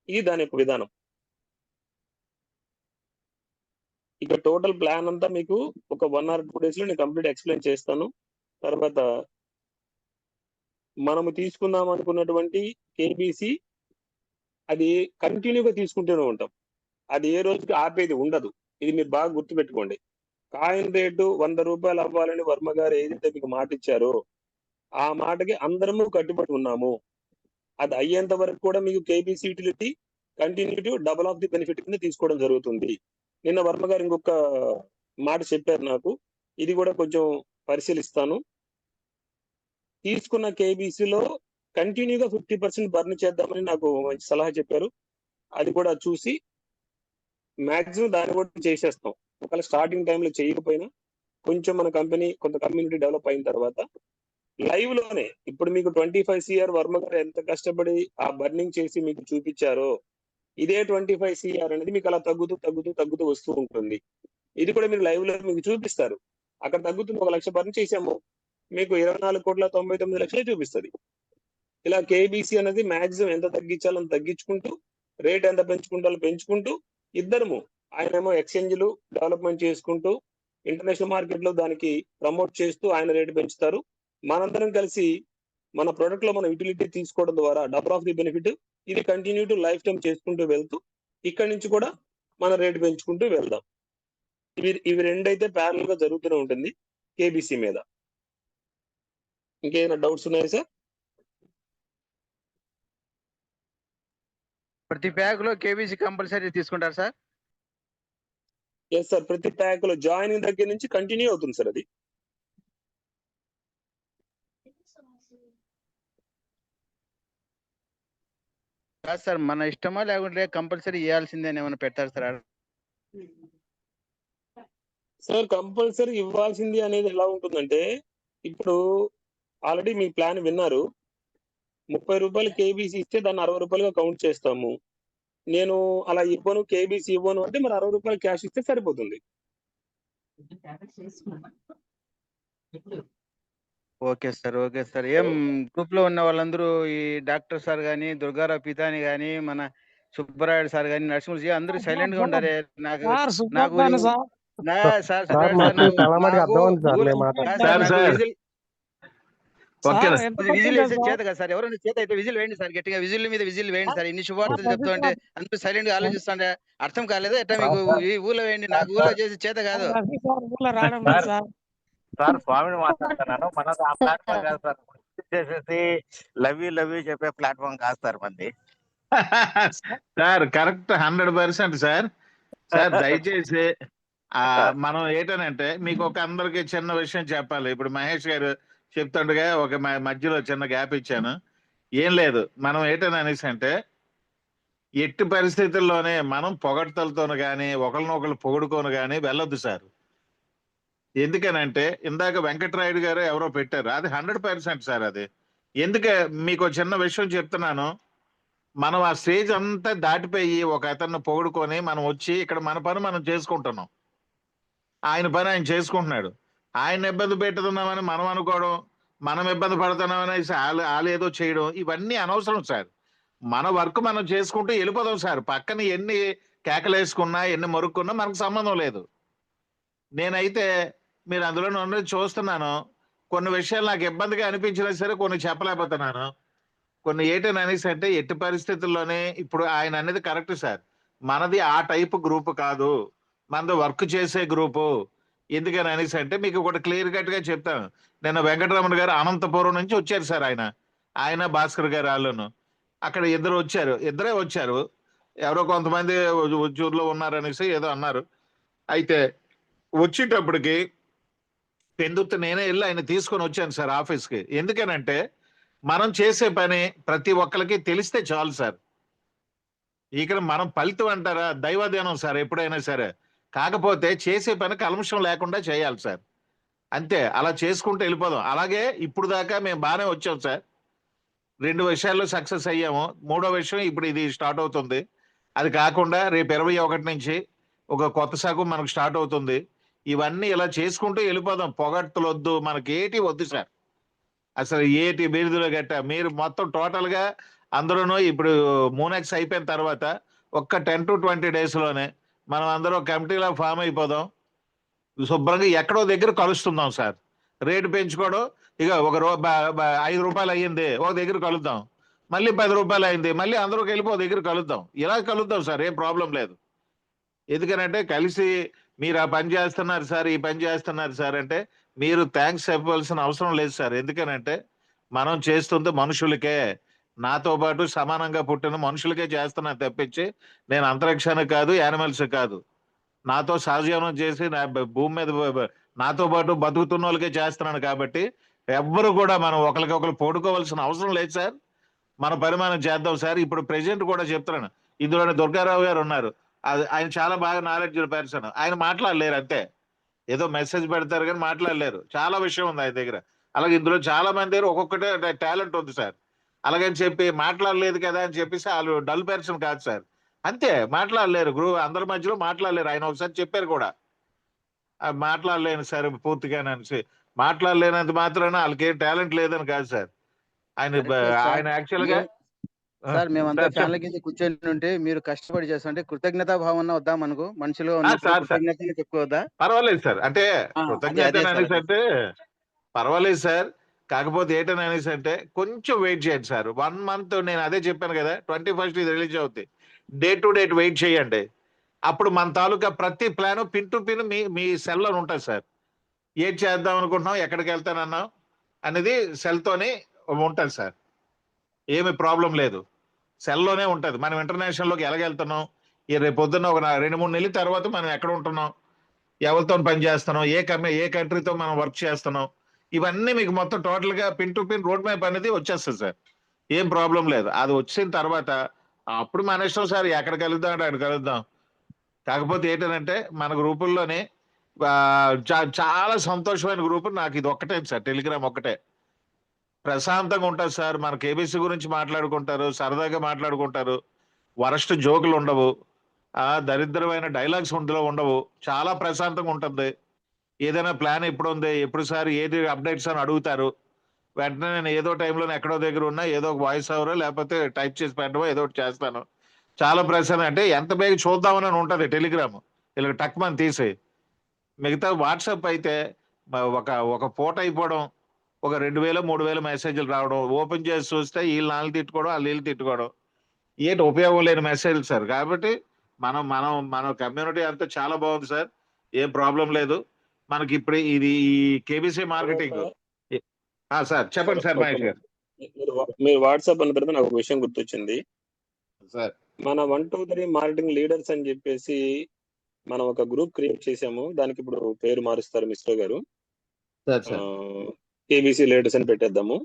Speaker 1: ఇది దాని యొక్క విధానం. ఇక టోటల్ ప్లాన్ అంతా మీకు ఒక 1 or 2 days లో నేను కంప్లీట్ ఎక్స్ప్లెయిన్ చేస్తాను. తర్వాత మనము తీసుకుందాం అనుకున్నటువంటి కేబీసీ అది కంటిన్యూగా తీసుకుంటూనే ఉంటాం. అది ఏ రోజుకి ఆపేది ఉండదు. ఇది మీరు బాగా గుర్తుపెట్టుకోండి. కాయిన్ రేటు 100 రూపాయలు అవ్వాలని వర్మ గారు ఏదైతే మీకు మాట ఇచ్చారో ఆ మాటకి అందరము కట్టుబడి ఉన్నాము. అది అయ్యేంత వరకు కూడా మీకు KBC utility continue double of the benefit కింద తీసుకోవడం జరుగుతుంది. నిన్న వర్మ గారు ఇంకొక మాట చెప్పారు నాకు, ఇది కూడా కొంచెం పరిశీలిస్తాను. తీసుకున్న కేబీసీలో కంటిన్యూగా 50% బర్న్ చేద్దామని నాకు మంచి సలహా చెప్పారు. అది కూడా చూసి మాక్సిమం దాన్ని కూడా చేసేస్తాం. ఒకవేళ స్టార్టింగ్ టైంలో చేయకపోయినా కొంచెం మన కంపెనీ కొంత కమ్యూనిటీ డెవలప్ అయిన తర్వాత లైవ్ లోనే ఇప్పుడు మీకు 25 CR వర్మ గారు ఎంత కష్టపడి ఆ బర్నింగ్ చేసి మీకు చూపించారో ఇదే 25 CR అనేది మీకు అలా తగ్గుతూ వస్తూ ఉంటుంది. ఇది కూడా మీరు లైవ్ లో మీకు చూపిస్తారు. అక్కడ తగ్గుతుంది 1 లక్ష బర్న్ చేసాము, మీకు 24,99,00,000 చూపిస్తుంది. ఇలా కేబీసీ అనేది మాక్సిమం ఎంత తగ్గించాలని తగ్గించుకుంటూ రేట్ ఎంత పెంచుకుంటాలో పెంచుకుంటూ ఇద్దరము, ఆయనేమో ఎక్స్చేంజ్లు డెవలప్మెంట్ చేసుకుంటూ ఇంటర్నేషనల్ మార్కెట్ లో దానికి ప్రమోట్ చేస్తూ ఆయన రేటు పెంచుతారు. మనందరం కలిసి మన ప్రొడక్ట్ లో మన యూటిలిటీ తీసుకోవడం ద్వారా డబుల్ ఆఫ్ ది బెనిఫిట్ ఇది కంటిన్యూ టు లైఫ్ టైం చేసుకుంటూ వెళ్తూ ఇక్కడి నుంచి కూడా మన రేటు పెంచుకుంటూ వెళ్దాం. ఇవి రెండైతే ప్యారల్ గా జరుగుతూనే ఉంటుంది కేబీసీ మీద. ఇంకేమైనా డౌట్స్ ఉన్నాయా సార్?
Speaker 9: ప్రతి ప్యాక్ లో కేబీసీ కంపల్సరీ తీసుకుంటారు సార్?
Speaker 1: ఎస్ సార్, ప్రతి ప్యాక్ లో జాయినింగ్ దగ్గర నుంచి కంటిన్యూ అవుతుంది సార్. అది
Speaker 9: కాదు సార్, మన ఇష్టమా లేకుంటే కంపల్సరీ ఇవ్వాల్సిందే అని ఏమైనా పెట్టారు సార్?
Speaker 1: సార్ కంపల్సరీ ఇవ్వాల్సింది అనేది ఎలా ఉంటుందంటే, ఇప్పుడు ఆల్రెడీ మీ ప్లాన్ విన్నారు, 30 రూపాయలు కేబీసీ ఇస్తే దాన్ని 60 రూపాయలుగా కౌంట్ చేస్తాము. నేను అలా ఇవ్వను, కేబీసీ ఇవ్వను అంటే మరి 60 రూపాయలు క్యాష్ ఇస్తే సరిపోతుంది.
Speaker 9: Okay sir, okay sir. ఏం గ్రూప్ లో ఉన్న వాళ్ళందరూ ఈ డాక్టర్ సార్ గాని, దుర్గారావు పితాని గాని, మన సుబ్బరాయుడు సార్ గాని, నరసింహులు అందరూ సైలెంట్ గా ఉండారే. నాకు నాకు విజిల్ వేసే చేత కదా సార్, ఎవరైనా చేత అయితే విజిల్ వేయండి సార్, గట్టిగా విజిల్ మీద విజిల్ వేయండి సార్. ఇన్ని శుభార్తలు చెప్తా అంటే అందరూ సైలెంట్ గా ఆలోచిస్తుంటే అర్థం కాలేదా ఎట్లా మీకు? ఈ ఊళ్ళో వేయండి, నాకు ఊళ్ళో చేసి చేత కాదు
Speaker 10: సార్. స్వామిని మాట్లాడుతున్నాను. మనది ఆ ప్లాట్ఫామ్ కాదు సార్, చేసేసి లవ్ యూ చెప్పే ప్లాట్ఫామ్ కాదు సార్ మంది.
Speaker 4: Sir correct 100% sir. సార్ దయచేసి మనం ఏంటనంటే మీకు ఒక అందరికి చిన్న విషయం చెప్పాలి. ఇప్పుడు మహేష్ గారు చెప్తుండగా ఒక మధ్యలో చిన్న గ్యాప్ ఇచ్చాను. ఏం లేదు, మనం ఏంటనేసి అంటే ఎట్టి పరిస్థితుల్లోనే మనం పొగడ్తలతోను కానీ ఒకరినొకరు పొగుడుకోను కానీ వెళ్ళొద్దు సార్. ఎందుకనంటే ఇందాక వెంకటరాయుడు గారు ఎవరో పెట్టారు, అది 100% సార్. అది ఎందుకే మీకు చిన్న విషయం చెప్తున్నాను. మనం ఆ స్టేజ్ అంతా దాటిపోయి ఒక అతన్ని పొగుడుకొని మనం వచ్చి ఇక్కడ మన పని మనం చేసుకుంటున్నాం, ఆయన పని ఆయన చేసుకుంటున్నాడు. ఆయన ఇబ్బంది పెట్టుతున్నామని మనం అనుకోవడం, మనం ఇబ్బంది పడుతున్నామని వాళ్ళు ఏదో చేయడం, ఇవన్నీ అనవసరం సార్. మన వర్క్ మనం చేసుకుంటూ వెళ్ళిపోదాం సార్. పక్కన ఎన్ని కేకలేసుకున్నా ఎన్ని మొరుక్కున్నా మనకు సంబంధం లేదు. నేనైతే మీరు అందులో చూస్తున్నాను, కొన్ని విషయాలు నాకు ఇబ్బందిగా అనిపించినా సరే కొన్ని చెప్పలేకపోతున్నాను. కొన్ని ఏంటనేసి అంటే ఎట్టి పరిస్థితుల్లోనే ఇప్పుడు ఆయన అనేది కరెక్ట్ సార్. మనది ఆ టైప్ గ్రూప్ కాదు, మనది వర్క్ చేసే గ్రూపు. ఎందుకని అనేసి అంటే మీకు ఒకటి క్లియర్ కట్ గా చెప్తాను. నిన్న వెంకటరమణ గారు అనంతపురం నుంచి వచ్చారు సార్. ఆయన భాస్కర్ గారు వాళ్ళను అక్కడ ఇద్దరే వచ్చారు. ఎవరో కొంతమంది ఉద్యోగులు ఉన్నారనేసి ఏదో అన్నారు. అయితే వచ్చేటప్పటికి పెందుతు నేనే వెళ్ళి ఆయన తీసుకొని వచ్చాను సార్ ఆఫీస్కి. ఎందుకనంటే మనం చేసే పని ప్రతి ఒక్కరికి తెలిస్తే చాలు సార్. ఇక్కడ మనం ఫలితం అంటారా, దైవాధీనం సార్ ఎప్పుడైనా సరే. కాకపోతే చేసే పని కల్మషం లేకుండా చేయాలి సార్, అంతే. అలా చేసుకుంటూ వెళ్ళిపోదాం. అలాగే ఇప్పుడు దాకా మేము బాగానే వచ్చాం సార్. 2 విషయాల్లో సక్సెస్ అయ్యాము. 3వ విషయం ఇప్పుడు ఇది స్టార్ట్ అవుతుంది. అది కాకుండా రేపు 21 నుంచి ఒక కొత్త శాఖ మనకు స్టార్ట్ అవుతుంది. ఇవన్నీ ఇలా చేసుకుంటూ వెళ్ళిపోదాం. పొగడ్తలు వద్దు, మనకి ఏటి వద్దు సార్. అసలు ఏటి బిరుదులు గట్ట మీరు మొత్తం టోటల్ గా అందరూ ఇప్పుడు మూనెక్స్ అయిపోయిన తర్వాత ఒక్క 10 to 20 days లోనే మనం అందరూ కమిటీలో ఫామ్ అయిపోదాం. శుభ్రంగా ఎక్కడో దగ్గర కలుస్తుందాం సార్. రేటు పెంచుకోవడం, ఇక ఒక 5 రూపాయలు అయ్యింది ఒక దగ్గర కలుద్దాం, మళ్ళీ 10 రూపాయలు అయింది మళ్ళీ అందరూ వెళ్ళి ఒక దగ్గర కలుద్దాం. ఇలా కలుద్దాం సార్, ఏం ప్రాబ్లం లేదు. ఎందుకనంటే కలిసి మీరు ఆ పని చేస్తున్నారు సార్, ఈ పని చేస్తున్నారు సార్ అంటే మీరు థ్యాంక్స్ చెప్పవలసిన అవసరం లేదు సార్. ఎందుకనంటే మనం చేస్తుంది మనుషులకే, నాతో పాటు సమానంగా పుట్టిన మనుషులకే చేస్తున్నా తప్పించి నేను అంతరిక్షానికి కాదు, యానిమల్స్ కాదు. నాతో సహజీవనం చేసి భూమి మీద నాతో పాటు బతుకుతున్న వాళ్ళకే చేస్తున్నాను కాబట్టి ఎవ్వరు కూడా మనం ఒకరికొకరు పోడుకోవాల్సిన అవసరం లేదు సార్. మన పని మనం చేద్దాం సార్. ఇప్పుడు ప్రెసిడెంట్ కూడా చెప్తున్నాను, ఇందులోనే దుర్గారావు గారు ఉన్నారు, ఆయన చాలా బాగా నాలెడ్జ్ పర్సన్. ఆయన మాట్లాడలేరు అంతే, ఏదో మెసేజ్ పెడతారు కానీ మాట్లాడలేరు. చాలా విషయం ఉంది ఆయన దగ్గర. అలాగే ఇందులో చాలా మంది దగ్గర ఒక్కొక్కటే టాలెంట్ ఉంది సార్. అలాగని చెప్పి మాట్లాడలేదు కదా అని చెప్పేసి వాళ్ళు డల్ పర్సన్ కాదు సార్. అంతే, మాట్లాడలేరు. అందరి మధ్యలో మాట్లాడలేరు. ఆయన ఒకసారి చెప్పారు కూడా, మాట్లాడలేను సార్ పూర్తిగానే అనేసి. మాట్లాడలేనంత మాత్రాన వాళ్ళకి ఏం టాలెంట్ లేదని కాదు సార్. ఆయన యాక్చువల్ గా
Speaker 9: సార్ మేమంతా
Speaker 4: సార్
Speaker 9: ఫ్యాన్ల కింద కూర్చొని ఉంటే మీరు కష్టపడి చేస్తుంటే కృతజ్ఞతా భావన వద్దా మనకు? మనుషులు ఉన్నప్పుడు
Speaker 4: సార్
Speaker 9: కృతజ్ఞతగా చెప్పుకోవద్దా?
Speaker 4: పర్వాలేదు సార్. అంటే
Speaker 9: అదే
Speaker 4: కృతజ్ఞత
Speaker 9: సార్.
Speaker 4: అనేసి అంటే పర్వాలేదు సార్. కాకపోతే ఏంటని అనేసి అంటే కొంచెం వెయిట్ చేయండి సార్. 1 month నేను అదే చెప్పాను కదా, 21st ఇది రిలీజ్ అవుతుంది. డే టు డేట్ వెయిట్ చేయండి. అప్పుడు మన తాలూకా ప్రతి ప్లాన్ పిన్ టు పిన్ మీ సెల్లో ఉంటుంది సార్. ఏం చేద్దాం అనుకుంటున్నాం, ఎక్కడికి వెళ్తానన్నాం అనేది సెల్తోనే ఉంటుంది సార్. ఏమి ప్రాబ్లం లేదు, సెల్లోనే ఉంటుంది. మనం ఇంటర్నేషనల్లోకి ఎలాగెళ్తున్నాం, ఈ రేపు పొద్దున్న ఒక 2-3 నెలల తర్వాత మనం ఎక్కడ ఉంటున్నాం, ఎవరితో పని చేస్తున్నాం, ఏ కంట్రీతో మనం వర్క్ చేస్తున్నాం, ఇవన్నీ మీకు మొత్తం టోటల్ గా pin to pin road map అనేది వచ్చేస్తుంది సార్. ఏం ప్రాబ్లం లేదు. అది వచ్చిన తర్వాత అప్పుడు మన ఇష్టం సార్, ఎక్కడ కలుద్దాం అంటే అక్కడ కలుద్దాం. కాకపోతే ఏంటంటే మన గ్రూపుల్లోనే చాలా సంతోషమైన గ్రూపు నాకు ఇది ఒక్కటే సార్, టెలిగ్రామ్ ఒక్కటే. ప్రశాంతంగా ఉంటుంది సార్. మన కేబీసీ గురించి మాట్లాడుకుంటారు, సరదాగా మాట్లాడుకుంటారు, వరస్ట్ జోకులు ఉండవు, దరిద్రమైన డైలాగ్స్ అందులో ఉండవు. చాలా ప్రశాంతంగా ఉంటుంది. ఏదైనా ప్లాన్ ఎప్పుడు ఉంది, ఎప్పుడు సార్ ఏది అప్డేట్స్ అని అడుగుతారు. వెంటనే నేను ఏదో టైంలో ఎక్కడో దగ్గర ఉన్నా ఏదో ఒక వాయిస్ ఓవరో లేకపోతే టైప్ చేసి పెట్టడమో ఏదో ఒకటి చేస్తాను. చాలా ప్రశాంతం. అంటే ఎంత బేగ చూద్దామని ఉంటుంది టెలిగ్రామ్, ఇలా టక్మని తీసి. మిగతా వాట్సాప్ అయితే ఒక పూట అయిపోవడం, ఒక 2000-3000 మెసేజ్లు రావడం, ఓపెన్ చేసి చూస్తే వీళ్ళు 4 తిట్టుకోవడం, వాళ్ళు వీళ్ళు తిట్టుకోవడం, ఏంటి ఉపయోగం లేని మెసేజ్లు సార్. కాబట్టి మన కమ్యూనిటీ అంతా చాలా బాగుంది సార్, ఏం ప్రాబ్లం లేదు మనకి. ఇప్పుడు ఇది ఈ కేబీసీ మార్కెటింగ్ సార్. చెప్పండి సార్ మహేష్ గారు.
Speaker 1: మీరు వాట్సాప్ అన్న తర్వాత నాకు ఒక విషయం గుర్తొచ్చింది
Speaker 4: సార్.
Speaker 1: మన 1, 2, 3 మార్కెటింగ్ లీడర్స్ అని చెప్పేసి మనం ఒక గ్రూప్ క్రియేట్ చేసాము. దానికి ఇప్పుడు పేరు మారుస్తారు మిశ్రా గారు, కేబీసీ లీడర్స్ అని పెట్టేద్దాము.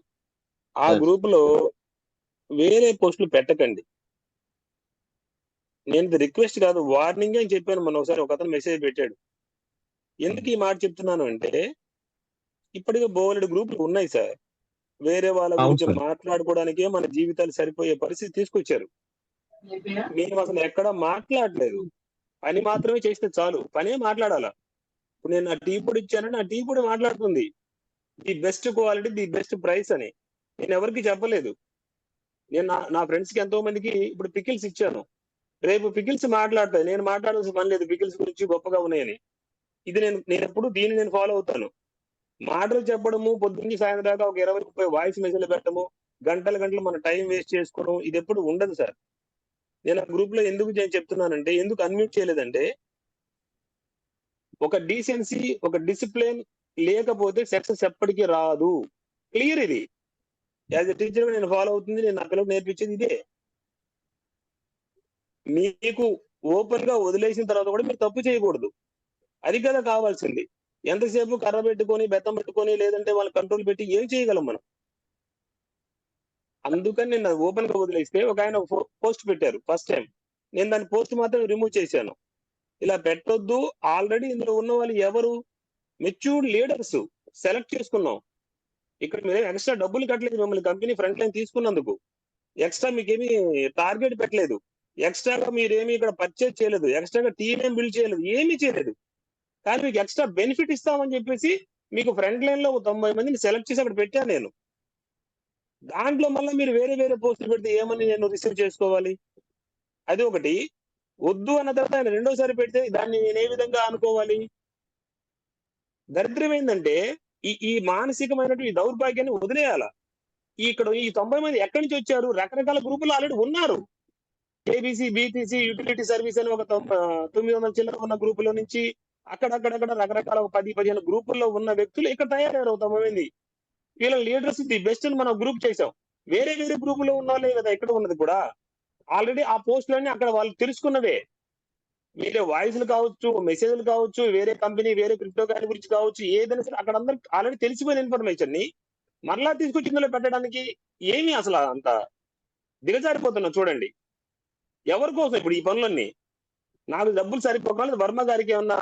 Speaker 1: ఆ గ్రూప్ లో వేరే పోస్టులు పెట్టకండి. నేను రిక్వెస్ట్ కాదు, వార్నింగ్ అని చెప్పాను. మొన్న ఒకసారి ఒక అతను మెసేజ్ పెట్టాడు. ఎందుకు ఈ మాట చెప్తున్నాను అంటే, ఇప్పటికే బోలెడు గ్రూపులు ఉన్నాయి సార్. వేరే వాళ్ళ గురించి మాట్లాడుకోవడానికే మన జీవితాలు సరిపోయే పరిస్థితి తీసుకొచ్చారు. మేము అసలు ఎక్కడ మాట్లాడలేదు, పని మాత్రమే చేస్తే చాలు, పనే మాట్లాడాలా. ఇప్పుడు నేను నా టీ పొడి ఇచ్చానని నా టీ పొడి మాట్లాడుతుంది the best quality, the best price అని. నేను ఎవరికి చెప్పలేదు. నేను నా ఫ్రెండ్స్ కి ఎంతో మందికి ఇప్పుడు పికిల్స్ ఇచ్చాను. రేపు పికిల్స్ మాట్లాడతాయి, నేను మాట్లాడాల్సిన పని లేదు పికిల్స్ గురించి గొప్పగా ఉన్నాయని. ఇది నేను ఎప్పుడు దీన్ని ఫాలో అవుతాను. మాటలు చెప్పడము, పొద్దున్నీ సాయంత్రం దాకా ఒక 20-30 వాయిస్ మెసేజ్లు పెట్టడము, గంటలు మన టైం వేస్ట్ చేసుకోవడం, ఇది ఎప్పుడు ఉండదు సార్. నేను ఆ గ్రూప్ లో ఎందుకు చెప్తున్నానంటే, ఎందుకు అన్మ్యూట్ చేయలేదంటే, ఒక డీసెన్సీ, ఒక డిసిప్లిన్ లేకపోతే సక్సెస్ ఎప్పటికీ రాదు. క్లియర్ ఇది. యాజ్ ఎ టీచర్ నేను ఫాలో అవుతుంది, నేను నా పిల్లలకు నేర్పించేది ఇదే. మీకు ఓపెన్ గా వదిలేసిన తర్వాత కూడా మీరు తప్పు చేయకూడదు. అది కదా కావాల్సింది. ఎంతసేపు కర్ర పెట్టుకొని, బెత్తం పెట్టుకొని, లేదంటే వాళ్ళు కంట్రోల్ పెట్టి ఏం చేయగలం మనం? అందుకని నేను ఓపెన్ గా వదిలేస్తే, ఒక ఆయన పోస్ట్ పెట్టారు ఫస్ట్ టైం, నేను దాని పోస్ట్ మాత్రం రిమూవ్ చేశాను. ఇలా పెట్టొద్దు. ఆల్రెడీ ఇందులో ఉన్న వాళ్ళు ఎవరు? మెచ్యూర్డ్ లీడర్స్ సెలెక్ట్ చేసుకున్నాం. ఇక్కడ మీరు ఎక్స్ట్రా డబ్బులు కట్టలేదు, మిమ్మల్ని కంపెనీ ఫ్రంట్ లైన్ తీసుకున్నందుకు. ఎక్స్ట్రా మీకేమి టార్గెట్ పెట్టలేదు, ఎక్స్ట్రాగా మీరేమి ఇక్కడ పర్చేజ్ చేయలేదు, ఎక్స్ట్రాగా టీమ్ ఏం బిల్డ్ చేయలేదు, ఏమీ చేయలేదు. కానీ మీకు ఎక్స్ట్రా బెనిఫిట్ ఇస్తామని చెప్పేసి మీకు ఫ్రంట్ లైన్ లో 90 మందిని సెలెక్ట్ చేసి అక్కడ పెట్టాను నేను. దాంట్లో మళ్ళీ మీరు వేరే పోస్టులు పెడితే ఏమని నేను రిసీవ్ చేసుకోవాలి? అది ఒకటి. వద్దు అన్న తర్వాత ఆయన రెండోసారి పెడితే దాన్ని నేను ఏ విధంగా అనుకోవాలి? దరిద్రం ఏంటంటే, ఈ మానసికమైనటువంటి దౌర్భాగ్యాన్ని వదిలేయాల. ఇక్కడ ఈ 90 మంది ఎక్కడి నుంచి వచ్చారు? రకరకాల గ్రూపులు ఆల్రెడీ ఉన్నారు. కేబీసీ, బీటీసీ, యూటిలిటీ సర్వీస్ అని ఒక 900 చిల్లర ఉన్న గ్రూపులో నుంచి అక్కడక్కడక్కడ రకరకాల 10-15 గ్రూపుల్లో ఉన్న వ్యక్తులు ఇక్కడ తయారవుతాం ఏంది వీళ్ళ లీడర్స్ ది బెస్ట్ అని మనం గ్రూప్ చేసాం. వేరే వేరే గ్రూపులో ఉన్న వాళ్ళే కదా ఇక్కడ ఉన్నది కూడా. ఆల్రెడీ ఆ పోస్టులన్నీ అక్కడ వాళ్ళు తెలుసుకున్నవే. వేరే వాయిస్లు కావచ్చు, మెసేజ్లు కావచ్చు, వేరే కంపెనీ, వేరే క్రిప్టో కాయిన్ గురించి కావచ్చు, ఏదైనా సరే అక్కడ అందరికి ఆల్రెడీ తెలిసిపోయిన ఇన్ఫర్మేషన్ ని మరలా తీసుకొచ్చి ఇందులో పెట్టడానికి ఏమి అసలు అంత దిగజారిపోతున్నాం చూడండి. ఎవరి కోసం ఇప్పుడు ఈ పనులన్నీ? నాకు డబ్బులు సరిపోకుండా వర్మ గారికి ఏమన్నా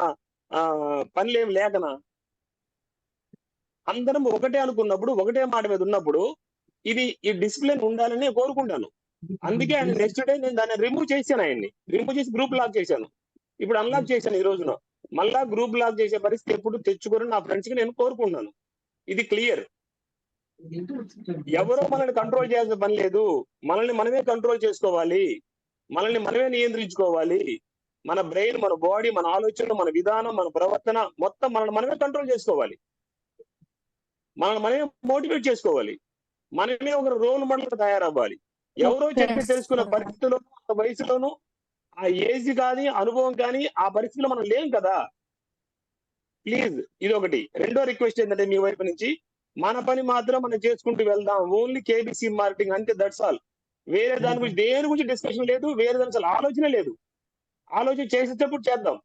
Speaker 1: పనులు ఏమి లేకనా? అందరం ఒకటే అనుకున్నప్పుడు, ఒకటే మాట మీద ఉన్నప్పుడు ఈ డిసిప్లిన్ ఉండాలని కోరుకుంటాను. అందుకే ఆయన నెక్స్ట్ డే నేను దాన్ని రిమూవ్ చేశాను. ఆయన్ని రిమూవ్ చేసి గ్రూప్ లాక్ చేశాను. ఇప్పుడు అన్లాక్ చేశాను ఈ రోజున. మళ్ళా గ్రూప్ లాక్ చేసే పరిస్థితి ఎప్పుడు తెచ్చుకోరని నా ఫ్రెండ్స్ కి నేను కోరుకుంటున్నాను. ఇది క్లియర్. ఎవరో మనల్ని కంట్రోల్ చేయాల్సిన పని లేదు. మనల్ని మనమే కంట్రోల్ చేసుకోవాలి. మనల్ని మనమే నియంత్రించుకోవాలి. మన బ్రెయిన్, మన బాడీ, మన ఆలోచనలు, మన విధానం, మన ప్రవర్తన మొత్తం మనల్ని మనమే కంట్రోల్ చేసుకోవాలి. మనల్ని మనమే మోటివేట్ చేసుకోవాలి. మనమే ఒక రోల్ మోడల్ తయారవ్వాలి. ఎవరో చెప్పి తెలుసుకున్న పరిస్థితుల్లో, ఆ వయసులోనూ, ఆ ఏజ్ కానీ, అనుభవం కానీ, ఆ పరిస్థితిలో మనం లేం కదా. ప్లీజ్ ఇది ఒకటి. రెండో రిక్వెస్ట్ ఏంటంటే మీ వైపు నుంచి, మన పని మాత్రం మనం చేసుకుంటూ వెళ్దాం. ఓన్లీ కేబీసీ మార్కెటింగ్ అంతే, దట్స్ ఆల్. వేరే దాని గురించి దేని గురించి డిస్కషన్ లేదు. వేరే దాని అసలు ఆలోచన లేదు. ఆలోచన చేసేటప్పుడు చేద్దాం.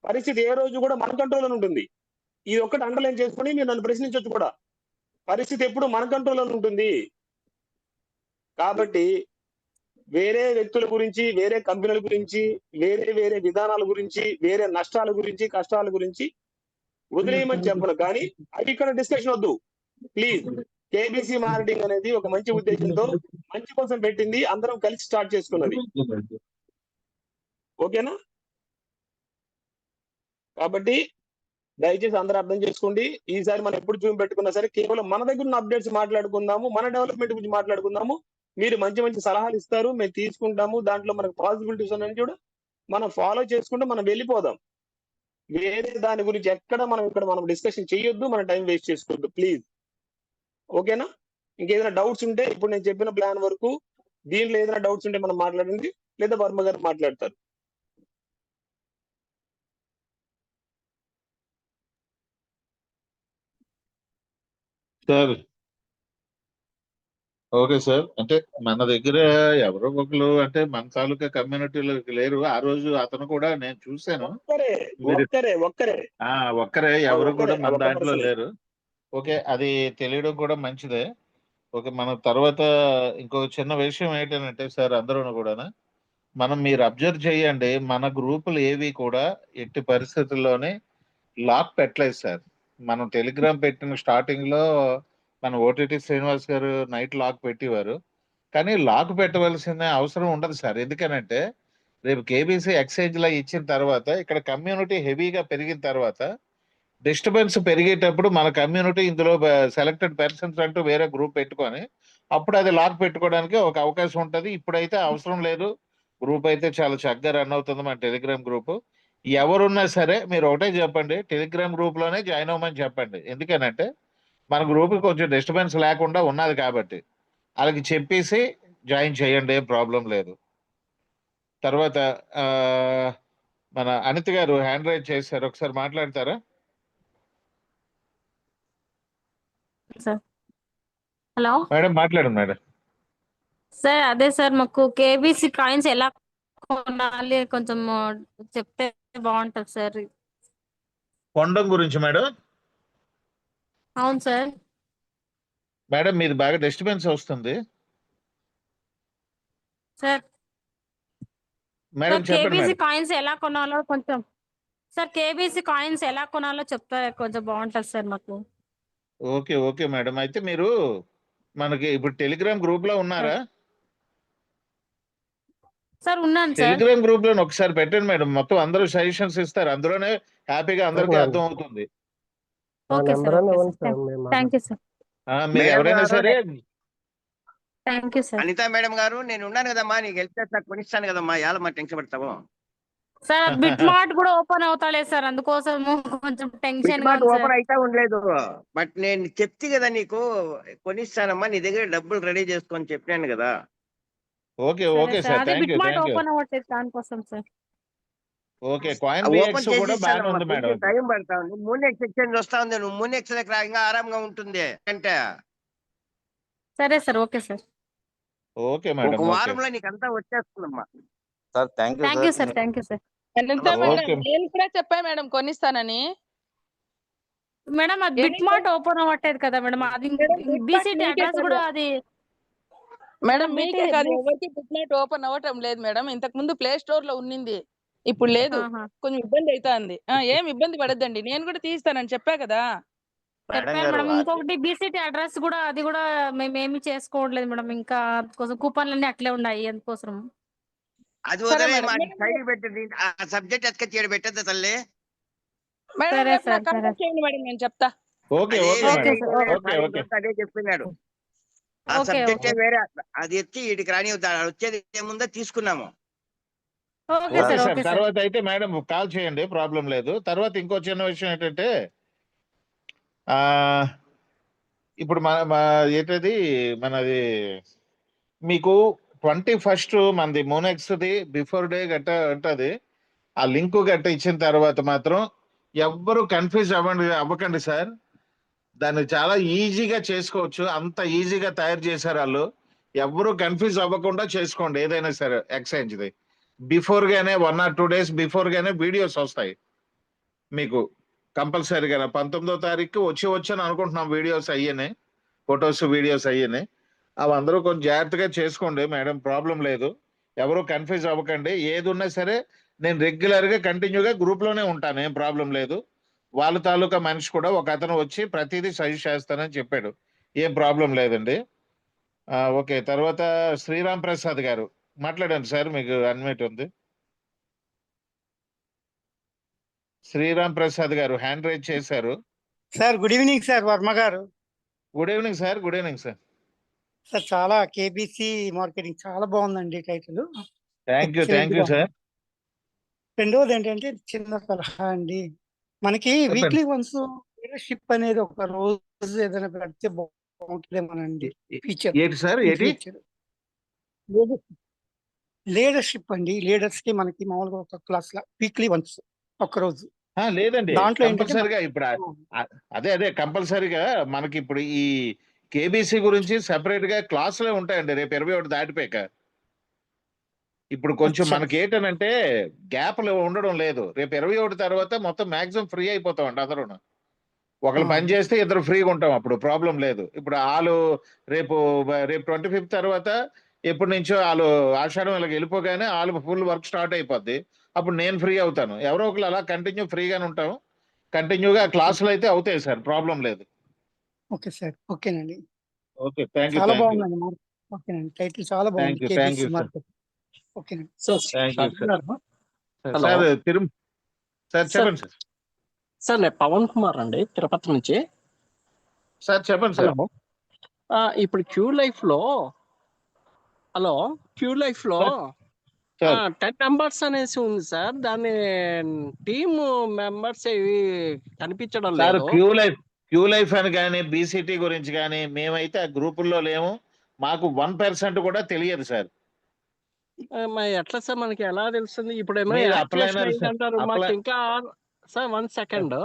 Speaker 1: పరిస్థితి ఏ రోజు కూడా మన కంట్రోల్లో ఉంటుంది. ఇది ఒక్కటి అండర్లైన్ చేసుకుని మీరు నన్ను ప్రశ్నించవచ్చు కూడా. పరిస్థితి ఎప్పుడు మన కంట్రోల్లో ఉంటుంది. కాబట్టి వేరే వ్యక్తుల గురించి, వేరే కంపెనీల గురించి, వేరే వేరే విధానాల గురించి, వేరే నష్టాల గురించి, కష్టాల గురించి వదిలేయమని చెప్పను. కానీ అది ఇక్కడ డిస్కషన్ వద్దు ప్లీజ్. కేబీసీ మార్కెటింగ్ అనేది ఒక మంచి ఉద్దేశంతో, మంచి కోసం పెట్టింది. అందరం కలిసి స్టార్ట్ చేసుకున్నది. ఓకేనా? కాబట్టి దయచేసి అందరూ అర్థం చేసుకోండి. ఈసారి మనం ఎప్పుడు జూమ్ పెట్టుకున్నా సరే కేవలం మన దగ్గర ఉన్న అప్డేట్స్ మాట్లాడుకుందాము, మన డెవలప్మెంట్ గురించి మాట్లాడుకుందాము. మీరు మంచి మంచి సలహాలు ఇస్తారు, మేము తీసుకుంటాము. దాంట్లో మనకు పాసిబిలిటీస్ ఉన్నాయని కూడా మనం ఫాలో చేసుకుంటూ మనం వెళ్ళిపోదాం. వేరే దాని గురించి ఎక్కడ మనం డిస్కషన్ చేయొద్దు, మన టైం వేస్ట్ చేసుకోవద్దు ప్లీజ్. ఓకేనా? ఇంకేదైనా డౌట్స్ ఉంటే ఇప్పుడు నేను చెప్పిన ప్లాన్ వరకు దీంట్లో ఏదైనా డౌట్స్ ఉంటే మనం మాట్లాడండి, లేదా వర్మ గారు మాట్లాడతారు.
Speaker 4: Sir okay sir. అంటే మన దగ్గర ఎవరో ఒకరు అంటే మన తాలూకా కమ్యూనిటీలో లేరు. ఆ రోజు అతను కూడా నేను చూశాను. ఒక్కరే ఎవరు కూడా మన దాంట్లో లేరు. ఓకే, అది తెలియడం కూడా మంచిదే. ఓకే, మన తర్వాత ఇంకో చిన్న విషయం ఏంటంటే సార్, అందరూ కూడా మీరు అబ్జర్వ్ చేయండి, మన గ్రూపులు ఏవి కూడా ఎట్టి పరిస్థితుల్లోనే లాక్ పెట్టలేదు సార్. మనం టెలిగ్రామ్ పెట్టిన స్టార్టింగ్ లో మన ఓటీటీ శ్రీనివాస్ గారు నైట్ లాక్ పెట్టేవారు. కానీ లాక్ పెట్టవలసిన అవసరం ఉండదు సార్. ఎందుకనంటే రేపు కేబీసీ ఎక్స్చేంజ్ లా ఇచ్చిన తర్వాత ఇక్కడ కమ్యూనిటీ హెవీగా పెరిగిన తర్వాత డిస్టర్బెన్స్ పెరిగేటప్పుడు మన కమ్యూనిటీ ఇందులో సెలెక్టెడ్ పర్సన్స్ అంటూ వేరే గ్రూప్ పెట్టుకొని అప్పుడు అది లాక్ పెట్టుకోవడానికి ఒక అవకాశం ఉంటుంది. ఇప్పుడైతే అవసరం లేదు. గ్రూప్ అయితే చాలా చక్కగా రన్ అవుతుంది మన టెలిగ్రామ్ గ్రూప్. ఎవరున్నా సరే మీరు ఒకటే చెప్పండి, టెలిగ్రామ్ గ్రూప్ లోనే జాయిన్ అవ్వమని చెప్పండి. ఎందుకనంటే మన గ్రూప్ కొంచెం డిస్టర్బెన్స్ లేకుండా ఉన్నది కాబట్టి వాళ్ళకి చెప్పేసి జాయిన్ చేయండి, ఏం ప్రాబ్లం లేదు. తర్వాత మన అనిత గారు హ్యాండ్ రైజ్ చేశారు, ఒకసారి మాట్లాడతారా?
Speaker 13: హలో
Speaker 4: మేడం మాట్లాడండి మేడం.
Speaker 13: సార్, అదే సార్ మాకు కేబీసీ కాయిన్స్ ఎలా కొనాలి కొంచెం చెప్తే బాగుంటుంది సార్.
Speaker 4: కొండం గురించి మేడం?
Speaker 13: అవును సార్.
Speaker 4: మేడం మీది బాగా డిస్టర్బెన్స్ వస్తుంది
Speaker 13: సార్.
Speaker 4: మేడం, చెప్పండి
Speaker 13: కేబీసీ
Speaker 4: మేడం.
Speaker 13: కాయిన్స్ ఎలా కొనాలో కొంచెం సార్, కేబీసీ కాయిన్స్ ఎలా కొనాలో చెప్తారా? కొంచెం బాగుంటుంది సార్ మాకు.
Speaker 4: ఓకే ఓకే మేడం, అయితే మీరు మనకి ఇప్పుడు టెలిగ్రామ్ గ్రూప్ లో ఉన్నారా?
Speaker 13: సార్ ఉన్నాను సార్.
Speaker 4: టెలిగ్రామ్ గ్రూప్ లో ఒకసారి పెట్టండి మేడం, మొత్తం అందరూ సజెషన్స్ ఇస్తారు. అందులోనే హ్యాపీగా అందరికీ అర్థం అవుతుంది.
Speaker 13: Okay sir. Thank you sir.
Speaker 4: మీరు ఎవరైనా సరే.
Speaker 13: Thank you sir.
Speaker 2: Anita madam గారు, నేను ఉన్నాను కదమ్మా, నీకు హెల్ప్ చేస్తా, కొనిస్తాను కదమ్మా. ఎలా మా టెన్షన్ పడతావు
Speaker 13: సార్? బిట్ మార్ట్ కూడా ఓపెన్ అవుతాలేదు సార్, అందుకోసం కొంచెం టెన్షన్
Speaker 2: ఓపెన్ అయితే ఉండలేదు. బట్ నేను చెప్తే కదా నీకు కొనిస్తానమ్మా, నీ దగ్గర డబ్బులు రెడీ చేసుకొని చెప్పాను కదా.
Speaker 4: Okay okay sir, thank you.
Speaker 13: BitMart open అవ్వట్లేదు దానికోసం sir.
Speaker 4: Okay, coin
Speaker 2: open
Speaker 4: BX కూడా బాగానే
Speaker 2: చేసిస్తానమ్మా,
Speaker 4: ఉంది మేడం.
Speaker 2: కొంచెం టైం పడతా ఉంది. మూనెక్స్ ఎక్స్చేంజ్ వస్తా ఉంది, నువ్వు మూనెక్స్ లెక్క ఇంకా ఆరాంగా ఉంటుంది అంటే
Speaker 13: సరే sir, okay sir.
Speaker 4: Okay madam,
Speaker 2: ఒక
Speaker 4: ఓకే.
Speaker 2: వారంలో నీకు అంతా వచ్చేస్తుందమ్మా.
Speaker 10: Sir thank you
Speaker 13: thank you
Speaker 10: sir.
Speaker 13: Sir, thank you sir.
Speaker 3: ఎంత మేడం?
Speaker 4: ఓకే
Speaker 3: నేను కూడా చెప్పా మేడం కొనిస్తానని.
Speaker 13: మేడం అది
Speaker 3: ఏది
Speaker 13: బిట్ మార్ట్ ఓపెన్ అవ్వట్లేదు కదా మేడం, అది
Speaker 3: మేడం బిట్
Speaker 13: బీసీటీ
Speaker 3: మీకే
Speaker 13: అడ్రస్
Speaker 3: కాదు
Speaker 13: కూడా అది
Speaker 3: మేడం,
Speaker 13: మేడం
Speaker 3: మీకే కాదు ఎవరికి బిట్ మార్ట్ ఓపెన్ అవ్వటం లేదు మేడం. ఇంతకు ముందు ప్లే స్టోర్ లో ఉన్నింది, ఇప్పుడు లేదు. కొంచెం ఇబ్బంది అవుతుంది. ఏం ఇబ్బంది పడద్దండి, నేను కూడా తీస్తానని చెప్పా కదా.
Speaker 10: మేడం
Speaker 13: చెప్పాను
Speaker 10: గారు
Speaker 13: మేడం. ఇంకొకటి బీసీటీ అడ్రస్ కూడా అది కూడా మేమేమి చేసుకోవట్లేదు మేడం, ఇంకా కోసం కూపన్లన్నీ అట్లే ఉన్నాయి అందుకోసం.
Speaker 2: అది
Speaker 3: సరే
Speaker 2: వదిలే
Speaker 3: మేడం.
Speaker 2: మా సైడ్ పెట్టండి, ఆ సబ్జెక్ట్ ఎత్తుకొచ్చి ఈడ పెట్టద్దు తల్లి.
Speaker 3: మేడం
Speaker 13: సరే
Speaker 3: రేపు
Speaker 13: సార్,
Speaker 3: నాకు కాంటాక్ట్ చేయండి మేడం, నేను చెప్తా.
Speaker 4: ఓకే
Speaker 2: అదే
Speaker 4: ఓకే
Speaker 2: వేరే
Speaker 4: మేడం,
Speaker 13: సార్,
Speaker 2: వేరే
Speaker 4: ఓకే
Speaker 2: సార్
Speaker 4: ఓకే.
Speaker 2: ఇంతవరకు అదే చెప్పినాడు. ఆ
Speaker 13: ఓకే
Speaker 2: సబ్జెక్టే
Speaker 13: ఓకే
Speaker 2: వేరే, అది ఎత్తి వీటికి రానివ్వద్దు, వచ్చేది ఏముందో తీసుకున్నాము.
Speaker 13: Okay
Speaker 4: okay
Speaker 13: sir,
Speaker 4: sir,
Speaker 13: okay sir.
Speaker 4: తర్వాత అయితే మేడం కాల్ చేయండి, ప్రాబ్లం లేదు. తర్వాత ఇంకో చిన్న విషయం ఏంటంటే ఆ ఇప్పుడు ఏంటది మనది మీకు 21st మనది మోనెక్స్ది బిఫోర్ డే గట్ట ఉంటుంది. ఆ లింక్ గట్ట ఇచ్చిన తర్వాత మాత్రం ఎవ్వరు కన్ఫ్యూజ్ అవ్వకండి సార్. దాన్ని చాలా ఈజీగా చేసుకోవచ్చు, అంత ఈజీగా తయారు చేశారు వాళ్ళు. ఎవ్వరు కన్ఫ్యూజ్ అవ్వకుండా చేసుకోండి ఏదైనా సరే. ఎక్స్చేంజ్ది బిఫోర్ గానే 1 or 2 days బిఫోర్ గానే వీడియోస్ వస్తాయి మీకు కంపల్సరీగా. 19వ తారీఖు వచ్చి అనుకుంటున్నాం వీడియోస్ అయ్యనే, ఫొటోస్ వీడియోస్ అయ్యనే. అవి అందరూ కొంచెం జాగ్రత్తగా చేసుకోండి మేడం, ప్రాబ్లం లేదు. ఎవరు కన్ఫ్యూజ్ అవ్వకండి. ఏది ఉన్నా సరే నేను రెగ్యులర్గా కంటిన్యూగా గ్రూప్లోనే ఉంటాను, ఏం ప్రాబ్లం లేదు. వాళ్ళ తాలూకా మనిషి కూడా ఒక అతను వచ్చి ప్రతిదీ సజెస్ట్ చేస్తానని చెప్పాడు, ఏం ప్రాబ్లం లేదండి. ఓకే, తర్వాత శ్రీరామ్ ప్రసాద్ గారు మాట్లాడండి సార్, మీకు అన్మ్యూట్ ఉంది. శ్రీరామ్ ప్రసాద్ గారు హ్యాండ్ రైజ్ చేశారు.
Speaker 14: Sir good evening sir, Varma గారు.
Speaker 4: Good evening sir, good evening sir.
Speaker 14: Sir చాలా కేబీసీ మార్కెటింగ్ చాలా బాగుందండి టైటిల్.
Speaker 4: Thank you sir.
Speaker 14: రెండవది ఏంటంటే చిన్న సలహా అండి, మనకి వీక్లీ వన్స్ లీడర్షిప్ అనేది ఒక రోజు ఏదైనా పెడితే బాగుంటుందేమోనండి. ఫీచర్
Speaker 4: ఏంటి సార్, ఏంటి
Speaker 14: లీడర్షిప్ అండి, లీడర్స్ కి మనకి మామూలుగా ఒక క్లాస్ లా వీక్లీ వన్స్ ఒక రోజు.
Speaker 4: లేదండి,
Speaker 14: దాంట్లో ఏంటంటే
Speaker 4: కంపల్సరిగా ఇప్పుడు అదే కంపల్సరిగా మనకి ఇప్పుడు ఈ కేబీసీ గురించి సెపరేట్ గా క్లాసులే ఉంటాయండి రేపు 21 దాటిపోయాక. ఇప్పుడు కొంచెం మనకి ఏంటనంటే గ్యాప్లు ఉండడం లేదు. రేపు 21 తర్వాత మొత్తం మాక్సిమం ఫ్రీ అయిపోతామండి అందరూ. ఒకళ్ళు పని చేస్తే ఇద్దరు ఫ్రీగా ఉంటాం, అప్పుడు ప్రాబ్లం లేదు. ఇప్పుడు వాళ్ళు రేపు 25th తర్వాత ఎప్పటి నుంచో వాళ్ళు ఆషాఢం ఇలాగ వెళ్ళిపోగానే వాళ్ళు ఫుల్ వర్క్ స్టార్ట్ అయిపోద్ది, అప్పుడు నేను ఫ్రీ అవుతాను. ఎవరో ఒకరు అలా కంటిన్యూ ఫ్రీగానే ఉంటాం. కంటిన్యూగా క్లాసులు అయితే అవుతాయి సార్, ప్రాబ్లం లేదు.
Speaker 14: ఓకే సార్, ఓకేనండి.
Speaker 4: Okay, thank you.
Speaker 14: చాలా బాగుందండి మార్కెట్. ఓకేనండి, టైటిల్ చాలా బాగుంది, కేబీసీ మార్కెట్. ఓకేనండి
Speaker 4: సార్. చెప్పండి సార్.
Speaker 15: సార్ నేను పవన్ కుమార్ అండి, తిరుపతి నుంచి.
Speaker 4: సార్ చెప్పండి సార్.
Speaker 15: ఇప్పుడు క్యూ లైఫ్ లో 10 మెంబర్స్ అనేసి ఉంది సార్, దాని టీమ్ మెంబర్స్ ఇవి కనిపించడం
Speaker 4: సార్
Speaker 15: లేదు.
Speaker 4: క్యూ లైఫ్ అని కానీ బీసీటీ గురించి కానీ మేమైతే ఆ గ్రూపుల్లో లేము, మాకు 1% కూడా తెలియదు సార్.
Speaker 15: ఎట్లా సార్, మనకి ఎలా తెలుస్తుంది? ఇప్పుడు ఏమో
Speaker 4: మీరు
Speaker 15: యాక్టివేషన్ అయిందంటారు, మాకు ఇంకా సార్ 1 సెకండ్.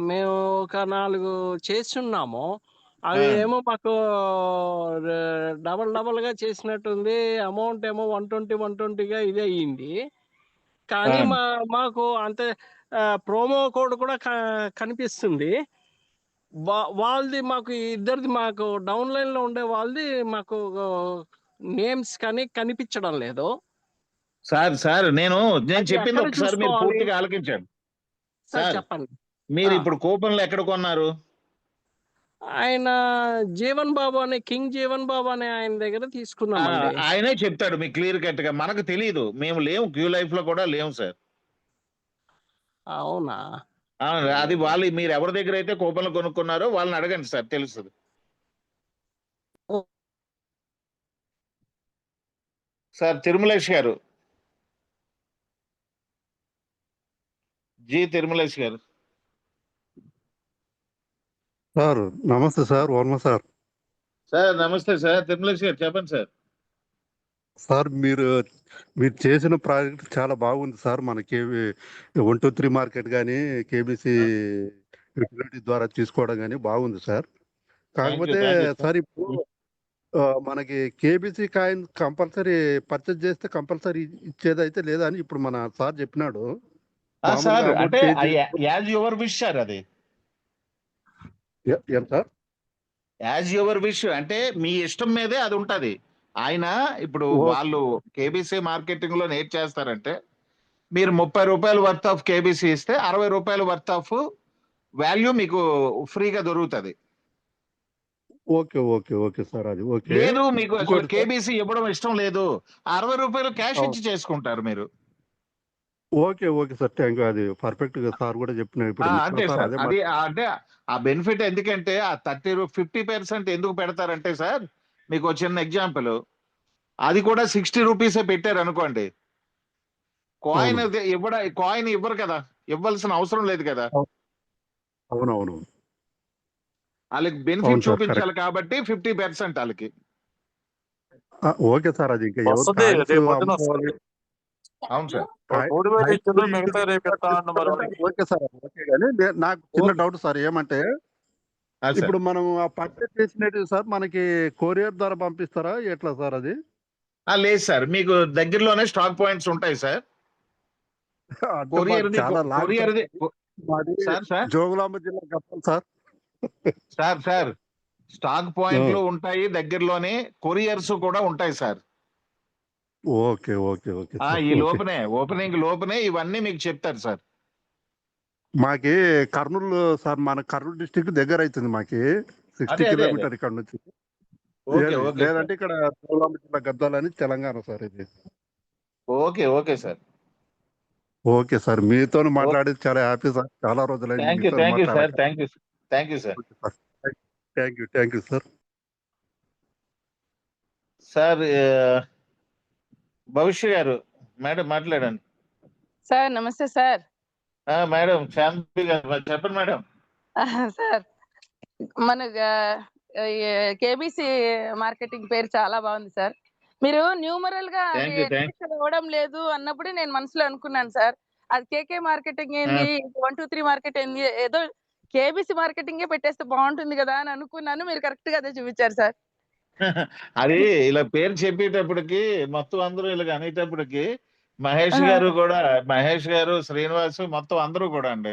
Speaker 15: మేము ఒక 4 చేస్తున్నాము, అవి ఏమో మాకు డబల్ గా చేసినట్టుంది. అమౌంట్ ఏమో 120గా ఇది అయ్యింది. కానీ మాకు అంతే ప్రోమో కోడ్ కూడా కనిపిస్తుంది. వాళ్ళది మాకు ఇద్దరిది, మాకు డౌన్ లైన్ లో ఉండే వాళ్ళది మాకు నేమ్స్ కానీ కనిపించడం లేదు.
Speaker 4: సార్ నేను చెప్పింది ఒకసారి మీరు పూర్తిగా ఆలకించండి సార్.
Speaker 15: చెప్పండి.
Speaker 4: మీరు ఇప్పుడు కూపన్లు ఎక్కడ కొన్నారు?
Speaker 15: ఆయన జీవన్ బాబు అనే కింగ్ జీవన్ బాబు అనే ఆయన దగ్గర తీసుకున్నామండి.
Speaker 4: ఆయనే చెప్తాడు మీకు క్లియర్ కట్ గా, మనకు తెలియదు, మేము లేము, క్యూ లైఫ్ లో కూడా లేము సార్.
Speaker 15: అవునా?
Speaker 4: అది వాళ్ళు మీరు ఎవరి దగ్గర అయితే కూపన్లు కొనుక్కున్నారో వాళ్ళని అడగండి సార్, తెలుస్తుంది. సార్ తిరుమలేష్ గారు, తిరుమలేష్ గారు.
Speaker 16: సార్ నమస్తే సార్, వర్మ సార్.
Speaker 4: సార్ నమస్తే సార్, తిరుమలేష్ గారు చెప్పండి సార్.
Speaker 16: సార్ మీరు మీరు చేసిన ప్రాజెక్ట్ చాలా బాగుంది సార్. మనకి 1 2 3 మార్కెట్ కానీ కేబీసీ యూటిలిటీ ద్వారా తీసుకోవడం కానీ బాగుంది సార్. కాకపోతే సార్ ఇప్పుడు మనకి కేబీసీ కాయిన్ కంపల్సరీ పర్చేజ్ చేస్తే కంపల్సరీ ఇచ్చేదైతే లేదా అని ఇప్పుడు మన సార్ చెప్పినాడు.
Speaker 4: సార్ అంటే యాజ్ యువర్ విష్ సార్, అది
Speaker 16: ఏం సార్?
Speaker 4: యాజ్ యువర్ విష్ అంటే మీ ఇష్టం మీదే అది ఉంటది. ఆయన ఇప్పుడు వాళ్ళు కేబీసీ మార్కెటింగ్ లో ఏం చేస్తారంటే, మీరు 30 రూపాయలు వర్త్ ఆఫ్ కేబీసీ ఇస్తే 60 రూపాయలు వర్త్ ఆఫ్ వాల్యూ మీకు ఫ్రీగా దొరుకుతుంది.
Speaker 16: ఓకే ఓకే ఓకే సార్, అది ఓకే.
Speaker 4: లేదు మీకు అసలు కేబీసీ ఇవ్వడం ఇష్టం లేదు, 60 రూపాయలు క్యాష్ ఇచ్చి చేసుకుంటారు మీరు.
Speaker 16: Okay okay sir, thank you. అది పర్ఫెక్ట్ గా సార్ కూడా చెప్పినారు ఇప్పుడు.
Speaker 4: అంతే సార్, అది అంటే ఆ బెనిఫిట్ ఎందుకంటే ఆ 50% ఎందుకు పెడతారంటే సార్, మీకు ఒక చిన్న ఎగ్జాంపుల్, అది కూడా 60 రూపీసే పెట్టారు అనుకోండి, కాయిన్ కాయిన్ ఇవ్వరు కదా, ఇవ్వాల్సిన అవసరం లేదు కదా.
Speaker 16: అవునవును,
Speaker 4: వాళ్ళకి బెనిఫిట్ చూపించాలి కాబట్టి 50% వాళ్ళకి.
Speaker 16: ఓకే సార్, అది ఇంకా
Speaker 4: అవును సార్.
Speaker 16: Okay sir, okay. కానీ నాకు చిన్న డౌట్ సార్, ఏమంటే ఇప్పుడు మనం ఆ పర్చేస్ చేసినట్టు సార్ మనకి కొరియర్ ద్వారా పంపిస్తారా ఎట్లా సార్ అది?
Speaker 4: లేదు సార్, మీకు దగ్గరలోనే స్టాక్ పాయింట్స్ ఉంటాయి సార్.
Speaker 16: జోగులాంబ జిల్లా గప్పల్ సార్.
Speaker 4: సార్ స్టాక్ పాయింట్లు ఉంటాయి దగ్గరలోనే, కొరియర్స్ కూడా ఉంటాయి సార్.
Speaker 16: Okay okay okay.
Speaker 4: ఈ ఓపెనింగ్ లోపనే ఇవన్నీ మీకు చెప్తారు సార్.
Speaker 16: మాకి కర్నూలు సార్, మన కర్నూలు డిస్ట్రిక్ట్ దగ్గర అవుతుంది మాకి, 60 కిలోమీటర్ ఇక్కడ నుంచి. లేదంటే ఇక్కడ జోగులాంబ జిల్లా గద్వాల అని తెలంగాణ సార్ ఇది.
Speaker 4: Okay okay sir.
Speaker 16: Okay sir, మీతో మాట్లాడేది చాలా హ్యాపీ సార్. చాలా రోజులైంది.
Speaker 4: Thank you sir. Thank
Speaker 16: you sir.
Speaker 4: Sir భవిష్య గారు, మేడం మాట్లాడండి.
Speaker 3: సార్ నమస్తే సార్.
Speaker 4: మేడం శాంతి గారు చెప్పండి మేడం.
Speaker 3: సార్ మన కేబీసీ మార్కెటింగ్ పేరు చాలా బాగుంది సార్. మీరు న్యూమరల్ గా ఇవ్వడం లేదు అన్నప్పుడు నేను మనసులో అనుకున్నాను సార్, అది కేకే మార్కెటింగ్ ఏంది, 1 2 3 మార్కెట్ ఏంది, ఏదో కేబీసీ మార్కెటింగే పెట్టేస్తే బాగుంటుంది కదా అని అనుకున్నాను. మీరు కరెక్ట్ గా అదే చూపించారు సార్.
Speaker 4: అది ఇలా పేరు చెప్పేటప్పటికి మొత్తం అందరూ ఇలా అనేటప్పటికి మహేష్ గారు, శ్రీనివాస్ మొత్తం అందరూ కూడా అండి,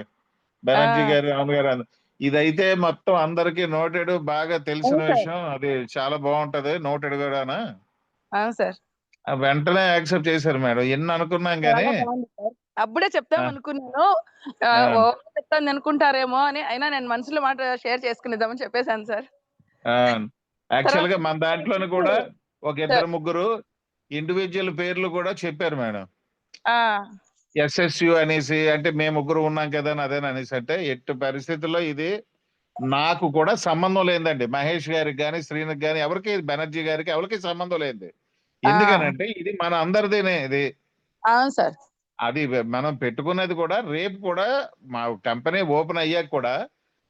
Speaker 4: బెనర్జీ గారు, రామ్ గారు, ఇదైతే మొత్తం అందరికి నోటెడ్, బాగా తెలిసిన విషయం. అది చాలా బాగుంటది, నోటెడ్ కూడా.
Speaker 3: సార్
Speaker 4: వెంటనే యాక్సెప్ట్ చేశారు మేడం. ఎన్ని అనుకున్నాం కానీ
Speaker 3: అప్పుడే చెప్తాం అనుకున్నాను, చెప్తాను అనుకుంటారేమో అని, అయినా నేను మనసులో మాట షేర్ చేసుకునేద్దామని చెప్పేశాను సార్.
Speaker 4: యాక్చువల్ గా మన దాంట్లోనే కూడా ఒక 2 3 ఇండివిజువల్ పేర్లు కూడా చెప్పారు మేడం. SSU అనేసి, అంటే మేము 3 ఉన్నాం కదా అని అదేనా అనేసి. అంటే ఎట్టి పరిస్థితుల్లో ఇది నాకు కూడా సంబంధం లేదండి, మహేష్ గారికి కానీ శ్రీనికి కానీ ఎవరికి, బెనర్జీ గారికి ఎవరికి సంబంధం లేదు. ఎందుకనంటే ఇది మన అందరిదేనే. ఇది
Speaker 3: అవును సార్,
Speaker 4: అది మనం పెట్టుకున్నది కూడా, రేపు కూడా మా కంపెనీ ఓపెన్ అయ్యాక కూడా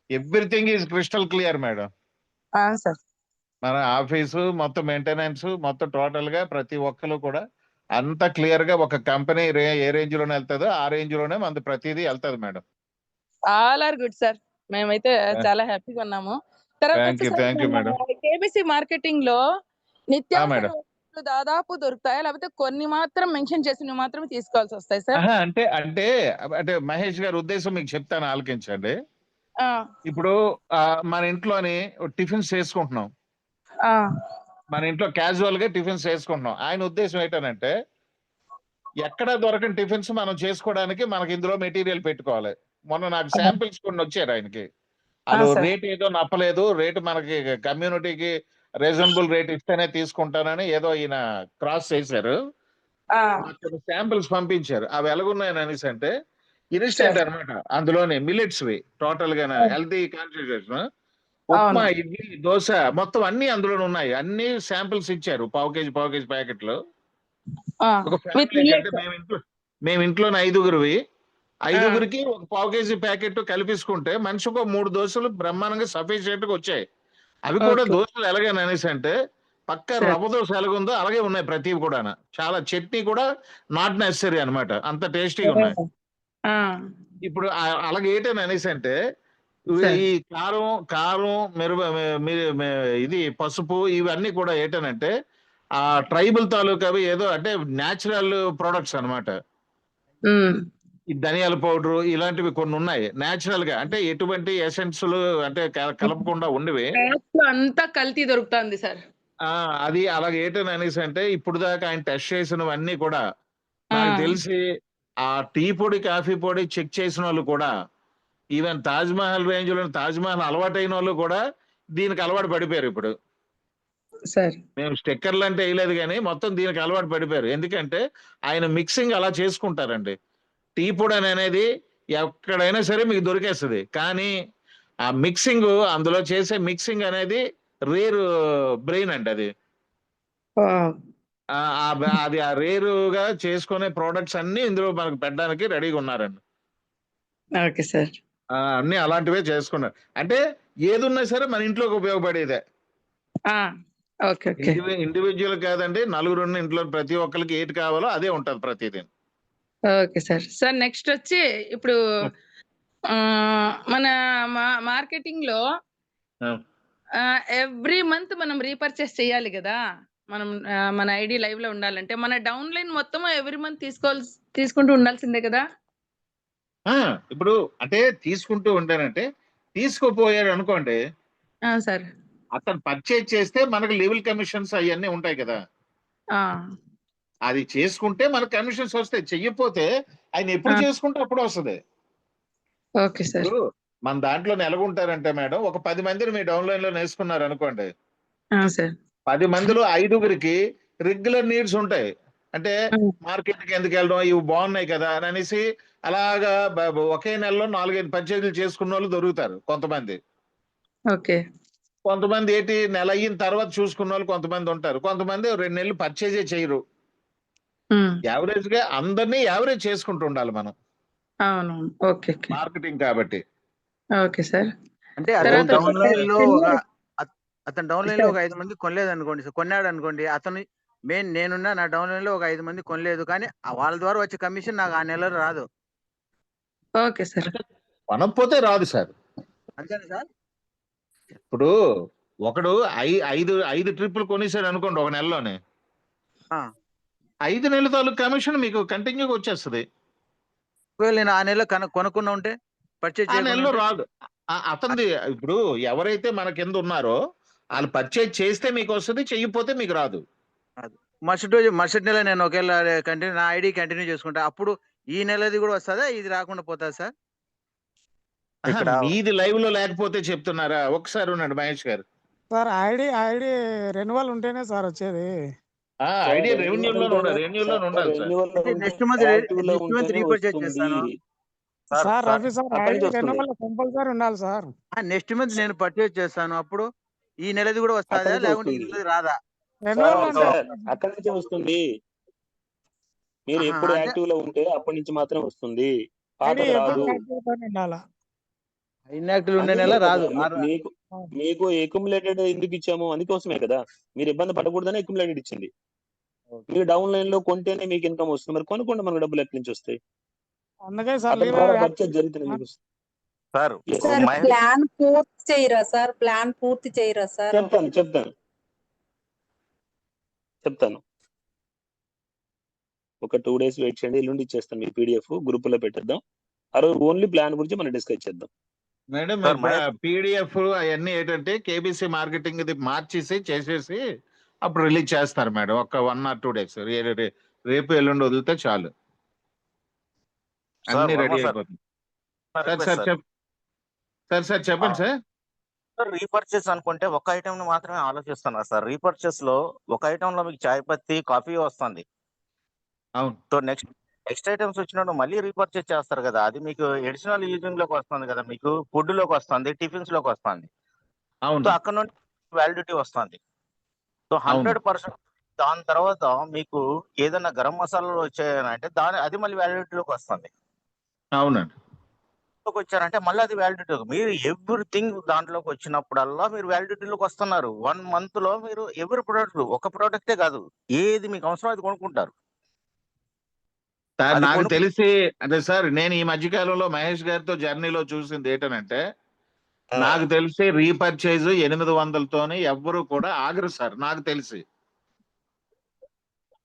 Speaker 4: everything is crystal clear madam.
Speaker 3: Sir
Speaker 4: మన ఆఫీసు మొత్తం, మెయింటెనెన్స్ మొత్తం, టోటల్ గా ప్రతి ఒక్కరు కూడా అంత క్లియర్ గా ఒక కంపెనీ ఏ రేంజ్ లోనే వెళ్తుందో ఆ రేంజ్ లోనే మన ప్రతిదీ వెళ్తుంది madam.
Speaker 3: All are good sir, మేమైతే చాలా హ్యాపీగా ఉన్నాము. తర్వాత కేబీసీ మార్కెటింగ్ లో నిత్యావసర వస్తువులు దాదాపు దొరుకుతాయా, లేకపోతే కొన్ని మాత్రం మెన్షన్ చేసినవి మాత్రం తీసుకోవాల్సి వస్తాయి సార్?
Speaker 4: అంటే మహేష్ గారి ఉద్దేశం మీకు చెప్తాను, ఆలకించండి. ఇప్పుడు మన ఇంట్లోని టిఫిన్స్ చేసుకుంటున్నాం, మన ఇంట్లో క్యాజువల్ గా టిఫిన్స్ చేసుకుంటున్నాం. ఆయన ఉద్దేశం ఏంటంటే, ఎక్కడ దొరకని టిఫిన్స్ మనం చేసుకోవడానికి మనకి ఇందులో మెటీరియల్ పెట్టుకోవాలి. మొన్న నాకు శాంపిల్స్ కొన్ని వచ్చారు ఆయనకి, అది రేట్ ఏదో నప్పలేదు, రేటు మనకి కమ్యూనిటీకి రీజనబుల్ రేట్ ఇస్తేనే తీసుకుంటానని ఏదో ఈయన క్రాస్ చేశారు. శాంపిల్స్ పంపించారు. అవి ఎలాగున్నాయని అనేసి అంటే, ఇన్స్టెంట్ అనమాట, అందులోనే మిల్లెట్స్ వి, టోటల్ గా హెల్తీ కాన్స్టిట్యూషన్, ఉప్మా, ఇడ్లీ, దోశ మొత్తం అన్ని అందులోనే ఉన్నాయి. అన్ని శాంపిల్స్ ఇచ్చారు, పావు కేజీ ప్యాకెట్లు. ఒక ఫ్యామిలీ అంటే మేము ఇంట్లో 5గురివి, 5గురికి ఒక పావు కేజీ ప్యాకెట్ కలిపించుకుంటే మనిషికి 3 దోశలు బ్రహ్మాండంగా సఫిషియెంట్ గా వచ్చాయి. అవి కూడా దోశలు ఎలాగని అనేసి అంటే, పక్క రవ్వ దోశ ఎలాగుందో అలాగే ఉన్నాయి ప్రతివి కూడా. చాలా చట్నీ కూడా నాట్ నెసరీ అన్నమాట, అంత టేస్టీగా ఉన్నాయి. ఇప్పుడు అలాగే ఏంటని అనేసి అంటే ఈ కారం కారం ఇది పసుపు ఇవన్నీ కూడా ఏంటనంటే ఆ ట్రైబల్ తాలూకావి ఏదో అంటే న్యాచురల్ ప్రొడక్ట్స్ అన్నమాట. ఈ ధనియాల పౌడర్ ఇలాంటివి కొన్ని ఉన్నాయి న్యాచురల్ గా, అంటే ఎటువంటి ఎసెన్సులు అంటే కలపకుండా ఉండేవి.
Speaker 3: అంతా కల్తీ దొరుకుతుంది సార్.
Speaker 4: అది అలాగే ఏంటని అనేసి అంటే ఇప్పుడు దాకా ఆయన టెస్ట్ చేసినవన్నీ కూడా నాకు తెలిసి ఆ టీ పొడి కాఫీ పొడి చెక్ చేసిన వాళ్ళు కూడా, ఈవెన్ తాజ్ మహల్ రేంజ్ లో తాజ్ మహల్ అలవాటైన వాళ్ళు కూడా దీనికి అలవాటు పడిపోయారు. ఇప్పుడు మేము స్టిక్కర్లు అంటే వేయలేదు కానీ మొత్తం దీనికి అలవాటు పడిపోయారు. ఎందుకంటే ఆయన మిక్సింగ్ అలా చేసుకుంటారండి. టీ పొడి అనేది ఎక్కడైనా సరే మీకు దొరికేస్తుంది, కానీ ఆ మిక్సింగ్ అందులో చేసే మిక్సింగ్ అనేది రేర్ బ్రెయిన్ అండి. అది అది ఆ రేరుగా చేసుకునే ప్రోడక్ట్స్ అన్ని ఇందులో మనకు పెట్టడానికి రెడీగా ఉన్నారండి.
Speaker 3: Okay sir.
Speaker 4: అన్ని అలాంటివే చేసుకున్నారు. అంటే ఏదున్నా సరే మన ఇంట్లోకి ఉపయోగపడేదే. ఇండివిజువల్ కాదండి, నలుగురు ఇంట్లో ప్రతి ఒక్కరికి ఏది కావాలో అదే ఉంటది ప్రతిదీ.
Speaker 3: Okay sir. సార్ నెక్స్ట్ వచ్చి ఇప్పుడు మన మార్కెటింగ్ లో ఎవ్రీ మంత్ మనం రీపర్చేస్ చేయాలి కదా. మనం మన ఐడి లైవ్ లో ఉండాలంటే మన డౌన్ లైన్ మొత్తం ఎవ్రీ మంత్ తీసుకుంటూ ఉండాల్సిందే కదా.
Speaker 4: ఇప్పుడు అంటే తీసుకుంటూ ఉంటానంటే తీసుకోపోయాడు అనుకోండి
Speaker 3: సార్,
Speaker 4: అతను పర్చేజ్ చేస్తే మనకు లెవెల్ కమిషన్స్ అవన్నీ ఉంటాయి కదా. అది చేసుకుంటే మనకు కమిషన్స్ వస్తాయి, చెయ్యకపోతే ఆయన ఎప్పుడు చేసుకుంటే అప్పుడు వస్తుంది.
Speaker 3: Okay sir.
Speaker 4: మన దాంట్లో నెలగుంటారంటే మేడం ఒక 10 మందిని మీ డౌన్లైన్ లో వేసుకున్నారు అనుకోండి, 10 మందిలో 5గురికి రెగ్యులర్ నీడ్స్ ఉంటాయి. అంటే మార్కెట్కి ఎందుకు వెళ్ళడం, ఇవి బాగున్నాయి కదా అని అనేసి అలాగా ఒకే నెలలో 4-5 పర్చేజీలు చేసుకున్న వాళ్ళు దొరుకుతారు కొంతమంది. కొంతమంది ఏంటి నెల అయిన తర్వాత చూసుకున్న వాళ్ళు కొంతమంది ఉంటారు. కొంతమంది 2 నెలలు పర్చేజే చేయరు. యావరేజ్ గా అందరినీ యావరేజ్ చేసుకుంటూ ఉండాలి మనం. మార్కెటింగ్ కాబట్టి.
Speaker 3: Okay sir.
Speaker 9: అంటే అతను డౌన్ లైన్ లో ఒక 5 మంది కొనలేదు అనుకోండి సార్, కొన్నాడు అనుకోండి, అతను నేనున్నా నా డౌన్ లైన్ లో ఒక 5 మంది కొనలేదు, కానీ వాళ్ళ ద్వారా వచ్చే కమిషన్ నాకు ఆ నెలలో రాదు.
Speaker 3: Okay sir.
Speaker 4: కొనకపోతే రాదు సార్.
Speaker 9: అంతేనా సార్?
Speaker 4: ఇప్పుడు ఒకడు 5 ట్రిప్పులు కొనేసాడు అనుకోండి ఒక నెలలోనే, 5 నెలల తాలూకు కమిషన్ మీకు కంటిన్యూగా వచ్చేస్తుంది.
Speaker 9: ఒకవేళ నేను ఆ నెలలో కొనుక్కున్నా ఉంటే పర్చేజ్
Speaker 4: ఆ నెలలో రాదు. అతనిది ఇప్పుడు ఎవరైతే మన కింద ఉన్నారో వాళ్ళు పర్చేజ్ చేస్తే మీకు వస్తుంది, చెయ్యిపోతే మీకు రాదు.
Speaker 9: మరుసటి నెల నేను ఒకవేళ నా ఐడి కంటిన్యూ చేసుకుంటా, అప్పుడు ఈ నెలది కూడా వస్తుందా, ఇది రాకుండా పోతుందా సార్?
Speaker 4: మీది లైవ్ లో లేకపోతే చెప్తున్నారా? ఒకసారి ఉన్నాడు మహేష్ గారు.
Speaker 8: సార్ ఐడి రెన్యువల్ ఉంటేనే సార్ వచ్చేది.
Speaker 4: ఐడి రెవెన్యూలో ఉండాలి.
Speaker 9: నెక్స్ట్ మంత్ రీపర్చేజ్ చేస్తాను
Speaker 8: sir. Ravi sir ID renewal compulsory ఉండాలి సార్.
Speaker 9: నెక్స్ట్ మంత్ నేను పర్చేజ్ చేస్తాను, అప్పుడు ఈ నెలది కూడా వస్తుందా లేకుంటే ఈ నెలది రాదా?
Speaker 1: అక్కడి నుంచే వస్తుంది. మీరు ఎప్పుడు యాక్టివ్ లో ఉంటే అప్పటి నుంచి మాత్రం వస్తుంది, పాతది రాదు.
Speaker 9: ఇన్యాక్టివ్ ఉండే నెల రాదు.
Speaker 1: మీకు అక్యుములేటెడ్ ఎందుకు ఇచ్చాము, అందుకోసమే కదా. మీరు ఇబ్బంది పడకూడదని అక్యుములేటెడ్ ఇచ్చింది. మీరు డౌన్ లైన్ లో కొంటేనే మీకు ఇన్కమ్ వస్తుంది, మరి కొనుక్కోండి, మనకు డబ్బులు ఎక్కడి నుంచి వస్తాయి. పర్చేజ్ జరుగుతుంది మీకు.
Speaker 11: ప్లాన్ పూర్తి చేయరా సార్? ప్లాన్ పూర్తి చేయరా సార్?
Speaker 1: చెప్తాను. ఒక 2 days వెయిట్ చేయండి, ఎల్లుండి ఇచ్చేస్తాను మీ PDF గ్రూప్ లో పెట్టేద్దాం. ఆ రోజు ఓన్లీ ప్లాన్ గురించి మనం డిస్కస్ చేద్దాం.
Speaker 4: మేడం PDF అవన్నీ ఏంటంటే కేబీసీ మార్కెటింగ్ ఇది మార్చేసి చేసేసి అప్పుడు రిలీజ్ చేస్తారు మేడం. ఒక 1 or 2 days, రేపు ఎల్లుండి వదిలితే చాలు, అన్ని రెడీ అయిపోతుంది. సార్ చెప్పండి సార్.
Speaker 10: రీపర్చేస్ అనుకుంటే ఒక ఐటమ్ ని మాత్రమే ఆలోచిస్తున్నారు సార్. రీపర్చేస్ లో ఒక ఐటమ్ లో మీకు చాయ్ పత్తి కాఫీ వస్తుంది.
Speaker 4: అవును.
Speaker 10: సో నెక్స్ట్ ఐటమ్స్ వచ్చినప్పుడు మళ్ళీ రీపర్చేస్ చేస్తారు కదా, అది మీకు ఎడిషనల్ యూజింగ్ లోకి వస్తుంది కదా, మీకు ఫుడ్ లోకి వస్తుంది, టిఫిన్స్ లోకి వస్తుంది. సో అక్కడ నుండి వ్యాలిడిటీ వస్తుంది. సో 100% దాని తర్వాత మీకు ఏదైనా గరం మసాలాలు వచ్చాయంటే అది మళ్ళీ వ్యాలిడిటీలోకి వస్తుంది.
Speaker 4: అవునండి.
Speaker 10: వచ్చారంటే మళ్ళీ అది వ్యాలిడిటీ. మీరు ఎవ్రీథింగ్ దాంట్లోకి వచ్చినప్పుడల్లా మీరు వ్యాలిడిటీలోకి వస్తున్నారు. 1 month లో మీరు ఎవరి ప్రోడక్ట్, ఒక ప్రోడక్టే కాదు, ఏది మీకు అవసరం అది కొనుక్కుంటారు.
Speaker 4: సార్
Speaker 10: అది
Speaker 4: నాకు
Speaker 10: కొనుక్కు
Speaker 4: తెలిసి అదే సార్, నేను ఈ మధ్య కాలంలో మహేష్ గారితో జర్నీలో చూసింది ఏంటనంటే, నాకు తెలిసి రీపర్చేజ్ 800తోని ఎవ్వరు కూడా ఆగరు సార్ నాకు తెలిసి.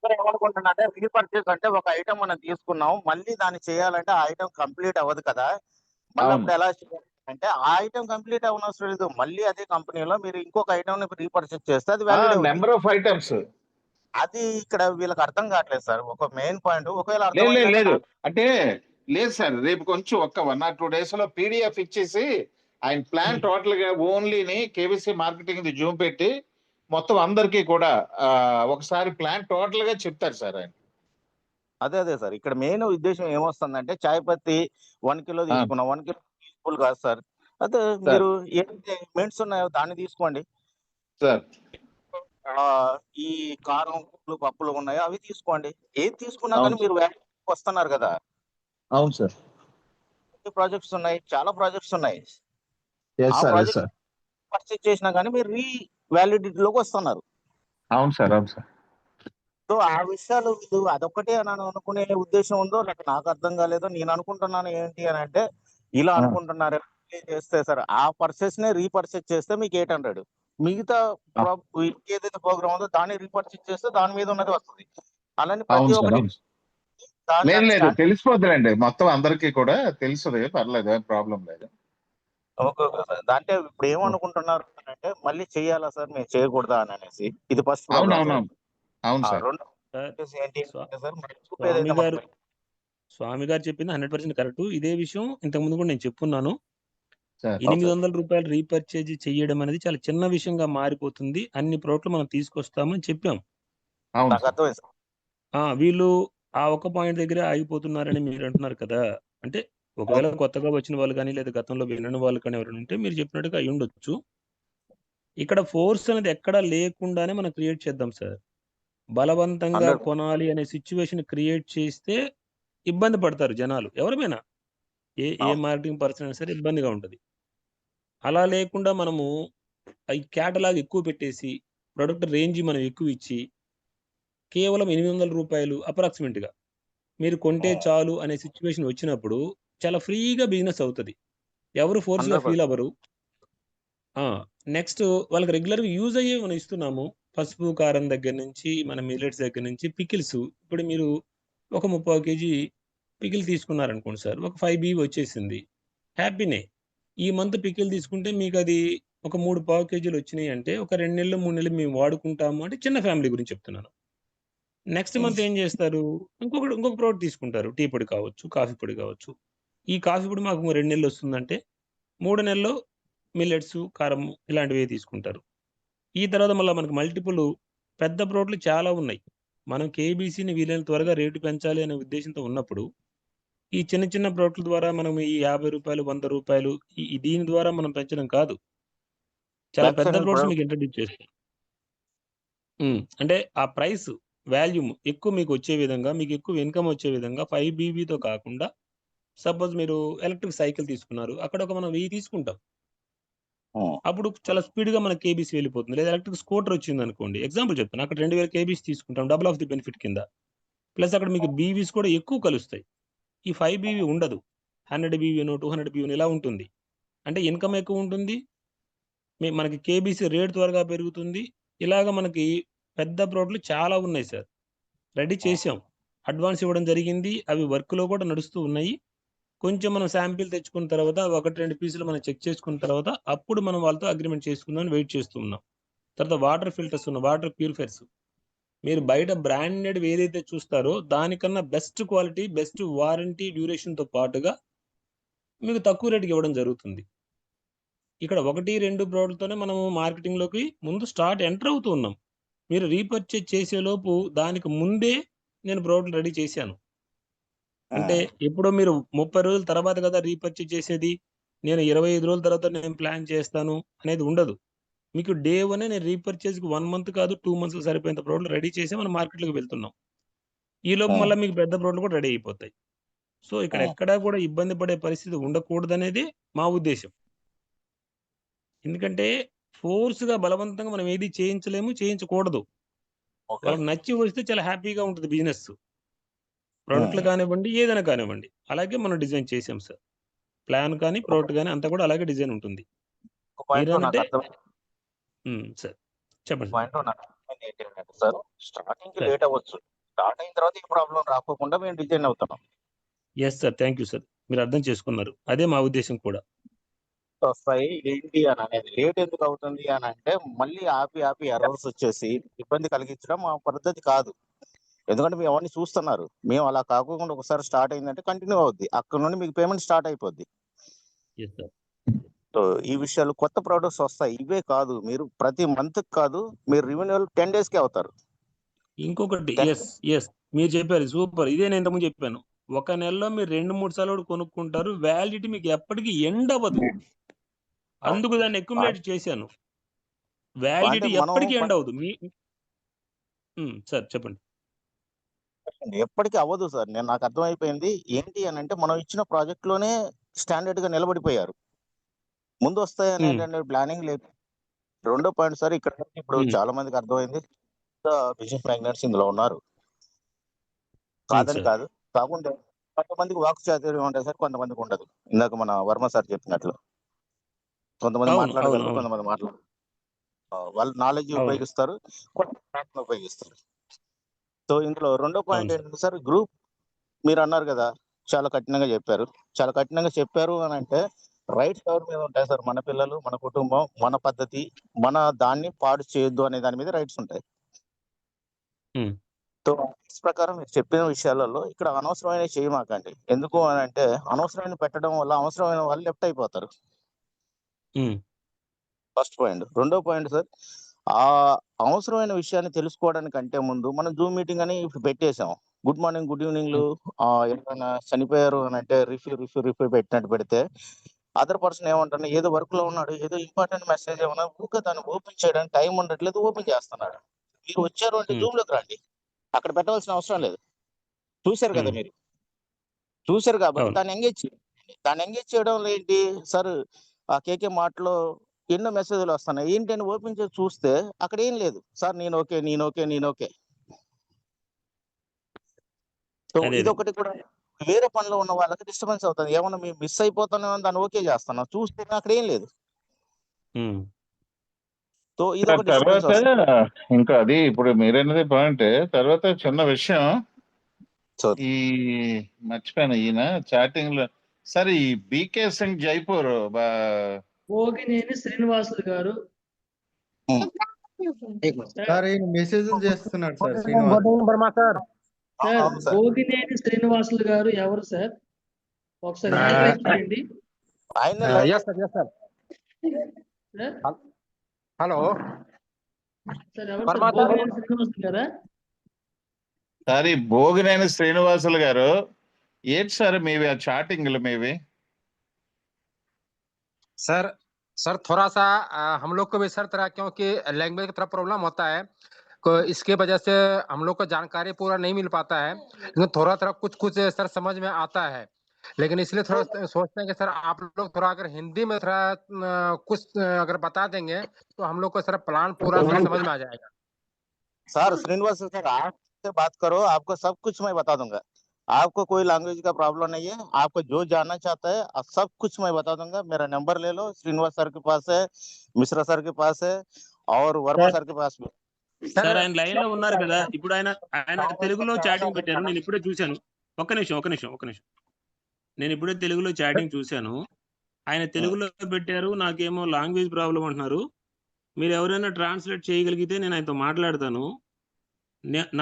Speaker 10: ఏమనుకుంటున్నారంటే రీపర్చేజ్ అంటే ఒక ఐటమ్ మనం తీసుకున్నాం, మళ్ళీ దాన్ని చేయాలంటే ఆ ఐటమ్ కంప్లీట్ అవ్వదు కదా, మళ్ళీ
Speaker 4: అవును
Speaker 10: అప్పుడు ఎలా చేయాలి అంటే ఆ ఐటమ్ కంప్లీట్ అవ్వనవసరం లేదు. మళ్ళీ అదే కంపెనీలో మీరు ఇంకొక ఐటమ్ రీపర్చేజ్ చేస్తే అది వ్యాలిడ్ అవుతుంది.
Speaker 4: Number of items.
Speaker 10: అది ఇక్కడ వీళ్ళకి అర్థం కావట్లేదు సార్. ఒక మెయిన్ పాయింట్ ఒకవేళ
Speaker 4: లేదు లేదు
Speaker 10: అర్థమైందంటే
Speaker 4: లేదు అంటే లేదు సార్, రేపు కొంచెం ఒక్క 1 or 2 days లో పీడిఎఫ్ ఇచ్చేసి ఆయన ప్లాన్ టోటల్ గా ఓన్లీని కేవీసీ మార్కెటింగ్ జూమ్ పెట్టి మొత్తం అందరికీ కూడా ఒకసారి ప్లాన్ టోటల్ గా చెప్తారు సార్ ఆయన.
Speaker 10: అదే సార్, ఇక్కడ మెయిన్ ఉద్దేశం ఏమొస్తుందంటే చాయ్ పత్తి 1 kilo తీసుకున్నాం, 1 kilo యూస్ఫుల్ కాదు సార్. అదే మీరు ఏదైతే మెంట్స్ ఉన్నాయో దాన్ని తీసుకోండి
Speaker 4: సార్.
Speaker 10: ఈ కారం పప్పులు ఉన్నాయో అవి తీసుకోండి. ఏది తీసుకున్నా కానీ మీరు వస్తున్నారు కదా.
Speaker 4: అవును సార్.
Speaker 10: ప్రాజెక్ట్స్ ఉన్నాయి, చాలా ప్రాజెక్ట్స్ ఉన్నాయి. ఆ ప్రాజెక్ట్ పర్చేజ్ చేసినా కానీ మీరు వ్యాలిడిటీలోకి వస్తున్నారు.
Speaker 4: అవును సార్. అవును సార్.
Speaker 10: సో ఆ విషయాలు వీళ్ళు అదొక్కటే అని అనుకునే ఉద్దేశం ఉందో లేక నాకు అర్థం కాలేదో. నేను అనుకుంటున్నాను ఏంటి అని అంటే, ఇలా అనుకుంటున్నారు చేస్తే సార్ ఆ పర్చేస్ నే రీపర్చేజ్ చేస్తే మీకు 800, మిగతా ఏదైతే ప్రోగ్రామ్ ఉందో దాన్ని రీపర్చేజ్ చేస్తే దాని మీద ఉన్నది వస్తుంది. అలానే ప్రతి ఒక్కటి
Speaker 4: లేదు లేదు తెలిసిపోతుందండి, మొత్తం అందరికీ కూడా తెలుస్తుంది, పర్లేదు, ప్రాబ్లం లేదు.
Speaker 10: Okay sir. అంటే ఇప్పుడు ఏమనుకుంటున్నారు అంటే మళ్ళీ చెయ్యాలా సార్, మేము చేయకూడదా అని అనేసి. ఇది ఫస్ట్ ప్రాబ్లం.
Speaker 4: అవును సార్.
Speaker 1: స్వామి గారు చెప్పింది 100% కరెక్ట్. ఇదే విషయం ఇంతకు ముందు కూడా నేను చెప్పున్నాను. 800 రూపాయలు రీపర్చేజ్ చేయడం అనేది చాలా చిన్న విషయంగా మారిపోతుంది, అన్ని ప్రోడక్ట్లు మనం తీసుకొస్తామని చెప్పాం. వీళ్ళు ఆ ఒక్క పాయింట్ దగ్గర ఆగిపోతున్నారని మీరు అంటున్నారు కదా. అంటే ఒకవేళ కొత్తగా వచ్చిన వాళ్ళు కానీ లేదా గతంలో వినని వాళ్ళు కానీ ఎవరైనా ఉంటే మీరు చెప్పినట్టుగా అయి ఉండొచ్చు. ఇక్కడ ఫోర్స్ అనేది ఎక్కడా లేకుండానే మనం క్రియేట్ చేద్దాం సార్. బలవంతంగా కొనాలి అనే సిచ్యువేషన్ క్రియేట్ చేస్తే ఇబ్బంది పడతారు జనాలు, ఎవరైనా ఏ మార్కెటింగ్ పర్సన్ అయినా సరే ఇబ్బందిగా ఉంటుంది. అలా లేకుండా మనము ఈ క్యాటలాగ్ ఎక్కువ పెట్టేసి ప్రొడక్ట్ రేంజ్ మనం ఎక్కువ ఇచ్చి కేవలం 800 రూపాయలు అప్రాక్సిమేట్గా మీరు కొంటే చాలు అనే సిచ్యువేషన్ వచ్చినప్పుడు చాలా ఫ్రీగా బిజినెస్ అవుతుంది, ఎవరు ఫోర్స్గా ఫీల్ అవ్వరు. నెక్స్ట్ వాళ్ళకి రెగ్యులర్గా యూజ్ అయ్యే మనం ఇస్తున్నాము. పసుపు కారం దగ్గర నుంచి మన మిల్లెట్స్ దగ్గర నుంచి పికిల్స్. ఇప్పుడు మీరు ఒక 30 kg పికిల్ తీసుకున్నారనుకోండి సార్, ఒక 5 BV వచ్చేసింది, హ్యాపీనే. ఈ మంత్ పికిల్ తీసుకుంటే మీకు అది ఒక 3 పావు కేజీలు వచ్చినాయి అంటే ఒక 2 నెలలు 3 నెలలు మేము వాడుకుంటాము అంటే చిన్న ఫ్యామిలీ గురించి చెప్తున్నాను. నెక్స్ట్ మంత్ ఏం చేస్తారు, ఇంకొక ప్రోడక్ట్ తీసుకుంటారు, టీ పొడి కావచ్చు, కాఫీ పొడి కావచ్చు. ఈ కాఫీ పొడి మాకు 2 నెలలు వస్తుందంటే 3 నెలల్లో మిల్లెట్స్ కారం ఇలాంటివి తీసుకుంటారు. ఈ తర్వాత మళ్ళీ మనకు మల్టిపుల్ పెద్ద ప్రోడక్ట్లు చాలా ఉన్నాయి. మనం కేబీసీని వీలైన త్వరగా రేటు పెంచాలి అనే ఉద్దేశంతో ఉన్నప్పుడు ఈ చిన్న చిన్న ప్రోడక్ట్ల ద్వారా మనం ఈ 50 రూపాయలు 100 రూపాయలు దీని ద్వారా మనం పెంచడం కాదు, చాలా పెద్ద ప్రోడక్ట్స్ మీకు ఇంట్రడ్యూస్ చేస్తాం. అంటే ఆ ప్రైస్ వాల్యూమ్ ఎక్కువ మీకు వచ్చే విధంగా, మీకు ఎక్కువ ఇన్కమ్ వచ్చే విధంగా 5 BVతో కాకుండా, సపోజ్ మీరు ఎలక్ట్రిక్ సైకిల్ తీసుకున్నారు, అక్కడ ఒక మనం 1000 తీసుకుంటాం, అప్పుడు చాలా స్పీడ్గా మన కేబీసీ వెళ్ళిపోతుంది. లేదా ఎలక్ట్రిక్ స్కూటర్ వచ్చింది అనుకోండి, ఎగ్జాంపుల్ చెప్తాను, అక్కడ 2000 కేబీసీ తీసుకుంటాం, డబుల్ ఆఫ్ ది బెనిఫిట్ కింద. ప్లస్ అక్కడ మీకు బీవీస్ కూడా ఎక్కువ కలుస్తాయి. ఈ 5 BV ఉండదు, 100 BVనో 200 BVనో ఇలా ఉంటుంది. అంటే ఇన్కమ్ ఎక్కువ ఉంటుంది, మనకి కేబీసీ రేట్ త్వరగా పెరుగుతుంది. ఇలాగ మనకి పెద్ద ప్రోడక్ట్లు చాలా ఉన్నాయి సార్, రెడీ చేసాం, అడ్వాన్స్ ఇవ్వడం జరిగింది, అవి వర్క్లో కూడా నడుస్తూ ఉన్నాయి. కొంచెం మనం శాంపిల్ తెచ్చుకున్న తర్వాత 1-2 పీసులు మనం చెక్ చేసుకున్న తర్వాత అప్పుడు మనం వాళ్ళతో అగ్రిమెంట్ చేసుకుందామని వెయిట్ చేస్తూ ఉన్నాం. తర్వాత వాటర్ ఫిల్టర్స్ ఉన్న వాటర్ ప్యూరిఫైర్స్, మీరు బయట బ్రాండెడ్ ఏదైతే చూస్తారో దానికన్నా బెస్ట్ క్వాలిటీ, బెస్ట్ వారంటీ, డ్యూరేషన్తో పాటుగా మీకు తక్కువ రేటుకి ఇవ్వడం జరుగుతుంది. ఇక్కడ 1-2 ప్రోడక్ట్తోనే మనము మార్కెటింగ్లోకి ముందు ఎంటర్ అవుతూ ఉన్నాం. మీరు రీపర్చేజ్ చేసేలోపు దానికి ముందే నేను ప్రోడక్ట్ రెడీ చేశాను. అంటే ఎప్పుడో మీరు 30 రోజుల తర్వాత కదా రీపర్చేజ్ చేసేది, నేను 25 రోజుల తర్వాత నేను ప్లాన్ చేస్తాను అనేది ఉండదు. మీకు డే 1 నేను రీపర్చేజ్కి 1 month కాదు 2 months సరిపోయేంత ప్రోడక్ట్ రెడీ చేసి మనం మార్కెట్లోకి వెళ్తున్నాం. ఈ లోపు మళ్ళీ మీకు పెద్ద ప్రోడక్ట్లు కూడా రెడీ అయిపోతాయి. సో ఇక్కడ ఎక్కడా కూడా ఇబ్బంది పడే పరిస్థితి ఉండకూడదనేది మా ఉద్దేశం. ఎందుకంటే ఫోర్స్గా బలవంతంగా మనం ఏది చేయించలేము, చేయించకూడదు. వాళ్ళకి నచ్చి వస్తే చాలా హ్యాపీగా ఉంటుంది బిజినెస్, ప్రోడక్ట్లు కానివ్వండి, ఏదైనా కానివ్వండి. అలాగే మనం డిజైన్ చేసాం సార్. ప్లాన్ కానీ ప్రోడక్ట్ కానీ అంతా కూడా అలాగే డిజైన్ ఉంటుంది. మీరేంటంటే సార్ చెప్పండి
Speaker 10: సార్. స్టార్టింగ్ లేట్ అవ్వచ్చు, స్టార్ట్ అయిన తర్వాత ఈ ప్రాబ్లం రాకుండా మేము డిజైన్ అవుతున్నాం.
Speaker 1: Yes sir, thank you sir, మీరు అర్థం చేసుకున్నారు. అదే మా ఉద్దేశం కూడా.
Speaker 10: వస్తాయి ఏంటి అని అనేది లేట్ ఎందుకు అవుతుంది అని అంటే మళ్ళీ ఆపి ఎర్రర్స్ వచ్చేసి ఇబ్బంది కలిగించడం మా పద్ధతి కాదు. ఎందుకంటే మేము అవన్నీ చూస్తున్నారు. మేము అలా కాకుండా ఒకసారి స్టార్ట్ అయిందంటే కంటిన్యూ అవుద్ది, అక్కడ నుండి మీకు పేమెంట్ స్టార్ట్ అయిపోద్ది. సో ఈ విషయాలు కొత్త ప్రొడక్ట్స్ వస్తాయి, ఇవే కాదు. మీరు ప్రతి మంత్ కాదు, మీరు రెవెన్యూలు 10 days కి అవుతారు.
Speaker 1: ఇంకొకటి ఎస్ మీరు చెప్పారు సూపర్. ఇదే నేను ఇంతకుముందు చెప్పాను. ఒక నెలలో మీరు 2-3 సార్లు కొనుక్కుంటారు, వ్యాలిడిటీ మీకు ఎప్పటికీ ఎండ్ అవ్వదు. అందుకు దాన్ని అక్యుములేట్ చేశాను. వ్యాలిడిటీ ఎప్పటికీ ఎండ్ అవ్వదు. సార్ చెప్పండి.
Speaker 10: ఎప్పటికీ అవ్వదు సార్. నాకు అర్థమైపోయింది. ఏంటి అని అంటే మనం ఇచ్చిన ప్రాజెక్ట్ లోనే స్టాండర్డ్ గా నిలబడిపోయారు. ముందు వస్తాయని ఏంటంటే ప్లానింగ్ లేదు. రెండో పాయింట్ సార్, ఇక్కడ ఇప్పుడు చాలా మందికి అర్థమైంది, బిజినెస్ మ్యాగ్నెట్స్ ఇందులో ఉన్నారు, కాదని కాదు. కాకుండా కొంతమందికి వాక్ చాతుర్యం ఉంటాయి సార్, కొంతమందికి ఉండదు. ఇందాక మన వర్మ సార్ చెప్పినట్లు కొంతమంది మాట్లాడగలరు, కొంతమంది మాట్లాడరు. వాళ్ళు నాలెడ్జ్ ఉపయోగిస్తారు, కొంతమంది ఉపయోగిస్తారు. సో ఇందులో రెండో పాయింట్ ఏంటంటే సార్, గ్రూప్ మీరు అన్నారు కదా, చాలా కఠినంగా చెప్పారు. చాలా కఠినంగా చెప్పారు అని అంటే రైట్స్ ఎవరి మీద ఉంటాయి సార్? మన పిల్లలు, మన కుటుంబం, మన పద్ధతి, మన దాన్ని పాడు చేయొద్దు అనే దాని మీద రైట్స్ ఉంటాయి. సో ప్రకారం మీరు చెప్పిన విషయాలలో ఇక్కడ అనవసరమైన చేయమాకండి. ఎందుకు అని అంటే అనవసరమైన పెట్టడం వల్ల అవసరమైన వాళ్ళు లెఫ్ట్ అయిపోతారు. First point. రెండో పాయింట్ సార్, ఆ అవసరమైన విషయాన్ని తెలుసుకోవడానికంటే ముందు మనం జూమ్ మీటింగ్ అని ఇప్పుడు పెట్టేసాం. గుడ్ మార్నింగ్, గుడ్ ఈవినింగ్లు ఎవరైనా చనిపోయారు అని అంటే రిఫ్యూ పెట్టినట్టు పెడితే అదర్ పర్సన్ ఏమంటారు, ఏదో వర్క్ లో ఉన్నాడు, ఏదో ఇంపార్టెంట్ మెసేజ్ ఏమన్నా ఊరికే దాన్ని ఓపెన్ చేయడానికి టైం ఉండట్లేదు, ఓపెన్ చేస్తున్నాడు. మీరు వచ్చారు అంటే జూమ్ లోకి రండి, అక్కడ పెట్టవలసిన అవసరం లేదు. చూశారు కదా మీరు, చూశారు కాబట్టి దాన్ని ఎంగేజ్ చేయడం ఏంటి సార్? ఆ కేకే మార్ట్లో ఎన్నో మెసేజ్లు వస్తున్నాయి, ఏంటి అని ఓపెన్ చేసి చూస్తే అక్కడ ఏం లేదు సార్. నేను ఓకే. సో ఇదొకటి కూడా వేరే పనిలో ఉన్న వాళ్ళకి డిస్టర్బెన్స్ అవుతుంది. ఏమన్నా మేము మిస్ అయిపోతామో దాన్ని ఓకే చేస్తున్నాం, చూస్తే అక్కడ ఏం లేదు. సో ఇదొక
Speaker 4: తర్వాత ఇంకా అది ఇప్పుడు మీరన్నది పాయింట్. తర్వాత చిన్న విషయం, ఈ మర్చిపోయాను, ఈయన చాటింగ్ లో సార్, ఈ బీకే సింగ్ జైపూర్
Speaker 5: భోగినేని శ్రీనివాసులు గారు
Speaker 17: సార్ మెసేజ్ చేస్తున్నాడు సార్ శ్రీనివాస్.
Speaker 5: భోగినేని శ్రీనివాసులు గారు ఎవరు సార్? ఒకసారి
Speaker 17: హలో
Speaker 5: సార్, ఎవరు భోగినేని శ్రీనివాసులు గారా?
Speaker 4: సారీ, భోగినేని శ్రీనివాసులు గారు ఏంటి సార్ మీవి ఆ చాటింగ్లు మీవి?
Speaker 18: सर थोड़ा सा हम लोग को भी सर तरह क्योंकि लैंग्वेज की तरफ प्रॉब्लम होता है, तो इसके वजह से हम लोग को जानकारी पूरा नहीं मिल पाता है, लेकिन थोड़ा कुछ सर समझ में आता है। लेकिन इसलिए थोड़ा सोचते हैं कि सर आप लोग थोड़ा अगर हिंदी में थोड़ा कुछ अगर बता देंगे तो हम लोग को सर प्लान पूरा समझ में आ जाएगा।
Speaker 10: सर श्रीनिवास सर, आपसे बात करो, आपको सब कुछ मैं बता दूंगा। आपको कोई लैंग्वेज का प्रॉब्लम नहीं है, आपको जो जानना चाहता है सब कुछ मैं बता दूंगा। मेरा नंबर ले लो, श्रीनिवास सर के पास है, मिश्रा सर के पास है और वर्मा सर के पास भी।
Speaker 1: సార్ ఆయన లైన్ లో ఉన్నారు కదా ఇప్పుడు, ఆయన తెలుగులో చాటింగ్ పెట్టారు, నేను ఇప్పుడే చూశాను. ఒక్క నిమిషం నేను ఇప్పుడే తెలుగులో చాటింగ్ చూశాను. ఆయన తెలుగులో పెట్టారు, నాకేమో లాంగ్వేజ్ ప్రాబ్లం అంటున్నారు. మీరు ఎవరైనా ట్రాన్స్లేట్ చేయగలిగితే నేను ఆయనతో మాట్లాడతాను.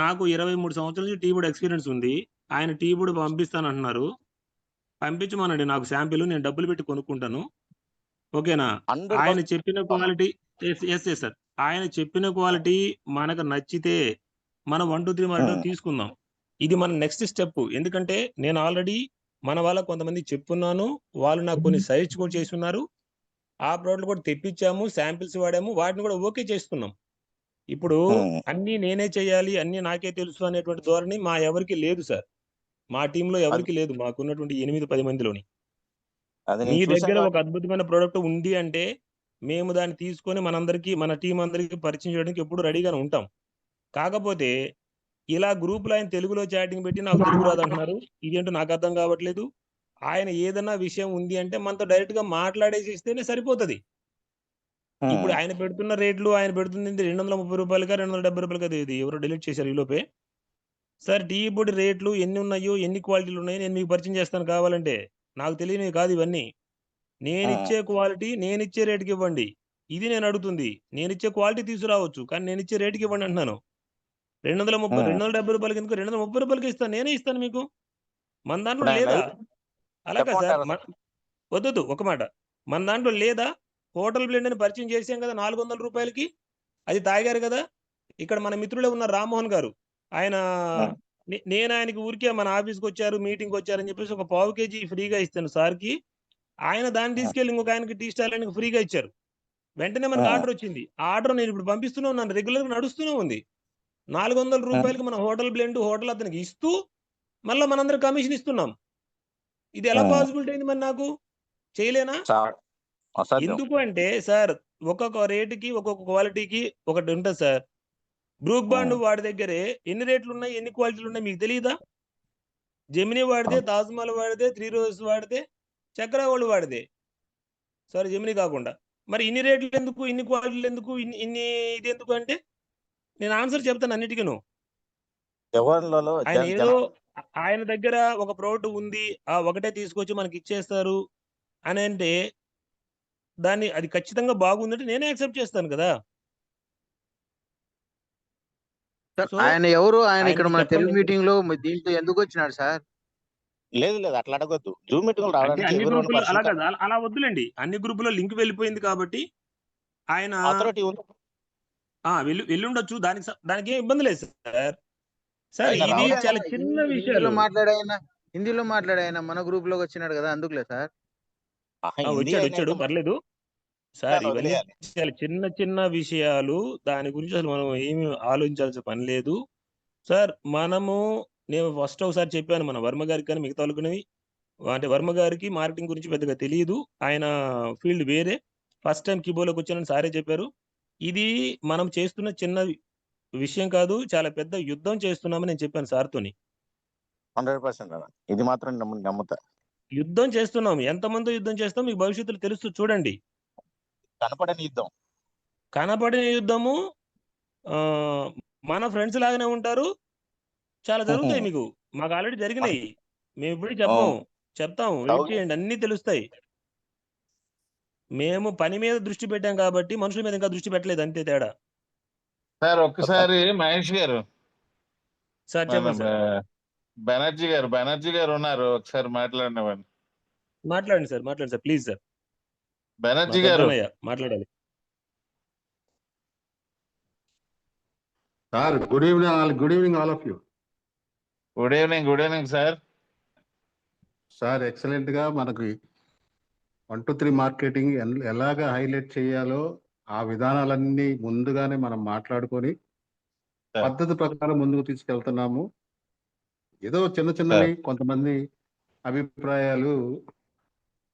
Speaker 1: నాకు 23 సంవత్సరాల నుంచి టీబోర్డ్ ఎక్స్పీరియన్స్ ఉంది. ఆయన టీబోర్డ్ పంపిస్తానంటున్నారు, పంపించమనండి నాకు శాంపిల్, నేను డబ్బులు పెట్టి కొనుక్కుంటాను. ఓకేనా? ఆయన చెప్పిన క్వాలిటీ ఎస్ సార్, ఆయన చెప్పిన క్వాలిటీ మనకు నచ్చితే మనం 1 2 3 మార్కెట్ తీసుకుందాం. ఇది మన నెక్స్ట్ స్టెప్. ఎందుకంటే నేను ఆల్రెడీ మన వాళ్ళ కొంతమంది చెప్పున్నాను, వాళ్ళు నాకు కొన్ని సజెస్ట్ కూడా చేస్తున్నారు. ఆ ప్రోడక్ట్ కూడా తెప్పించాము, శాంపిల్స్ వాడాము, వాటిని కూడా ఓకే చేసుకున్నాం. ఇప్పుడు అన్ని నేనే చేయాలి, అన్ని నాకే తెలుసు అనేటువంటి ధోరణి మా ఎవరికి లేదు సార్. మా టీంలో ఎవరికి లేదు, మాకున్నటువంటి 8-10 మందిలోని.
Speaker 10: అది
Speaker 1: మీ
Speaker 10: నేను చూశాను
Speaker 1: దగ్గర ఒక
Speaker 10: కాబట్టి
Speaker 1: అద్భుతమైన ప్రోడక్ట్ ఉంది అంటే మేము దాన్ని తీసుకొని మనందరికీ, మన టీం అందరికీ పరిచయం చేయడానికి ఎప్పుడు రెడీగానే ఉంటాం. కాకపోతే ఇలా గ్రూప్లో ఆయన తెలుగులో చాటింగ్ పెట్టి నాకు తెలుగు రాదంటున్నారు. ఇదేంటో నాకు అర్థం కావట్లేదు. ఆయన ఏదన్నా విషయం ఉంది అంటే మనతో డైరెక్ట్గా మాట్లాడేసిస్తేనే సరిపోతుంది. ఇప్పుడు ఆయన పెడుతున్న రేట్లు, ఆయన పెడుతుంది రూ. 230 270 ఇది ఎవరో డిలీట్ చేశారు ఈలోపే. సార్ టీ పొడి రేట్లు ఎన్ని ఉన్నాయో, ఎన్ని క్వాలిటీలు ఉన్నాయో నేను మీకు పరిచయం చేస్తాను కావాలంటే. నాకు తెలియనివి కాదు ఇవన్నీ. నేనిచ్చే క్వాలిటీ నేనిచ్చే రేటుకి ఇవ్వండి. ఇది నేను అడుగుతుంది. నేనిచ్చే క్వాలిటీ తీసుకురావచ్చు, కానీ నేనిచ్చే రేటుకి ఇవ్వండి అంటున్నాను. రూ. 270 ఎందుకు? రూ. 230 ఇస్తాను. నేనే ఇస్తాను మీకు. మన దాంట్లో
Speaker 10: ఇప్పుడు ఆయన
Speaker 1: లేదా?
Speaker 10: లైవ్
Speaker 1: అలాగా సార్.
Speaker 10: చెప్పమంటారా సార్?
Speaker 1: వద్దు ఒక మాట. మన దాంట్లో లేదా? హోటల్ బ్లెండ్ అని పరిచయం చేసాం కదా రూ. 400కి. అది తాగారు కదా. ఇక్కడ మన మిత్రులే ఉన్నారు రామ్మోహన్ గారు. ఆయన నేను ఆయనకి ఊరికే మన ఆఫీస్కి వచ్చారు, మీటింగ్కి వచ్చారని చెప్పేసి ఒక పావు కేజీ ఫ్రీగా ఇస్తాను సార్కి. ఆయన దాన్ని తీసుకెళ్ళి ఇంకొక ఆయనకి టీ స్టాల్ ఆయనకి ఫ్రీగా ఇచ్చారు. వెంటనే మనకు ఆర్డర్ వచ్చింది. ఆ ఆర్డర్ నేను ఇప్పుడు పంపిస్తూనే ఉన్నాను, రెగ్యులర్గా నడుస్తూనే ఉంది. రూ. 400 మన హోటల్ బ్లెండ్ హోటల్ అతనికి ఇస్తూ మళ్ళీ మనందరం కమిషన్ ఇస్తున్నాం. ఇది ఎలా పాసిబిలిటీ అయింది మరి నాకు? చేయలేనా?
Speaker 10: అసాధ్యం.
Speaker 1: ఎందుకు అంటే సార్ ఒక్కొక్క రేటుకి ఒక్కొక్క క్వాలిటీకి ఒకటి ఉంటుంది సార్. బ్రూక్ బాండ్ వాడి దగ్గరే ఎన్ని రేట్లు ఉన్నాయి, ఎన్ని క్వాలిటీలు ఉన్నాయి మీకు తెలియదా? జెమినీ వాడితే, తాజ్మహల్ వాడితే, 3 రోజెస్ వాడితే, చక్ర గోల్డ్ వాడితే. సారీ జెమినీ కాకుండా. మరి ఇన్ని రేట్లు ఎందుకు, ఇన్ని క్వాలిటీలు ఎందుకు, ఇన్ని ఇది ఎందుకు అంటే నేను ఆన్సర్ చెప్తాను అన్నిటికీను.
Speaker 10: జవహర్లాల్
Speaker 1: ఆయన ఏదో ఆయన దగ్గర ఒక ప్రోడక్ట్ ఉంది, ఆ ఒకటే తీసుకొచ్చి మనకి ఇచ్చేస్తారు అని అంటే దాన్ని అది ఖచ్చితంగా బాగుందంటే నేనే యాక్సెప్ట్ చేస్తాను కదా.
Speaker 9: సార్
Speaker 1: సో
Speaker 9: ఆయన ఎవరు? ఆయన ఇక్కడ
Speaker 1: ఆయనకి
Speaker 9: మన తెలుగు
Speaker 1: చెప్పండి.
Speaker 9: మీటింగ్ లో దీంట్లో ఎందుకు వచ్చినాడు సార్?
Speaker 10: లేదు అట్లా అడగొద్దు. జూమ్ మీటింగ్
Speaker 1: అంటే
Speaker 10: రావడానికి
Speaker 1: అన్ని
Speaker 10: ఎవరు
Speaker 1: గ్రూపులు
Speaker 10: పర్సన్
Speaker 1: అలా కదా, అలా వద్దులేండి. అన్ని గ్రూపులో లింక్ వెళ్ళిపోయింది కాబట్టి ఆయన
Speaker 10: అథారిటీ ఉంది.
Speaker 1: వెళ్ళుండొచ్చు. దానికి ఏం ఇబ్బంది లేదు సార్. సార్
Speaker 10: ఆయన
Speaker 1: ఇది
Speaker 10: రావడం
Speaker 1: చాలా
Speaker 10: వల్ల
Speaker 1: చిన్న
Speaker 9: హిందీలో
Speaker 1: విషయాలు.
Speaker 9: హిందీలో మాట్లాడాయన మన గ్రూప్ లోకి వచ్చినాడు కదా, అందుకులే సార్.
Speaker 10: హిందీ అయినా
Speaker 1: వచ్చాడు
Speaker 10: అయితే
Speaker 1: పర్లేదు సార్.
Speaker 10: దాన్ని
Speaker 1: ఇవన్నీ
Speaker 10: వదిలేయాలి.
Speaker 1: చాలా చిన్న విషయాలు. దాని గురించి అసలు మనం ఏమి ఆలోచించాల్సిన పని లేదు సార్. నేను ఫస్ట్ ఒకసారి చెప్పాను మన వర్మ గారికి, కానీ మిగతా వాళ్ళకి అంటే వర్మ గారికి మార్కెటింగ్ గురించి పెద్దగా తెలియదు. ఆయన ఫీల్డ్ వేరే. ఫస్ట్ టైం కిబోలోకి వచ్చానని సారే చెప్పారు. ఇది మనం చేస్తున్న చిన్న విషయం కాదు, చాలా పెద్ద యుద్ధం చేస్తున్నామని నేను చెప్పాను సార్తోని.
Speaker 10: 100% అన్న. ఇది మాత్రం నమ్ముతా.
Speaker 1: యుద్ధం చేస్తున్నాం. ఎంతమంది యుద్ధం చేస్తాం మీకు భవిష్యత్తులో తెలుస్తూ చూడండి.
Speaker 10: కనపడని యుద్ధం.
Speaker 1: కనపడిన యుద్ధము. మన ఫ్రెండ్స్ లాగానే ఉంటారు. చాలా జరుగుతాయి మీకు. మాకు ఆల్రెడీ జరిగినాయి. మేము ఇప్పుడు చెప్తాం. వెయిట్ చేయండి, అన్ని తెలుస్తాయి. మేము పని మీద దృష్టి పెట్టాం కాబట్టి మనుషుల మీద ఇంకా దృష్టి పెట్టలేదు, అంతే తేడా.
Speaker 4: సార్ ఒక్కసారి మహేష్ గారు,
Speaker 1: సార్ చెప్పండి సార్.
Speaker 4: బెనర్జీ గారు ఉన్నారు, ఒకసారి మాట్లాడినవ్వండి.
Speaker 1: మాట్లాడండి సార్ ప్లీజ్ సార్.
Speaker 4: బెనర్జీ గారు
Speaker 1: మాట్లాడాలి
Speaker 16: sir. Good evening all of you.
Speaker 4: Good evening sir.
Speaker 16: Sir excellent గా మనకి 1 to 3 మార్కెటింగ్ ఎలాగా హైలైట్ చేయాలో ఆ విధానాలన్నీ ముందుగానే మనం మాట్లాడుకొని పద్ధతి ప్రకారం ముందుకు తీసుకెళ్తున్నాము. ఏదో చిన్నవి కొంతమంది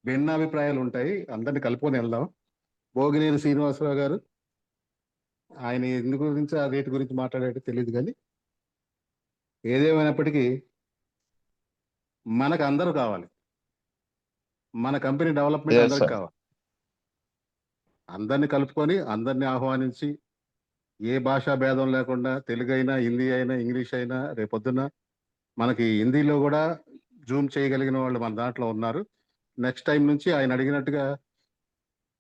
Speaker 16: భిన్న అభిప్రాయాలు ఉంటాయి, అందరినీ కలుపుకొని వెళ్దాం. భోగినేని శ్రీనివాసరావు గారు ఆయన ఎందుకు గురించి ఆ రేటు గురించి మాట్లాడేది తెలియదు, కానీ ఏదేమైనప్పటికీ మనకు అందరూ కావాలి. మన కంపెనీ డెవలప్మెంట్ అందరికి కావాలి. అందరినీ కలుపుకొని అందరినీ ఆహ్వానించి ఏ భాషా భేదం లేకుండా తెలుగు అయినా, హిందీ అయినా, ఇంగ్లీష్ అయినా, రేపొద్దున మనకి హిందీలో కూడా జూమ్ చేయగలిగిన వాళ్ళు మన దాంట్లో ఉన్నారు. నెక్స్ట్ టైం నుంచి ఆయన అడిగినట్టుగా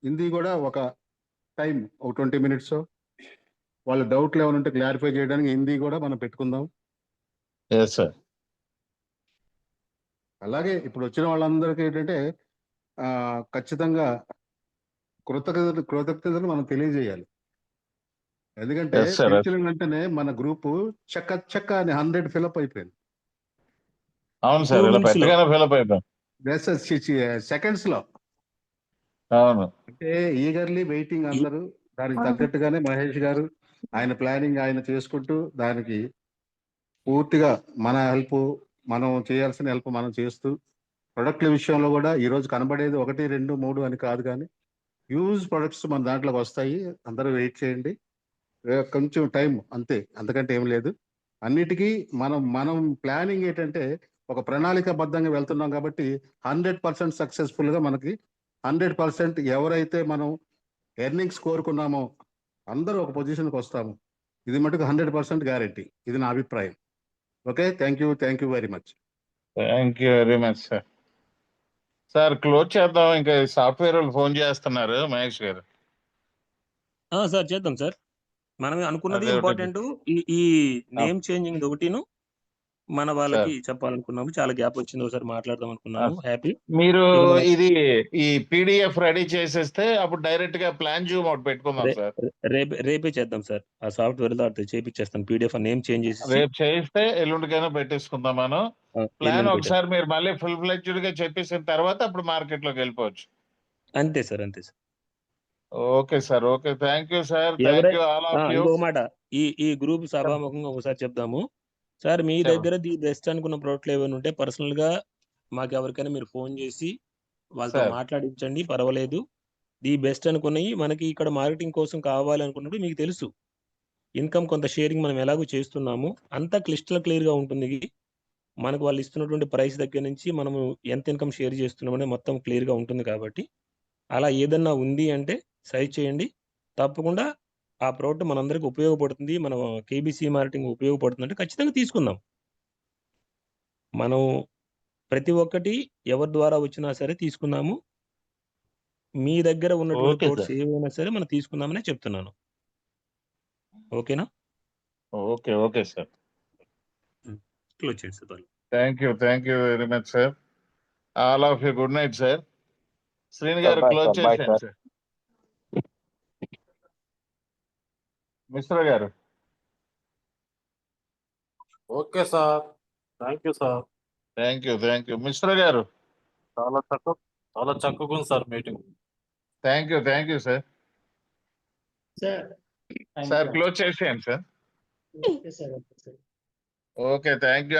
Speaker 16: హిందీ కూడా ఒక టైం, ఒక 20 minutes వాళ్ళ డౌట్లు ఏమైనా ఉంటే క్లారిఫై చేయడానికి హిందీ కూడా మనం పెట్టుకుందాం. అలాగే ఇప్పుడు వచ్చిన వాళ్ళందరికీ ఏంటంటే ఖచ్చితంగా కృతజ్ఞతలు మనం తెలియజేయాలి. ఎందుకంటే పిలిచిన వెంటనే మన గ్రూపు చక్క అని 100 ఫిలప్ అయిపోయింది.
Speaker 4: అవును సార్, ఇలా పెట్టగానే ఫిలప్ అయిపోయింది.
Speaker 16: సెకండ్స్ లో.
Speaker 4: అవును,
Speaker 16: అంటే ఈగర్లీ వెయిటింగ్ అందరూ. దానికి తగ్గట్టుగానే మహేష్ గారు ఆయన ప్లానింగ్ ఆయన చేసుకుంటూ దానికి పూర్తిగా మన హెల్ప్ మనం చేయాల్సిన హెల్ప్ మనం చేస్తూ, ప్రొడక్ట్ల విషయంలో కూడా ఈరోజు కనబడేది 1, 2, 3 అని కాదు, కానీ హ్యూజ్ ప్రొడక్ట్స్ మన దాంట్లోకి వస్తాయి. అందరూ వెయిట్ చేయండి. కొంచెం టైం అంతే, అంతకంటే ఏం లేదు. అన్నిటికీ మనం ప్లానింగ్ ఏంటంటే ఒక ప్రణాళికాబద్ధంగా వెళ్తున్నాం కాబట్టి 100% సక్సెస్ఫుల్గా మనకి 100% ఎవరైతే మనం ఎర్నింగ్స్ కోరుకున్నామో అందరూ ఒక పొజిషన్కి వస్తాము. ఇది మటుకు 100% గ్యారెంటీ. ఇది నా అభిప్రాయం. Okay, thank you very much.
Speaker 4: Thank you very much sir. Sir close చేద్దాం, ఇంకా సాఫ్ట్వేర్ వాళ్ళు ఫోన్ చేస్తున్నారు. మహేష్ గారు
Speaker 1: సార్ చేద్దాం సార్. మనం అనుకున్నది
Speaker 4: అదే
Speaker 1: ఇంపార్టెంట్. ఈ నేమ్ చేంజింగ్ ఒకటిను మన వాళ్ళకి చెప్పాలనుకున్నాము. చాలా గ్యాప్ వచ్చింది, ఒకసారి మాట్లాడదాం అనుకున్నాము. హ్యాపీ.
Speaker 4: మీరు ఇది ఈ పీడిఎఫ్ రెడీ చేసేస్తే అప్పుడు డైరెక్ట్ గా ప్లాన్ జూమ్ అవుట్ పెట్టుకుందాం సార్.
Speaker 1: రేపే చేద్దాం సార్. ఆ సాఫ్ట్వేర్ దాంతో చేపించేస్తాను. పీడిఎఫ్ నేమ్ చేంజ్ చేసి
Speaker 4: రేపు చేయిస్తే ఎల్లుండికైనా పెట్టేసుకుందాం మనం. ప్లాన్ ఒకసారి మీరు మళ్ళీ ఫుల్ ఫ్లెడ్జ్డ్ గా చెప్పేసిన తర్వాత అప్పుడు మార్కెట్ లోకి వెళ్ళిపోవచ్చు.
Speaker 1: అంతే sir.
Speaker 4: Okay sir. Okay, thank you sir. Thank you all of you.
Speaker 1: ఇంకొక మాట, ఈ గ్రూప్ సభాముఖంగా ఒకసారి చెప్దాము సార్. మీ దగ్గర ది బెస్ట్ అనుకున్న ప్రోడక్ట్లు ఏమైనా ఉంటే పర్సనల్ గా మాకు ఎవరికైనా మీరు ఫోన్ చేసి వాళ్ళతో మాట్లాడించండి, పర్వాలేదు. ది బెస్ట్ అనుకున్నవి మనకి ఇక్కడ మార్కెటింగ్ కోసం కావాలి అనుకున్నప్పుడు మీకు తెలుసు ఇన్కమ్ కొంత షేరింగ్ మనం ఎలాగో చేస్తున్నాము. అంతా క్లియర్ గా ఉంటుంది. మనకు వాళ్ళు ఇస్తున్నటువంటి ప్రైస్ దగ్గర నుంచి మనము ఎంత ఇన్కమ్ షేర్ చేస్తున్నామనే మొత్తం క్లియర్ గా ఉంటుంది. కాబట్టి అలా ఏదన్నా ఉంది అంటే సైజ్ చేయండి. తప్పకుండా ఆ ప్రోడక్ట్ మనందరికి ఉపయోగపడుతుంది, మన కేబీసీ మార్కెటింగ్ ఉపయోగపడుతుంది అంటే ఖచ్చితంగా తీసుకుందాం. మనం ప్రతి ఒక్కటి ఎవరి ద్వారా వచ్చినా సరే తీసుకుందాము. మీ దగ్గర ఉన్నటువంటి ప్రోడక్ట్స్ ఏవైనా సరే మనం తీసుకుందామనే చెప్తున్నాను. ఓకేనా?
Speaker 4: Okay sir.
Speaker 1: క్లోజ్ చేయండి sir.
Speaker 4: Thank you very much sir. All of you good night sir. Srini గారు క్లోజ్ చేసేయండి సార్. మిశ్రా గారు.
Speaker 6: Okay sir. Thank you sir.
Speaker 4: Thank you Mishra గారు.
Speaker 6: చాలా చక్కగా ఉంది sir meeting.
Speaker 4: Thank you sir. Sir close చేసేయండి sir. Okay, thank you.